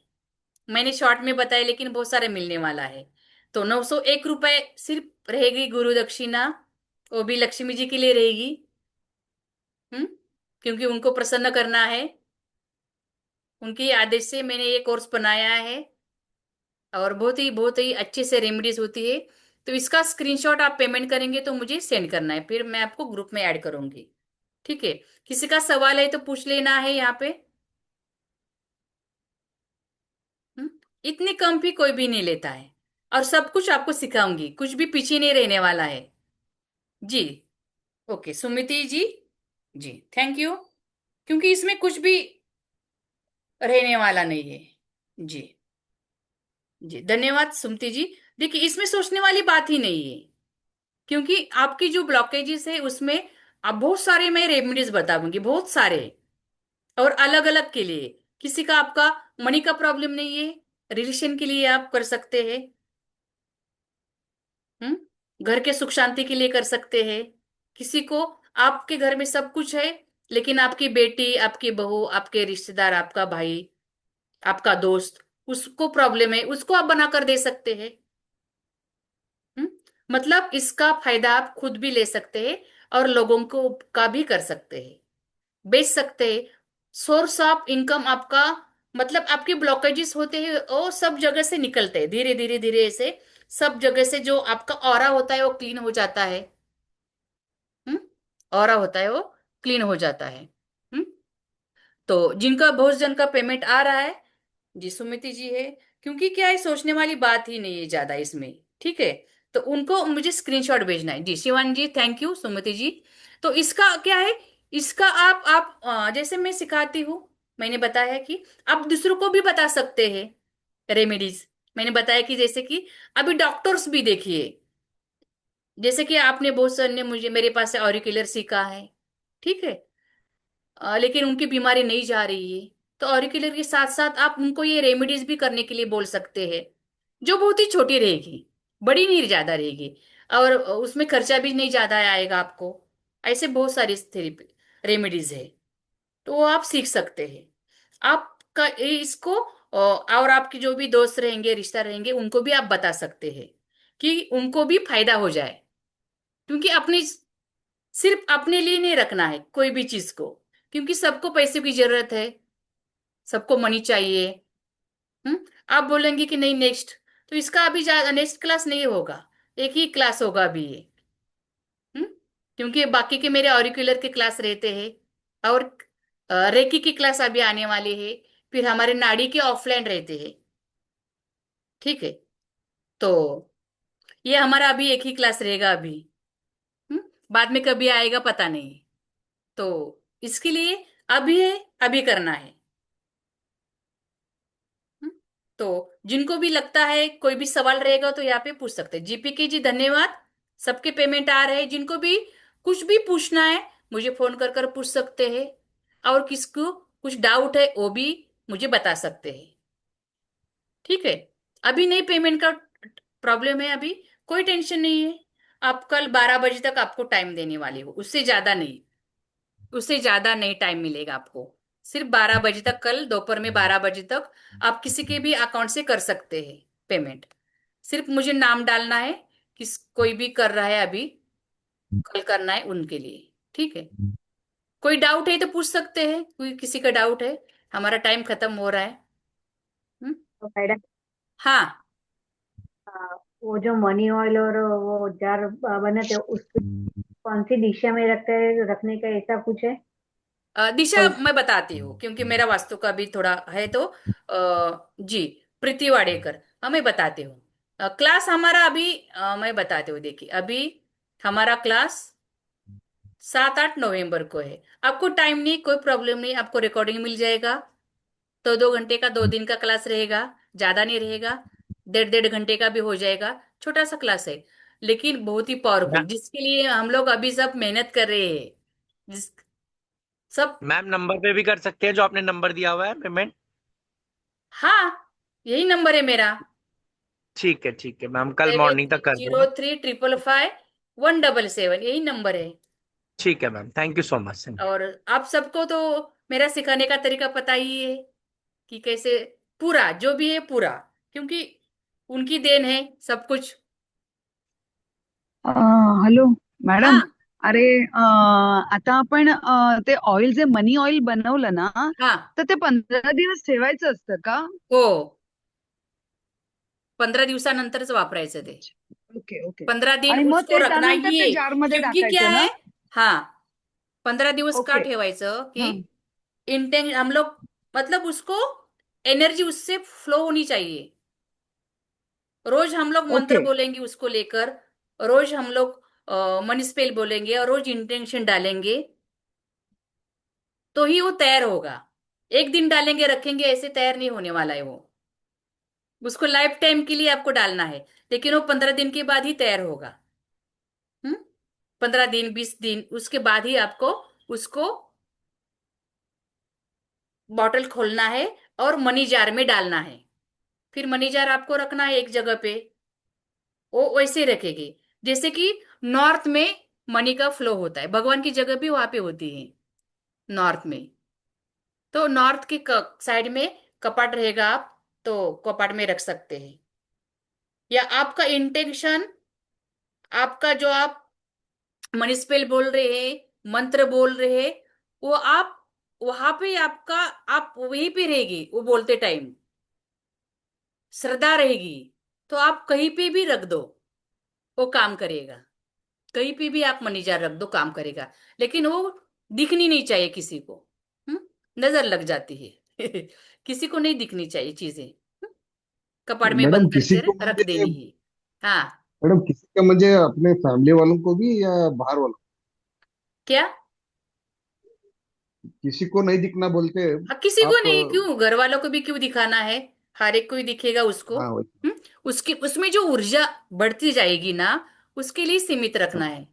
मैंने शॉर्ट में बताया, लेकिन बहुत सारे मिलने वाला है। तो 901 रुपए सिर्फ रहेगी गुरु दक्षिणा, वो भी लक्ष्मी जी के लिए रहेगी। हम्म। क्योंकि उनको प्रसन्न करना है, उनके आदेश से मैंने ये कोर्स बनाया है, और बहुत ही अच्छे से रेमेडीज होती है। तो इसका स्क्रीनशॉट आप पेमेंट करेंगे तो मुझे सेंड करना है, फिर मैं आपको ग्रुप में ऐड करूंगी। ठीक है। किसी का सवाल है तो पूछ लेना है यहाँ पे। हम्म। इतनी कम भी कोई भी नहीं लेता है, और सब कुछ आपको सिखाऊंगी, कुछ भी पीछे नहीं रहने वाला है। जी। ओके सुमिति जी। जी थैंक यू। क्योंकि इसमें कुछ भी रहने वाला नहीं है। जी। जी धन्यवाद सुमिति जी। देखिए, इसमें सोचने वाली बात ही नहीं है, क्योंकि आपकी जो ब्लॉकेजेस है उसमें अब बहुत सारे मैं रेमेडीज बताऊंगी, बहुत सारे, और अलग अलग के लिए। किसी का आपका मनी का प्रॉब्लम नहीं है, रिलेशन के लिए आप कर सकते हैं। घर के सुख शांति के लिए कर सकते हैं। किसी को, आपके घर में सब कुछ है, लेकिन आपकी बेटी, आपकी बहू, आपके रिश्तेदार, आपका भाई, आपका दोस्त, उसको प्रॉब्लम है, उसको आप बना कर दे सकते हैं। हम्म। मतलब इसका फायदा आप खुद भी ले सकते हैं, और लोगों को का भी कर सकते हैं, बेच सकते हैं। सोर्स ऑफ इनकम आपका, मतलब आपके ब्लॉकेजेस होते हैं वो सब जगह से निकलते हैं, धीरे धीरे धीरे ऐसे सब जगह से जो आपका ऑरा होता है वो क्लीन हो जाता है। हम्म। ऑरा होता है वो क्लीन हो जाता है। हम्म। तो जिनका बहुत जन का पेमेंट आ रहा है, जी सुमिति जी है, क्योंकि क्या है, सोचने वाली बात ही नहीं है ज्यादा इसमें। ठीक है। तो उनको मुझे स्क्रीनशॉट भेजना है। जी शिवानी जी थैंक यू, सुमिति जी। तो इसका क्या है, इसका जैसे मैं सिखाती हूँ, मैंने बताया कि आप दूसरों को भी बता सकते हैं रेमेडीज। मैंने बताया कि जैसे कि अभी डॉक्टर्स भी देखिए, जैसे कि आपने बहुत सर ने मुझे, मेरे पास से ऑरिकुलर सीखा है। ठीक है। लेकिन उनकी बीमारी नहीं जा रही है, तो ऑरिकुलर के साथ साथ आप उनको ये रेमेडीज भी करने के लिए बोल सकते हैं, जो बहुत ही छोटी रहेगी, बड़ी नहीं ज्यादा रहेगी, और उसमें खर्चा भी नहीं ज्यादा आएगा आपको। ऐसे बहुत सारी थेरेपी रेमेडीज है, तो वो आप सीख सकते हैं। आपका इसको और आपके जो भी दोस्त रहेंगे, रिश्ता रहेंगे, उनको भी आप बता सकते हैं कि उनको भी फायदा हो जाए। क्योंकि अपनी सिर्फ अपने लिए नहीं रखना है कोई भी चीज को, क्योंकि सबको पैसे की जरूरत है, सबको मनी चाहिए। हम्म। आप बोलेंगे कि नहीं नेक्स्ट, तो इसका अभी नेक्स्ट क्लास नहीं होगा, एक ही क्लास होगा अभी ये। हम्म। क्योंकि बाकी के मेरे ऑरिकुलर के क्लास रहते हैं, और रेकी की क्लास अभी आने वाली है, फिर हमारे नाड़ी के ऑफलाइन रहते हैं। ठीक है। तो ये हमारा अभी एक ही क्लास रहेगा अभी। हम्म। बाद में कभी आएगा पता नहीं। तो इसके लिए अभी है, अभी करना है। हम्म। तो जिनको भी लगता है कोई भी सवाल रहेगा तो यहाँ पे पूछ सकते हैं। जीपीके जी धन्यवाद, सबके पेमेंट आ रहे हैं। जिनको भी कुछ भी पूछना है मुझे फोन कर कर पूछ सकते हैं, और किसको कुछ डाउट है वो भी मुझे बता सकते हैं। ठीक है। अभी नहीं पेमेंट का प्रॉब्लम है अभी, कोई टेंशन नहीं है। आप कल 12 बजे तक आपको टाइम देने वाली हो, उससे ज्यादा नहीं, उससे ज्यादा नहीं टाइम मिलेगा आपको। सिर्फ 12 बजे तक, कल दोपहर में 12 बजे तक आप किसी के भी अकाउंट से कर सकते हैं पेमेंट। सिर्फ मुझे नाम डालना है, किस कोई भी कर रहा है अभी, कल करना है उनके लिए। ठीक है। कोई डाउट है तो पूछ सकते हैं, कोई किसी का डाउट है। हमारा टाइम खत्म हो रहा है। हम्म? तो मैडम, हाँ। वो जो मनी ऑयल और वो जार बनाते हैं उसको कौन सी दिशा में रखने का ऐसा कुछ है? दिशा कोई मैं बताती हूँ, क्योंकि मेरा वास्तु का भी थोड़ा है, तो जी, प्रीति वाडेकर, मैं बताती हूँ। क्लास हमारा अभी मैं बताती हूँ, देखिए अभी हमारा क्लास 7-8 नवंबर को है। आपको टाइम नहीं, कोई प्रॉब्लम नहीं, आपको रिकॉर्डिंग मिल जाएगा। तो 2 घंटे का 2 दिन का क्लास रहेगा, ज्यादा नहीं रहेगा। 1.5-1.5 घंटे का भी हो जाएगा, छोटा सा क्लास है, लेकिन बहुत ही पावरफुल, जिसके लिए हम लोग अभी सब मेहनत कर रहे हैं। जिस सब। मैम नंबर पे भी कर सकते हैं जो आपने नंबर दिया हुआ है पेमेंट? हाँ, यही नंबर है मेरा। ठीक है मैम, कल सेवन मॉर्निंग तक कर जीरो देना। थ्री ट्रिपल फाइव 177, यही नंबर है। ठीक है ma'am, thank you so much. और आप सबको तो मेरा सिखाने का तरीका पता ही है, कि कैसे पूरा जो भी है पूरा, क्योंकि उनकी देन है सब कुछ। Hello madam. हाँ। अरे आता आपण ते ऑइल जे मनी ऑइल बनवलं ना, हाँ। तर ते 15 दिवस ठेवायचं असतं का? हो, 15 दिवसानंतरच वापरायचं ते। Okay okay. 15 दिन आणि मग उसको ते रखना त्यानंतर ही ते है, जारमध्ये क्योंकि क्या टाकायचं ना? है। हाँ, 15 दिवस का ओके. ठेवायचं कि हा. इंटेंट हम लोग, मतलब उसको एनर्जी उससे फ्लो होनी चाहिए। रोज हम लोग मंत्र ओके. बोलेंगे उसको लेकर, रोज हम लोग मनी स्पेल बोलेंगे, और रोज इंटेंशन डालेंगे, तो ही वो तैयार होगा। एक दिन डालेंगे रखेंगे ऐसे तैयार नहीं होने वाला है वो। उसको लाइफ टाइम के लिए आपको डालना है, लेकिन वो 15 दिन के बाद ही तैयार होगा। 15 दिन 20 दिन उसके बाद ही आपको उसको बॉटल खोलना है और मनी जार में डालना है। फिर मनी जार आपको रखना है एक जगह पे, वो वैसे रखेगी जैसे कि नॉर्थ में मनी का फ्लो होता है, भगवान की जगह भी वहां पे होती है नॉर्थ में। तो नॉर्थ की साइड में कपाट रहेगा, आप तो कपाट में रख सकते हैं। या आपका इंटेंशन, आपका जो आप मनी स्पेल बोल रहे हैं, मंत्र बोल रहे हैं, वो आप वहां पे आपका, आप वहीं पे रहेगी, वो बोलते टाइम श्रद्धा रहेगी, तो आप कहीं पे भी रख दो, वो काम करेगा। कहीं पे भी आप मनी जार रख दो, काम करेगा। लेकिन वो दिखनी नहीं चाहिए किसी को। हम्म? नजर लग जाती है। किसी को नहीं दिखनी चाहिए चीजें। कपाट में मैडम बंद किसी करके को रख म्हणजे देनी है। हाँ। मैडम किसी का म्हणजे अपने फैमिली वालों को भी या बाहर वालों क्या? किसी को नहीं दिखना बोलते हैं हाँ, किसी को आप? नहीं, क्यों घर वालों को भी क्यों दिखाना है? हर एक को ही दिखेगा उसको। हाँ वही। उसकी उसमें जो ऊर्जा बढ़ती जाएगी ना, उसके लिए सीमित रखना है।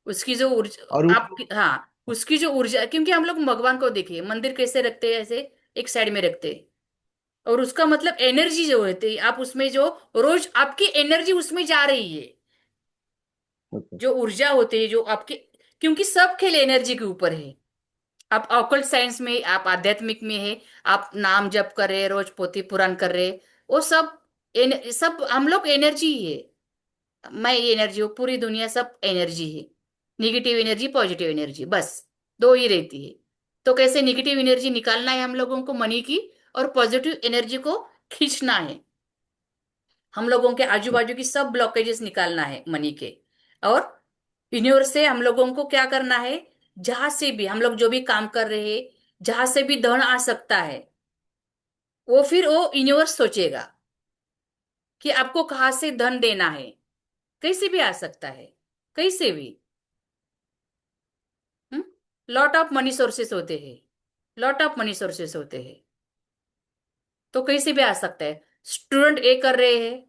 उसकी जो ऊर्जा और वो आपकी, हाँ, उसकी जो ऊर्जा, क्योंकि हम लोग भगवान को देखिए मंदिर कैसे रखते हैं, ऐसे एक साइड में रखते हैं। और उसका मतलब एनर्जी जो होती है, आप उसमें जो रोज आपकी एनर्जी उसमें जा रही है, जो ऊर्जा होती है जो आपकी, क्योंकि सब खेल एनर्जी के ऊपर है। आप ऑकल्ट साइंस में, आप आध्यात्मिक में है, आप नाम जप कर रहे, रोज पोथी पुराण कर रहे, वो सब सब हम लोग एनर्जी ही है। मैं ये एनर्जी हूँ, पूरी दुनिया सब एनर्जी है। निगेटिव एनर्जी, पॉजिटिव एनर्जी, बस दो ही रहती है। तो कैसे निगेटिव एनर्जी निकालना है हम लोगों को मनी की, और पॉजिटिव एनर्जी को खींचना है। हम लोगों के आजू बाजू की सब ब्लॉकेजेस निकालना है मनी के। और यूनिवर्स से हम लोगों को क्या करना है, जहां से भी हम लोग जो भी काम कर रहे हैं, जहां से भी धन आ सकता है, वो फिर वो यूनिवर्स सोचेगा कि आपको कहाँ से धन देना है। कैसे भी आ सकता है, कैसे भी। लॉट ऑफ मनी सोर्सेस होते हैं, लॉट ऑफ मनी सोर्सेस होते हैं। तो कैसे भी आ सकता है। स्टूडेंट ए कर रहे हैं,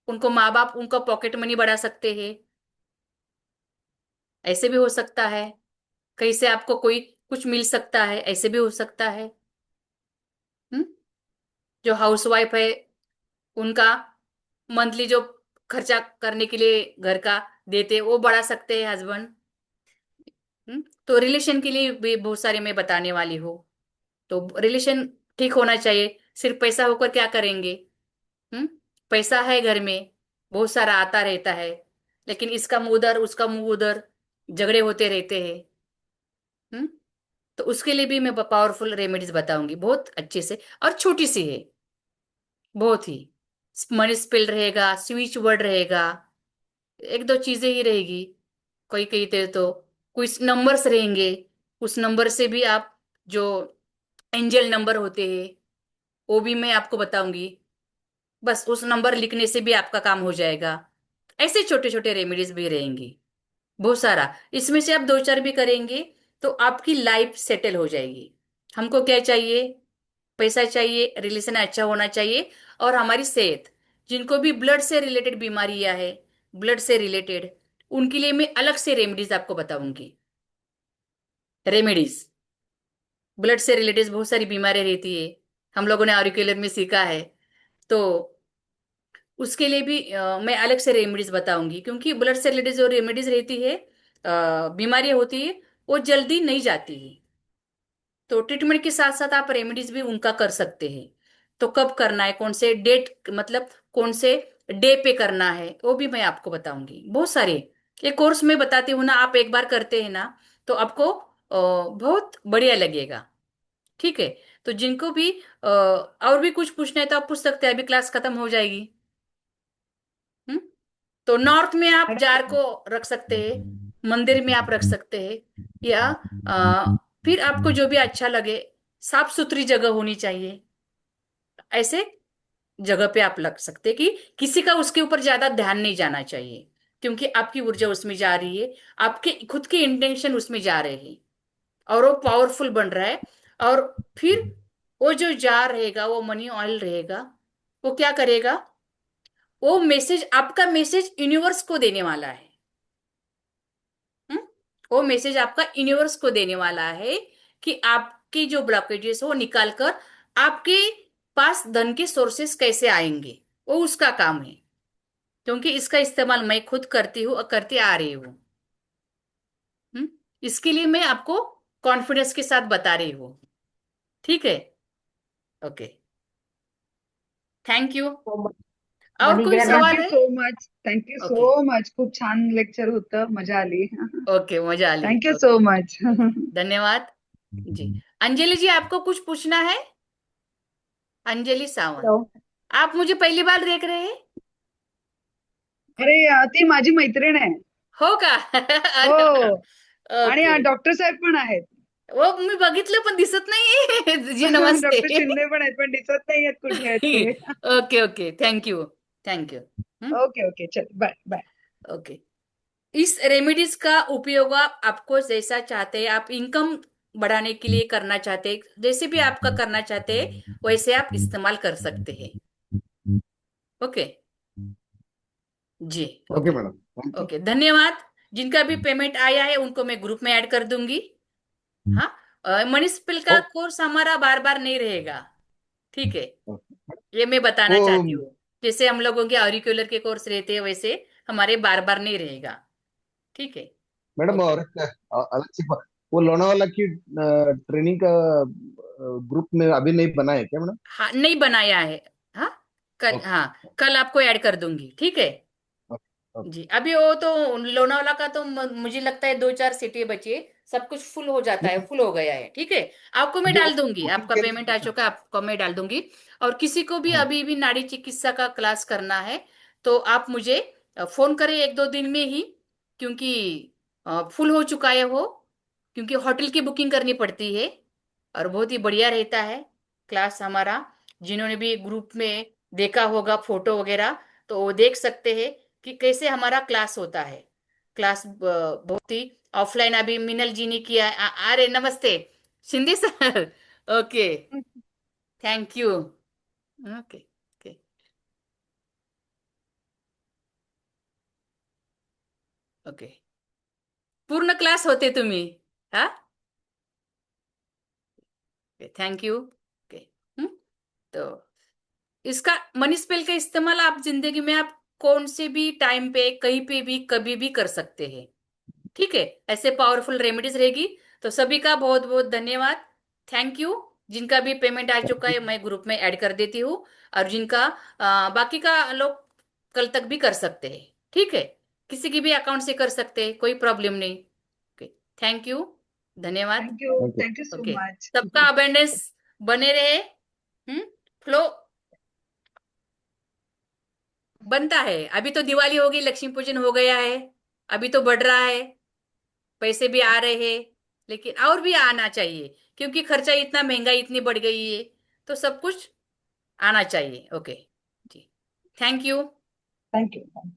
उनको माँ बाप उनका पॉकेट मनी बढ़ा सकते हैं, ऐसे भी हो सकता है। कैसे आपको कोई कुछ मिल सकता है, ऐसे भी हो सकता है। हम्म जो हाउस वाइफ है, उनका मंथली जो खर्चा करने के लिए घर का देते, वो बढ़ा सकते हैं हस्बैंड। तो रिलेशन के लिए भी बहुत सारे मैं बताने वाली हूँ। तो रिलेशन ठीक होना चाहिए। सिर्फ पैसा होकर क्या करेंगे। हम्म पैसा है घर में, बहुत सारा आता रहता है, लेकिन इसका मुंह उधर, उसका मुंह उधर, झगड़े होते रहते हैं। हम्म तो उसके लिए भी मैं पावरफुल रेमेडीज बताऊंगी, बहुत अच्छे से, और छोटी सी है बहुत ही। मनी स्पेल रहेगा, स्विच वर्ड रहेगा, एक दो चीजें ही रहेगी। कोई कहते तो कुछ नंबर्स रहेंगे, उस नंबर से भी आप, जो एंजल नंबर होते हैं, वो भी मैं आपको बताऊंगी। बस उस नंबर लिखने से भी आपका काम हो जाएगा। ऐसे छोटे छोटे रेमेडीज भी रहेंगी, बहुत सारा। इसमें से आप दो चार भी करेंगे तो आपकी लाइफ सेटल हो जाएगी। हमको क्या चाहिए, पैसा चाहिए, रिलेशन अच्छा होना चाहिए, और हमारी सेहत। जिनको भी ब्लड से रिलेटेड बीमारियां है, ब्लड से रिलेटेड, उनके लिए मैं अलग से रेमेडीज आपको बताऊंगी। रेमेडीज, ब्लड से रिलेटेड बहुत सारी बीमारियां रहती है, हम लोगों ने ऑरिकुलर में सीखा है। तो उसके लिए भी मैं अलग से रेमेडीज बताऊंगी, क्योंकि ब्लड से रिलेटेड जो रेमेडीज रहती है, बीमारियां होती है, वो जल्दी नहीं जाती है। तो ट्रीटमेंट के साथ साथ आप रेमेडीज भी उनका कर सकते हैं। तो कब करना है, कौन से डेट, मतलब कौन से डे पे करना है, वो भी मैं आपको बताऊंगी। बहुत सारे ये कोर्स में बताती हूँ ना, आप एक बार करते हैं ना, तो आपको बहुत बढ़िया लगेगा। ठीक है। तो जिनको भी और भी कुछ पूछना है तो आप पूछ सकते हैं, अभी क्लास खत्म हो जाएगी। हम्म तो नॉर्थ में आप जार मैडम को रख सकते हैं, मंदिर में आप रख सकते हैं, या फिर आपको जो भी अच्छा लगे। साफ सुथरी जगह होनी चाहिए, ऐसे जगह पे आप लग सकते हैं कि किसी का उसके ऊपर ज्यादा ध्यान नहीं जाना चाहिए, क्योंकि आपकी ऊर्जा उसमें जा रही है, आपके खुद के इंटेंशन उसमें जा रहे हैं, और वो पावरफुल बन रहा है। और फिर वो जो जार रहेगा, वो मनी ऑयल रहेगा, वो क्या करेगा, वो मैसेज, आपका मैसेज यूनिवर्स को देने वाला है। हम्म? वो मैसेज आपका यूनिवर्स को देने वाला है कि आपकी जो ब्लॉकेजेस हो निकाल कर आपके पास धन के सोर्सेस कैसे आएंगे, वो उसका काम है। क्योंकि इसका इस्तेमाल मैं खुद करती हूँ और करती आ रही हूँ। हम्म? इसके लिए मैं आपको कॉन्फिडेंस के साथ बता रही हूँ। ठीक है। Okay, thank you. और कोई मनीजर थँक मैम, सवाल यू है? So much. Thank you okay, so much. खूप छान लेक्चर होतं. मजा आली. ओके, मजा ली। Thank you okay, so much. Okay, धन्यवाद जी। अंजलि जी, आपको कुछ पूछना है? अंजलि सावंत, हेलो। आप मुझे पहली बार देख रहे हैं? अरे ती माझी मैत्रीण आहे. हो का? हो. अरे वा. आणि ओके. डॉक्टर साहेब पण आहेत. वो मी बघितलं पण दिसत नाही. जी, नमस्ते. डॉक्टर शिंदे पण आहेत, पण दिसत नाहीयेत कुठे आहेत ते. Okay, okay, thank you, thank you. Okay, okay. चल, बाय, बाय. ओके। इस रेमेडीज का उपयोग आप आपको जैसा चाहते हैं, आप इनकम बढ़ाने के लिए करना चाहते हैं, जैसे भी आपका करना चाहते हैं, वैसे आप इस्तेमाल कर सकते हैं। ओके जी। Okay okay, madam, thank you. Okay, धन्यवाद। जिनका भी पेमेंट आया है उनको मैं ग्रुप में ऐड कर दूंगी। हाँ, मनी स्किल का ओ- कोर्स हमारा बार बार नहीं रहेगा। ठीक है, ओ- ये मैं बताना वो चाहती हूँ। जैसे हम लोगों के ऑरिकुलर के कोर्स रहते हैं, वैसे हमारे बार बार नहीं रहेगा। ठीक है। Madam, okay. और एक अलग सी बात, वो लोनावाला की ट्रेनिंग का ग्रुप में अभी नहीं बना है क्या मैडम? हाँ, नहीं बनाया है। हाँ, कल, ओके। हाँ कल आपको ऐड कर दूंगी, ठीक है। ओके। ओके। जी, अभी वो तो लोनावाला का तो मुझे लगता है 2-4 सीटें बची है, सब कुछ फुल हो जाता है, नहीं, फुल हो गया है, ठीक है। आपको मैं अभी डाल दूंगी, बुकिंग आपका के लिए पेमेंट आ पूछा। चुका है, आपको मैं डाल दूंगी। और किसी को भी हाँ। अभी भी नाड़ी चिकित्सा का क्लास करना है तो आप मुझे फोन करें 1-2 दिन में ही, क्योंकि फुल हो चुका है वो, क्योंकि होटल की बुकिंग करनी पड़ती है। और बहुत ही बढ़िया रहता है क्लास हमारा। जिन्होंने भी ग्रुप में देखा होगा फोटो वगैरह, तो वो देख सकते हैं कि कैसे हमारा क्लास होता है। क्लास बहुत ही ऑफलाइन अभी मिनल जी ने किया है। अरे नमस्ते Shinde sir. Okay, thank you. Okay, okay, okay, पूर्ण क्लास होते तुम्ही। हाँ, थैंक यू। ओके। तो इसका मनी स्पेल का इस्तेमाल आप जिंदगी में आप कौन से भी टाइम पे कहीं पे भी कभी भी कर सकते हैं, ठीक है। ऐसे पावरफुल रेमेडीज रहेगी। तो सभी का बहुत बहुत धन्यवाद, थैंक यू। जिनका भी पेमेंट आ चुका है मैं ग्रुप में ऐड कर देती हूँ। और जिनका बाकी का लोग कल तक भी कर सकते हैं, ठीक है। किसी की भी अकाउंट से कर सकते हैं, कोई प्रॉब्लम नहीं। ओके, थैंक यू, धन्यवाद। Thank you. Thank you so okay, much. सबका अबेंडेंस बने रहे। फ्लो बनता है। अभी तो दिवाली होगी, लक्ष्मी पूजन हो गया है, अभी तो बढ़ रहा है, पैसे भी आ रहे हैं, लेकिन और भी आना चाहिए, क्योंकि खर्चा इतना, महंगाई इतनी बढ़ गई है, तो सब कुछ आना चाहिए। ओके जी, थैंक यू। Thank you.